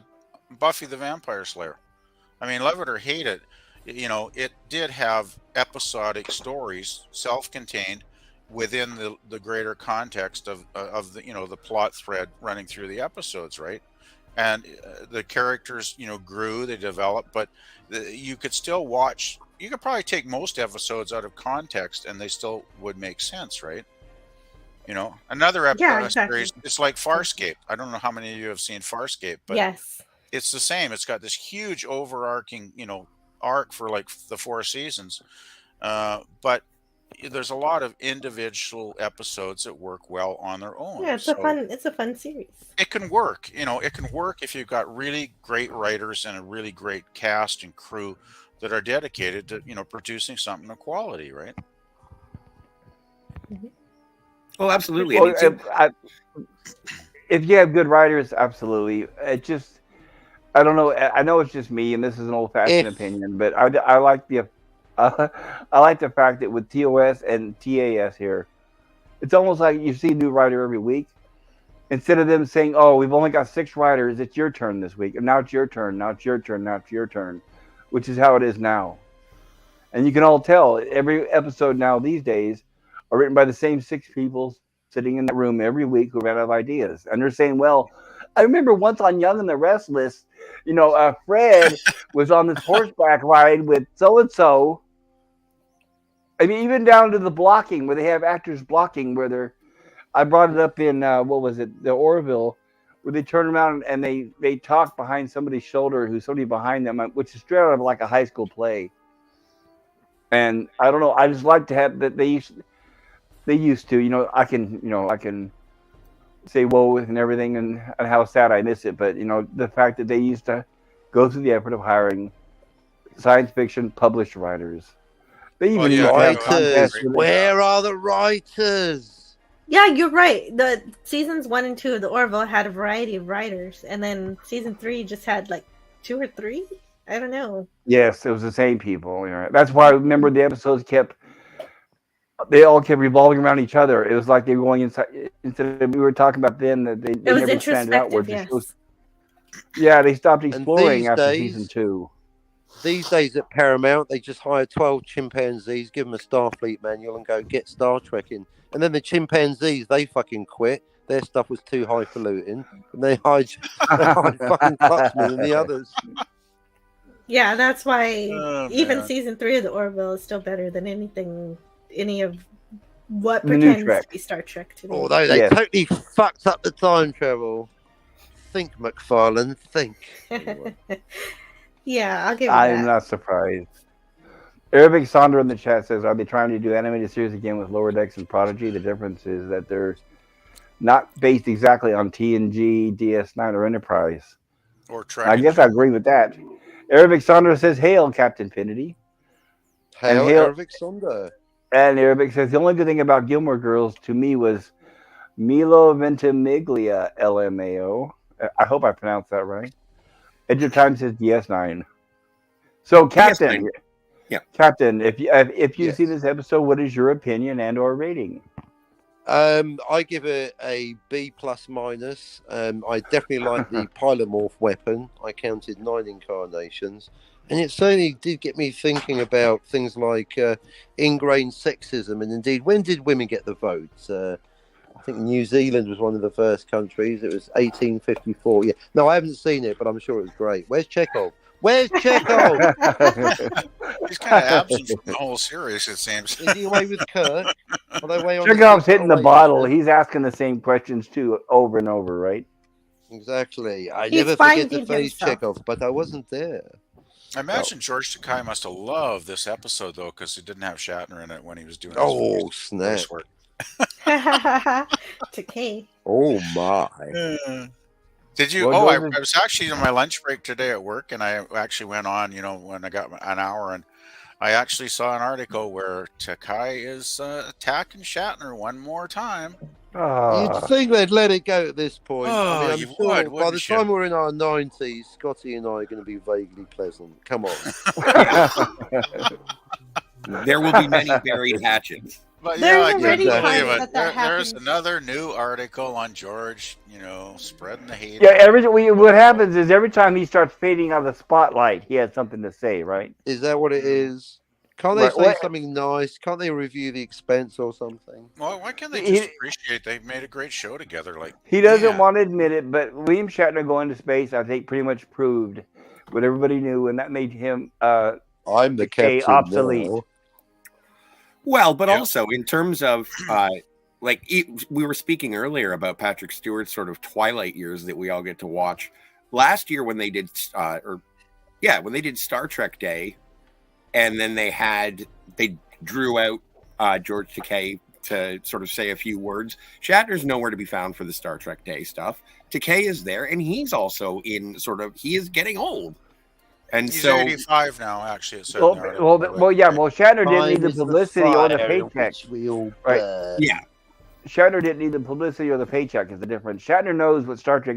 Buffy the Vampire Slayer. I mean, love it or hate it, it did have episodic stories, self-contained, within the greater context of the the plot thread running through the episodes, right? And the characters grew, they developed, but you could still watch. You could probably take most episodes out of context, and they still would make sense, right? Another episode series. It's like Farscape. I don't know how many of you have seen Farscape, but yes, it's the same. It's got this huge overarching arc for like the 4 seasons, but there's a lot of individual episodes that work well on their own. Yeah, it's a fun series. It can work. It can work if you've got really great writers and a really great cast and crew that are dedicated to, producing something of quality, right? Mm-hmm. Oh, absolutely. Well, if you have good writers, absolutely. I don't know. I know it's just me, and this is an old-fashioned opinion, but I like the I like the fact that with TOS and TAS here, it's almost like you see a new writer every week. Instead of them saying, "Oh, we've only got 6 writers. It's your turn this week, and now it's your turn. Now it's your turn. Now it's your turn," which is how it is now. And you can all tell every episode now these days are written by the same 6 people sitting in that room every week who ran out of ideas, and they're saying, "Well, I remember once on Young and the Restless, Fred was on this horseback ride with so and so." I mean, even down to the blocking, where they have actors blocking, I brought it up in what was it, the Orville, where they turn around and they talk behind somebody's shoulder, who's somebody behind them, which is straight out of like a high school play. And I don't know, I just like to have that they used to, I can say whoa and everything and how sad I miss it, but the fact that they used to go through the effort of hiring science fiction published writers. They even used to have contests. Where are the writers? Yeah, you're right. The seasons 1 and 2 of the Orville had a variety of writers, and then season 3 just had like 2 or 3. I don't know. Yes, it was the same people. That's why I remember the episodes they all kept revolving around each other. It was like they were going inside. Instead of we were talking about then that they never expanded outwards. Yes. They stopped exploring after season 2. These days at Paramount, they just hire 12 chimpanzees, give them a Starfleet manual, and go get Star Trek in. And then the chimpanzees, they fucking quit. Their stuff was too highfalutin, and they hired fucking Klutzman and the others. Yeah, that's why even season 3 of the Orville is still better than any of what pretends to be Star Trek today. Although they totally fucked up the time travel. Think, McFarlane, think. Yeah, I'll give you that. I'm not surprised. Arabic Sandra in the chat says, "Are they trying to do animated series again with Lower Decks and Prodigy? The difference is that they're not based exactly on TNG, DS9, or Enterprise." I guess I agree with that. Arabic Sandra says, "Hail, Captain Finity." Hail, Arabic Sandra. And Arabic says, "The only good thing about Gilmore Girls to me was Milo Ventimiglia, LMAO." I hope I pronounced that right. Edge of Time says DS9. So, Captain, Captain, if you see this episode, what is your opinion and/or rating? I give it a B ±. I definitely like the Pylomorph weapon. I counted 9 incarnations, and it certainly did get me thinking about things like ingrained sexism. And indeed, when did women get the vote? I think New Zealand was one of the first countries. It was 1854. Yeah. No, I haven't seen it, but I'm sure it was great. Where's Chekhov? Where's Chekhov? He's kind of absent from the whole series, it seems. Is he away with Kirk? Chekhov's hitting the bottle. He's asking the same questions too, over and over, right? Exactly. I never forget to face Chekhov, but I wasn't there. I imagine George Takei must have loved this episode, though, because he didn't have Shatner in it when he was doing his snap. work. Takei. Oh, my. Did you? I was actually on my lunch break today at work, and I actually went on, when I got an hour, and I actually saw an article where Takei is attacking Shatner one more time. You'd think they'd let it go at this point. Oh, I'm sure by the time we're in our 90s, Scotty and I are going to be vaguely pleasant. Come on. There will be many buried hatchets. But I can't believe it. There's another new article on George, spreading the hate. Yeah, what happens is every time he starts fading out of the spotlight, he has something to say, right? Is that what it is? Can't they say something nice? Can't they review The Expense or something? Well, why can't they just appreciate they've made a great show together? He doesn't want to admit it, but William Shatner going to space, I think, pretty much proved what everybody knew, and that made him I'm the captain obsolete. Now. Well, but also in terms of we were speaking earlier about Patrick Stewart's sort of twilight years that we all get to watch. Last year when they did when they did Star Trek Day, and then they drew out George Takei to sort of say a few words. Shatner's nowhere to be found for the Star Trek Day stuff. Takei is there, and he's also in he is getting old. And he's so 85 now, actually. It said Well, Shatner didn't need the publicity or the paycheck. Right. Yeah. Shatner didn't need the publicity or the paycheck is the difference. Shatner knows what Star Trek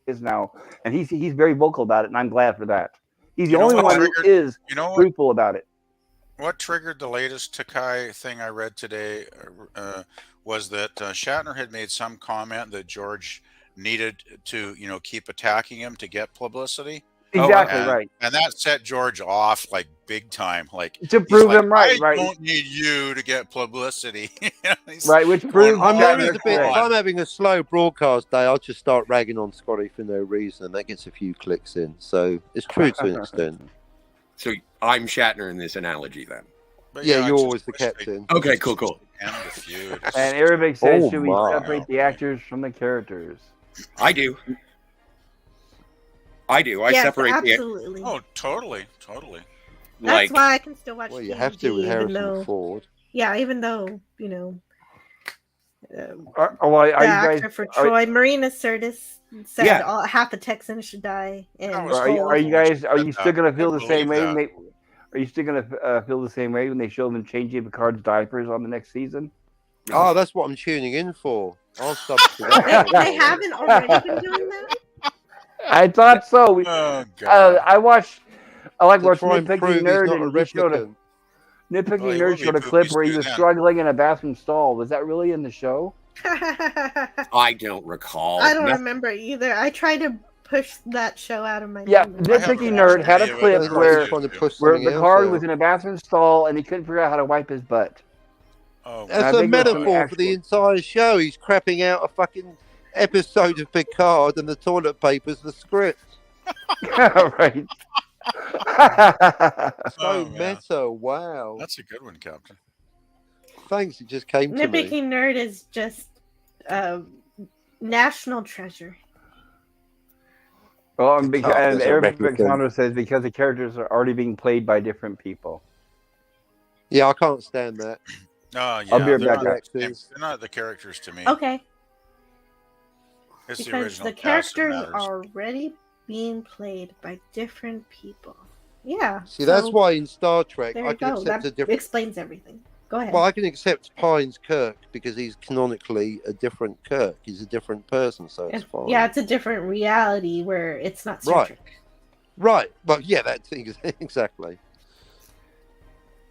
is now, and he's very vocal about it, and I'm glad for that. He's the only one who is truthful about it. What triggered the latest Takei thing I read today was that Shatner had made some comment that George needed to, keep attacking him to get publicity. Exactly right. And that set George off like big time. Like to prove him right. I don't need you to get publicity. Right, which proves I'm having a slow broadcast day, I'll just start ragging on Scotty for no reason, and that gets a few clicks in. So it's true to an extent. So I'm Shatner in this analogy then. But yeah, you're always the captain. Okay, cool. And Arabic says, should we separate the actors from the characters? I do. I separate absolutely. Oh, totally. That's why I can still watch. Well, you have to with Harrison Ford. Yeah, even though the actor for Troy, Marina Sirtis, said half the Texans should die. Are you still gonna feel the same way? Are you still gonna feel the same way when they show them changing Picard's diapers on the next season? Oh, that's what I'm tuning in for. I'll sub to that. They haven't already been doing that. I thought so. I watched Nitpicking Nerd, and he showed Nitpicking Nerd showed a clip where he was struggling in a bathroom stall. Was that really in the show? I don't recall. I don't remember either. I tried to push that show out of my memory. Nitpicking Nerd had a clip where Picard was in a bathroom stall and he couldn't figure out how to wipe his butt. That's a metaphor for the entire show. He's crapping out a fucking episode of Picard, and the toilet paper's the script. Right. So meta. Wow. That's a good one, Captain. Thanks. It just came to me. Nitpicking Nerd is just national treasure. Well, and Eric McDonald says because the characters are already being played by different people. Yeah, I can't stand that. Yeah, I'll be right back. They're not the characters to me. Okay. It's because the characters are already being played by different people. Yeah. See, that's why in Star Trek I can accept a different. Explains everything. Go ahead. Well, I can accept Pine's Kirk because he's canonically a different Kirk. He's a different person, so it's fine. Yeah, it's a different reality where it's not Star Trek. Right. But yeah, that's exactly.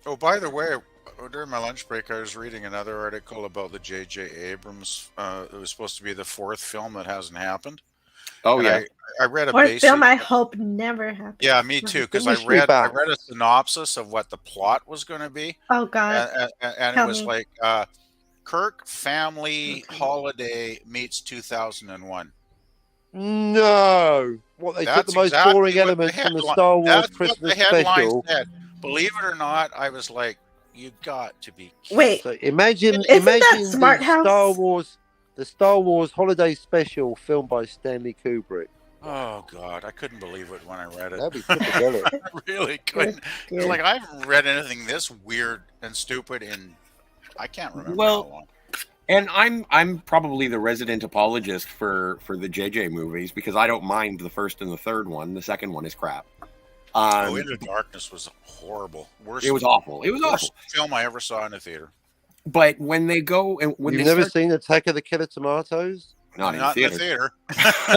Oh, by the way, during my lunch break, I was reading another article about the J.J. Abrams. It was supposed to be the fourth film that hasn't happened. Oh, and yeah. I read a fourth film I hope never happens. Yeah, me too, because I read a synopsis of what the plot was going to be. Oh, God. And it was like Kirk Family Holiday meets 2001. No. What, they took the most boring elements from the Star Wars Christmas special. Said. Believe it or not, I was like, you got to be kidding. Wait. So imagine the Star Wars Holiday Special filmed by Stanley Kubrick. Oh God, I couldn't believe it when I read it. That'd be typical. I really couldn't. It's like I haven't read anything this weird and stupid in I can't remember how long. And I'm probably the resident apologist for the JJ movies because I don't mind the first and the third one. The second one is crap. Into Darkness was horrible. It was awful. It was awful. Film I ever saw in a theater. But when they go and when you've never seen Attack of the Killer Tomatoes? Not in the theater.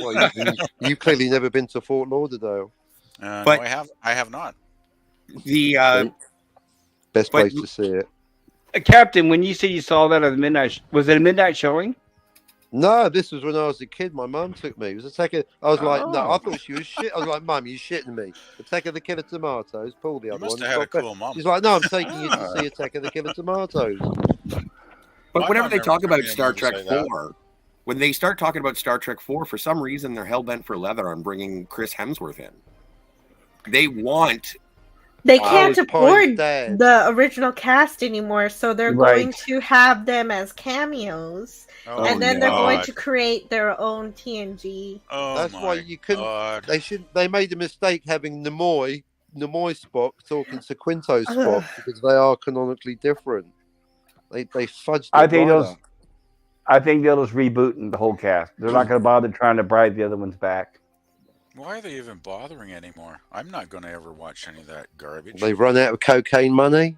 Well, you've clearly never been to Fort Lauderdale. But no, I have not. The best place to see it. Captain, when you said you saw that at the midnight, was it a midnight showing? No, this was when I was a kid. My mum took me. It was I was like, no, I thought she was shit. I was like, Mum, you shitting me. Attack of the Killer Tomatoes. Pull the other one. Have had a cool mum. She's like, no, I'm taking you to see Attack of the Killer Tomatoes. But whenever they talk about Star Trek 4, when they start talking about Star Trek 4, for some reason they're hell bent for leather on bringing Chris Hemsworth in. They want. They can't afford the original cast anymore, so they're going to have them as cameos, and then they're going to create their own TNG. That's why you couldn't. They made a mistake having Nimoy Spock talking to Quinto Spock because they are canonically different. They fudged I it think right those. up. I think they'll just reboot the whole cast. They're not going to bother trying to bribe the other ones back. Why are they even bothering anymore? I'm not going to ever watch any of that garbage. They've run out of cocaine money.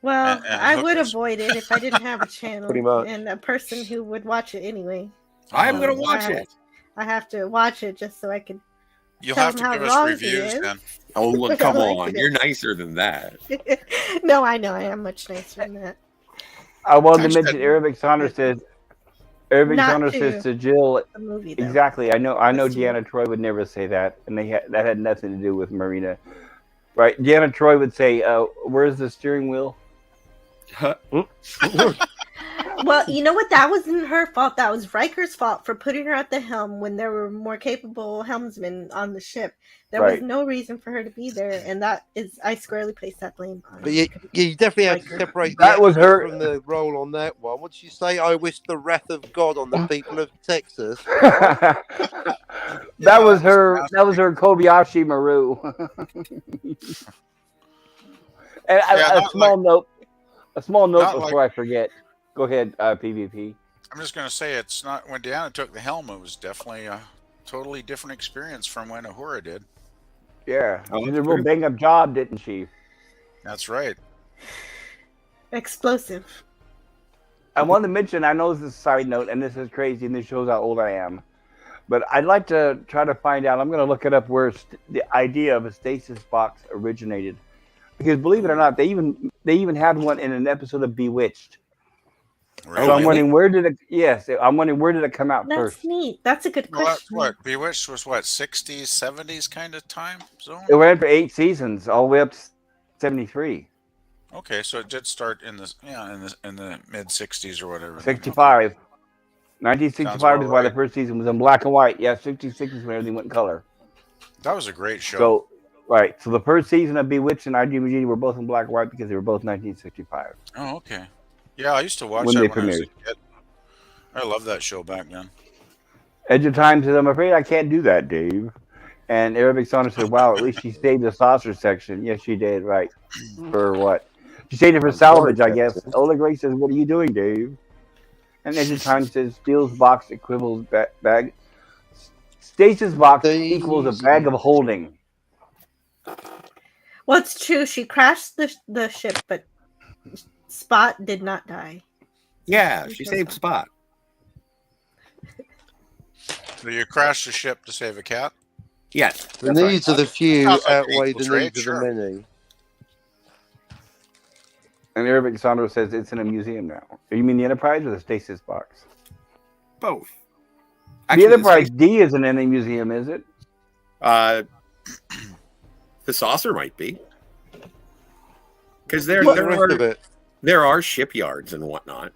Well, And I would hookers. avoid it if I didn't have a channel Pretty much. and a person who would watch it anyway. I'm So going to watch it. I have to watch it just so I can. You'll Tell have them to how give us wrong he reviews is. then. Oh, look, come I like on. it. You're nicer than that. No, I know. I am much nicer than that. I wanted to Actually, mention Arabic Saunders says. Arabic Not Saunders to says to Jill. The movie, though. Exactly. I know. Just to- Deanna Troy would never say that, and that had nothing to do with Marina, right? Deanna Troy would say, "Where's the steering wheel?" Well, you know what? That wasn't her fault. That was Riker's fault for putting her at the helm when there were more capable helmsmen on the ship. There was Right. no reason for her to be there, and that is, I squarely place that blame on. But you definitely have to Riker. separate That was actress her- from the role on that one. What did you say? I wish the wrath of God on the people of Texas. that was her. That was her Kobayashi Maru. And a small note. A small note before I forget. Go ahead, PvP. I'm just going to say it's not when Deanna took the helm. It was definitely a totally different experience from when Uhura did. Yeah, Oh, she did a real bang up job, didn't she? That's right. Explosive. I wanted to mention. I know this is a side note, and this is crazy, and this shows how old I am. But I'd like to try to find out. I'm going to look it up where the idea of a stasis box originated, because believe it or not, they even had one in an episode of Bewitched. Really? So I'm wondering where did it? Yes, I'm wondering where did it come out That's first? neat. That's a good Well, that's question. what Bewitched was. What 60s, 70s kind of time zone? It ran for 8 seasons, all the way up to 73. Okay, so it did start in the mid 60s or whatever. 65. 1965 is why the right. first season was in black and white. Yeah, 66 is when everything went in color. That was a great show. So, right. So the first season of Bewitched and IDMG were both in black and white because they were both 1965. Oh, okay. Yeah, I used to watch When that they when I was a premiered. kid. I loved that show back then. Edge of Time says, "I'm afraid I can't do that, Dave." And Arabic Saunders said, "Wow, at least she saved the saucer section." Yes, she did. Right. For what? She saved it for salvage, I guess. Ola Grace says, "What are you doing, Dave?" And Edge of Time says, "Steel's box equals bag. Stasis box equals a bag of holding." Well, it's true. She crashed the ship, but Spot did not die. Yeah, she saved Spock. So you crashed the ship to save a cat? Yes. The needs of the few Sounds like an outweigh equal the trade, needs sure. of the many. And Arabic Saunders says it's in a museum now. You mean the Enterprise or the Stasis box? Both. The Enterprise D isn't in a museum, is it? The saucer might be. Because there are shipyards and whatnot.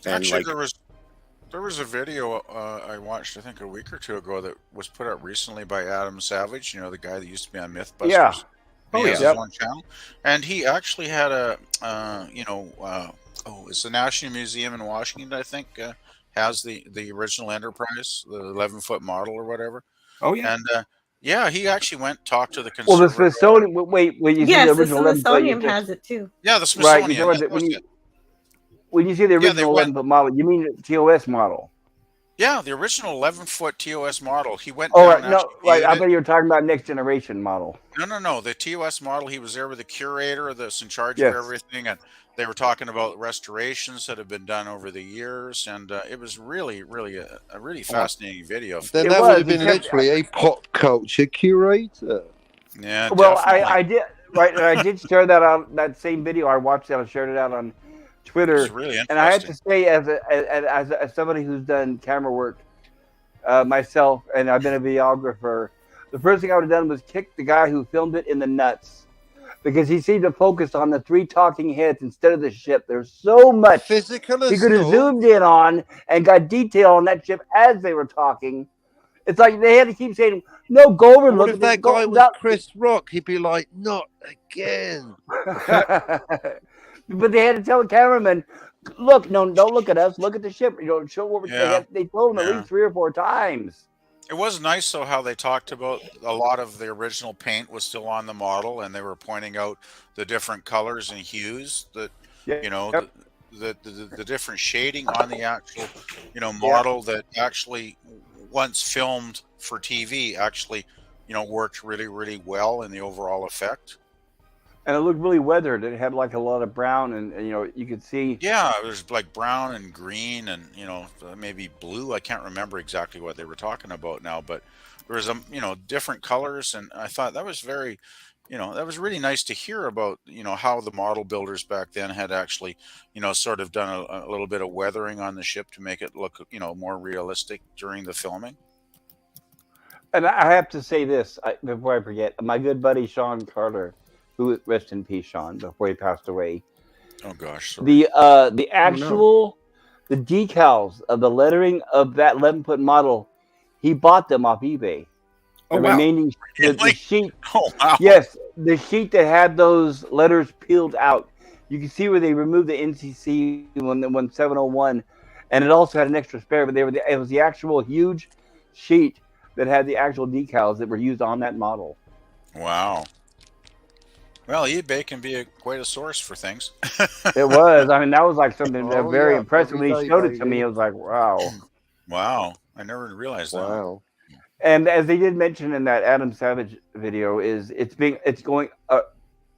And Actually, there was a video I watched, I think, a week or two ago that was put up recently by Adam Savage. You know, the guy that used to be on MythBusters. Yeah. Oh, He has yeah. his own channel, and he actually had it's the National Museum in Washington, I think, has the original Enterprise, the 11-foot model or whatever. Oh yeah. And yeah, he actually went and talked to the Well, the conservator. Smithsonian. Wait, when you see Yes, the the original 11 foot, Smithsonian has it too. Yeah, the right? Smithsonian. You know what, that was it. when you see the Yeah, they original went- 11 foot model, you mean the TOS model? Yeah, the original 11-foot TOS model. He went Oh, down right. and No, actually right. viewed I it. thought you were talking about next generation model. No. The TOS model, he was there with the curator that's in charge Yes. of everything, and they were talking about restorations that have been done over the years, and it was really, really a really fascinating video. Then It that was, would have been except- literally a pop culture curator. Yeah, Well, definitely. I did. Right, and I did share that on that same video. I watched it. I shared it out on Twitter. It's really interesting. And I have to say, as somebody who's done camera work myself, and I've been a videographer, the first thing I would have done was kick the guy who filmed it in the nuts, because he seemed to focus on the 3 talking heads instead of the ship. There's so much Physical he could have assault. zoomed in on and got detail on that ship as they were talking. It's like they had to keep saying, "No, go over and What look if at that guy was Chris Rock? He'd be like, "Not again." But they had to tell the cameraman, "Look, no, don't look at us. Look at the ship. You know, show what we're." Yeah. They told him at Yeah. least 3 or 4 times. It was nice, though, how they talked about a lot of the original paint was still on the model, and they were pointing out the different colors and hues that, Yeah. you know, Yep. the different shading on the actual, model that actually once filmed for TV actually, worked really, really well in the overall effect. And it looked really weathered. It had like a lot of brown, and you could see. Yeah, there's like brown and green, and maybe blue. I can't remember exactly what they were talking about now, but there was different colors, and I thought that was very, that was really nice to hear about. How the model builders back then had actually, sort of done a little bit of weathering on the ship to make it look, more realistic during the filming. And I have to say this before I forget. My good buddy Sean Carter, who rest in peace, Sean, before he passed away. Oh gosh, sorry. The actual the decals of the lettering of that 11-foot model, he bought them off eBay. The remaining the sheet. Oh wow. Yes, the sheet that had those letters peeled out. You can see where they removed the NCC 1701, and it also had an extra spare. But it was the actual huge sheet that had the actual decals that were used on that model. Wow. Well, eBay can be quite a source for things. It was. I mean, that was like something very impressive. When he showed it to me, it was like, wow. Wow. I never realized that. Wow. And as they did mention in that Adam Savage video, it's going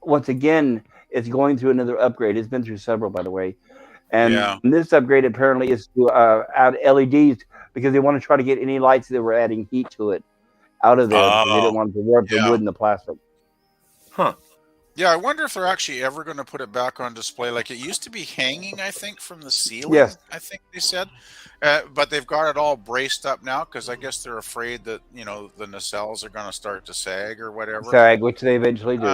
once again, it's going through another upgrade. It's been through several, by the way. And this upgrade apparently is to add LEDs because they want to try to get any lights that were adding heat to it out of there. Because they didn't want to warp the wood and the plastic. Huh. Yeah, I wonder if they're actually ever going to put it back on display. Like it used to be hanging, I think, from the ceiling. Yes. I think they said. But they've got it all braced up now because I guess they're afraid that, the nacelles are going to start to sag or whatever. Sag, which they eventually do.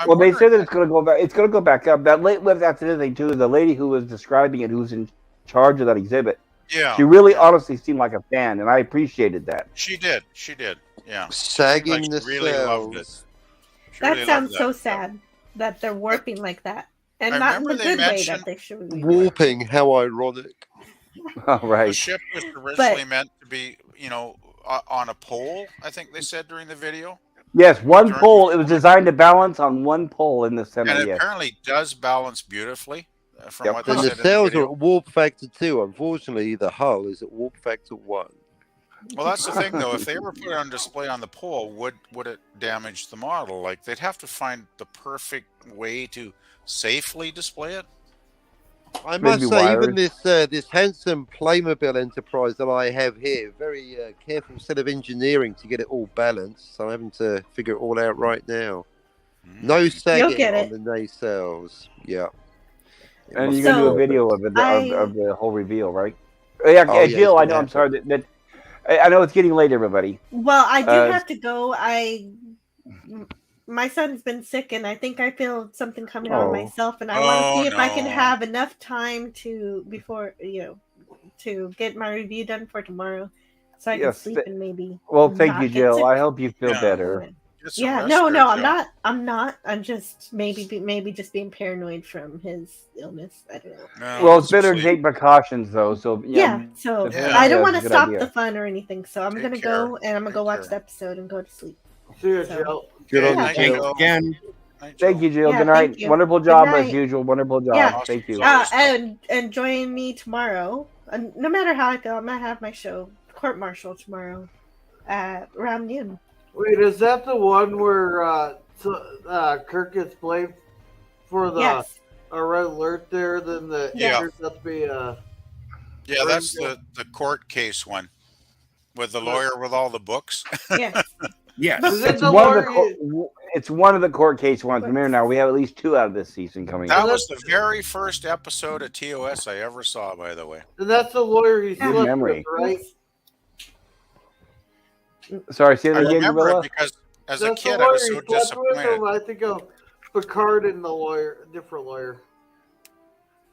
So they said that it's going to go back. It's going to go back up. That that's the thing, too. The lady who was describing it, who's in charge of that exhibit, she really honestly seemed like a fan, and I appreciated that. She did. Yeah. Sagging the really loved it. That sounds so sad that they're warping like that. And not in the good way that they should be. Warping, how ironic. Oh, right. The ship was originally meant to be, on a pole, I think they said during the video. Yes, one pole. It was designed to balance on one pole in the center. And it apparently does balance beautifully. From what they and said the sails in the are at warp factor 2. Unfortunately, the hull is at warp factor 1. Well, that's the thing, though. If they were put it on display on the pole, would it damage the model? Like, they'd have to find the perfect way to safely display it. I must say, even this handsome Playmobil Enterprise that I have here, very careful set of engineering to get it all balanced. So I'm having to figure it all out right now. No sagging on the nacelles. Yeah. And you're going to do a video of it, of the whole reveal, right? Yeah, Jill, I know. I'm sorry that I know it's getting late, everybody. Well, I do have to go. My son's been sick, and I think I feel something coming on myself, and I want to see if I can have enough time to get my review done for tomorrow, so I can sleep and maybe. Well, thank you, Jill. I hope you feel better. Yeah, no, I'm not. I'm just maybe just being paranoid from his illness. I don't know. No, well, it's better to take precautions, though. So I don't want to stop the fun or anything. So I'm gonna go and I'm gonna go watch the episode and go to sleep. See you, Jill. Good on you, Jill. Again. Thank you, Jill. Good night. Wonderful job as usual. Wonderful job. Yeah. Thank you. And join me tomorrow. And no matter how I feel, I'm gonna have my show, Court Martial, tomorrow around noon. Wait, is that the one where Kirk gets blamed for the a red alert there? Then the turns out to be yeah, that's the court case one with the lawyer with all the books. Yes. Yes. It's one of the court case ones. Remember now, we have at least 2 out of this season coming. That was the very first episode of TOS I ever saw, by the way. And that's the lawyer he's Good memory, right? Sorry, say that I again, remember Gorilla? it because as a kid I was so disappointed. I think of Picard and the lawyer, different lawyer.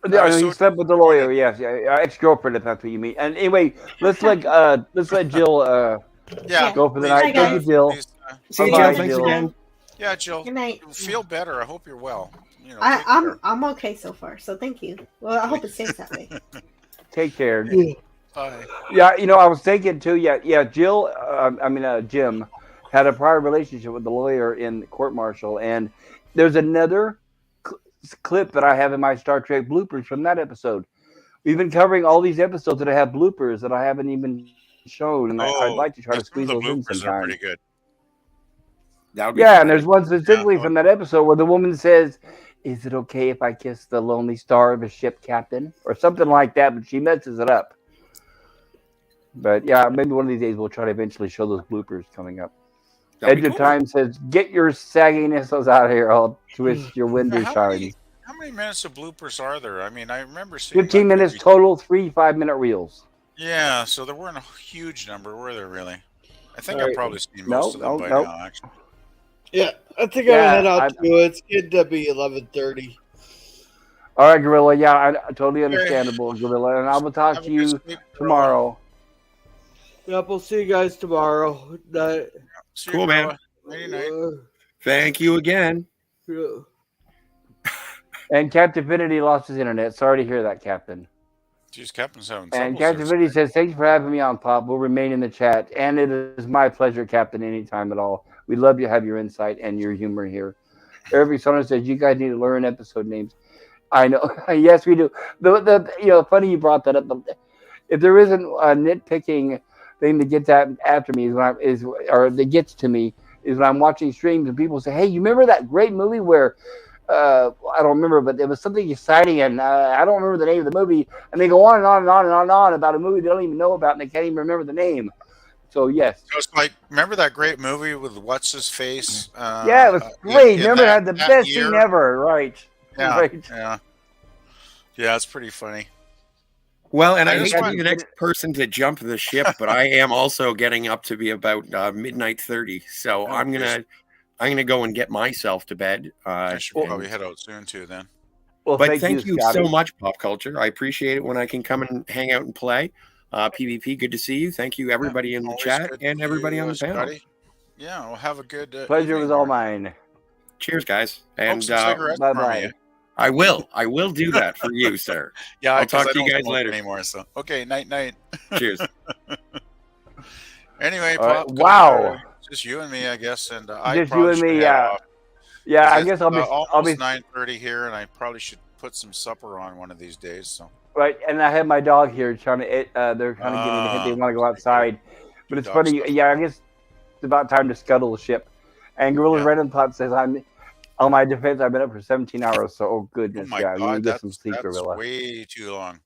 He slept with the lawyer. Yes, ex-girlfriend, if that's what you mean. And anyway, let's let Jill go for the night. Thank you, Jill. See you, Jill. Thanks again. Yeah, Jill. Good night. Feel better. I hope you're well. I'm okay so far. So thank you. Well, I hope it stays that way. Take care. Bye. Yeah, I was thinking too. Yeah. Jill. Jim had a prior relationship with the lawyer in court martial, and there's another clip that I have in my Star Trek bloopers from that episode. We've been covering all these episodes that I have bloopers that I haven't even shown, and I'd like to try to squeeze some of those the in bloopers sometime. are pretty good. Yeah, and there's one specifically from that episode where the woman says, "Is it okay if I kiss the lonely star of a ship captain?" or something like that, but she messes it up. But yeah, maybe one of these days we'll try to eventually show those bloopers coming up. Edge of Time says, "Get your sagginess out of here. I'll twist your window shine." How many minutes of bloopers are there? I mean, I remember seeing 15 minutes total, 3 5-minute reels. Yeah, so there weren't a huge number, were there really? I think I've probably seen most of them by now, actually. Yeah, I think I'm gonna head out to it. It's getting to be 11:30. All right, Gorilla. Yeah, totally understandable, Gorilla. And I will talk to you tomorrow. Yep, we'll see you guys tomorrow. Cool, man. Thank you again. Yeah. And Captain Divinity lost his internet. Sorry to hear that, Captain. Jeez, Captain's having trouble. And Captain Divinity says, "Thank you for having me on, Pop. We'll remain in the chat. And it is my pleasure, Captain, anytime at all. We'd love to have your insight and your humor here." Eric Soner says, "You guys need to learn episode names." I know. Yes, we do. Funny you brought that up. If there isn't a nitpicking thing that gets after me that gets to me is when I'm watching streams and people say, "Hey, you remember that great movie where I don't remember, but there was something exciting and I don't remember the name of the movie," and they go on and on and on and on and on about a movie they don't even know about and they can't even remember the name. So yes. So it's like, remember that great movie with what's his face? Yeah, it was great. Remember, it had the best scene ever, right? Yeah, right. Yeah, it's pretty funny. Well, and I hate to be the next person to jump the ship, but I am also getting up to be about midnight 30. So I'm gonna go and get myself to bed. I should probably head out soon too then. Well, but thank you so much, Pop Culture. I appreciate it when I can come and hang out and play. PvP, good to see you. Thank you, everybody in the chat and everybody on the panel. Scotty. Yeah, we'll have a good pleasure was all mine. Cheers, guys. And bye-bye. I will do that for you, sir. Yeah, I'll talk to you guys later. Anymore, so okay, night. Cheers. Anyway, Pop, wow, just you and me, I guess, and just you and me, yeah. Yeah, I guess I'll be almost 9:30 here, and I probably should put some supper on one of these days. So right, and I have my dog here trying to. They're kind of giving me the hint they want to go outside, but it's funny. Yeah, I guess it's about time to scuttle the ship. And Gorilla's right on top says, "I'm on my defense. I've been up for 17 hours, so oh goodness, yeah, I'm gonna get some sleep, Gorilla." Way too long.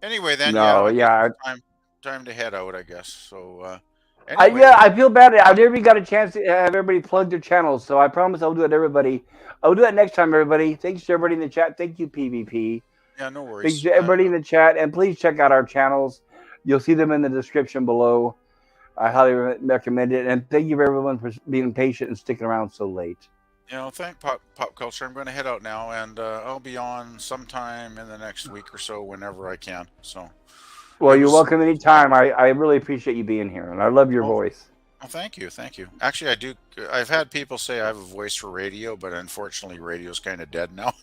Anyway, then time to head out, I guess. So. Anyway. I feel bad. I've never got a chance to have everybody plug their channels, so I promise I'll do it, everybody. I'll do that next time, everybody. Thanks to everybody in the chat. Thank you, PvP. Yeah, no worries. Thanks to everybody in the chat, and please check out our channels. You'll see them in the description below. I highly recommend it, and thank you for everyone for being patient and sticking around so late. Thank Pop Culture. I'm going to head out now, and I'll be on sometime in the next week or so, whenever I can. So. Well, you're welcome anytime. I really appreciate you being here, and I love your voice. Well, thank you. Actually, I do. I've had people say I have a voice for radio, but unfortunately, radio's kind of dead now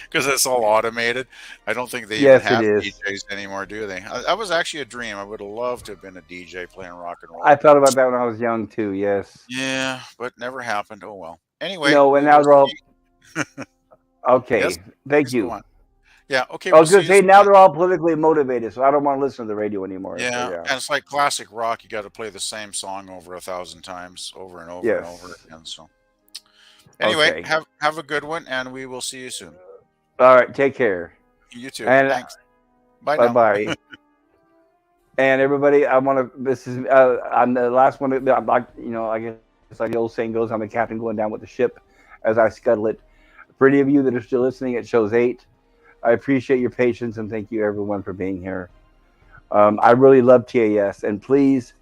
because it's all automated. I don't think they even have DJs anymore, do they? That was actually a dream. I would have loved to have been a DJ playing rock and roll. I thought about that when I was young too. Yes. Yeah, but never happened. Oh well. Anyway. No, and now they're all okay. Yes, thank you. Yeah, okay. I was going to say, now they're all politically motivated, so I don't want to listen to the radio anymore. Yeah, and it's like classic rock. You got to play the same song over 1,000 times, over and over and over again. So, anyway, have a good one, and we will see you soon. All right, take care. You too. And thanks. Bye. And everybody, I want to. This is I'm the last one. I guess like the old saying goes, I'm the captain going down with the ship as I scuttle it. For any of you that are still listening, it shows 8. I appreciate your patience and thank you everyone for being here. I really love TAS, and please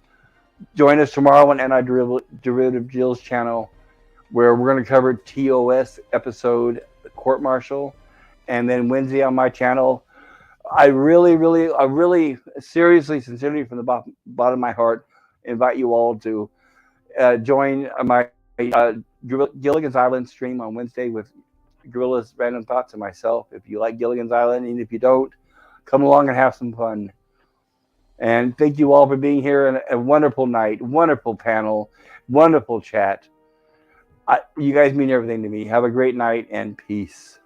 join us tomorrow on Antiderivative Jill's channel, where we're going to cover TOS episode Court Martial, and then Wednesday on my channel. I really seriously, sincerely, from the bottom of my heart, invite you all to join my Gilligan's Island stream on Wednesday with Gorilla's Random Thoughts and myself. If you like Gilligan's Island, and if you don't, come along and have some fun. And thank you all for being here, and a wonderful night, wonderful panel, wonderful chat. You guys mean everything to me. Have a great night and peace.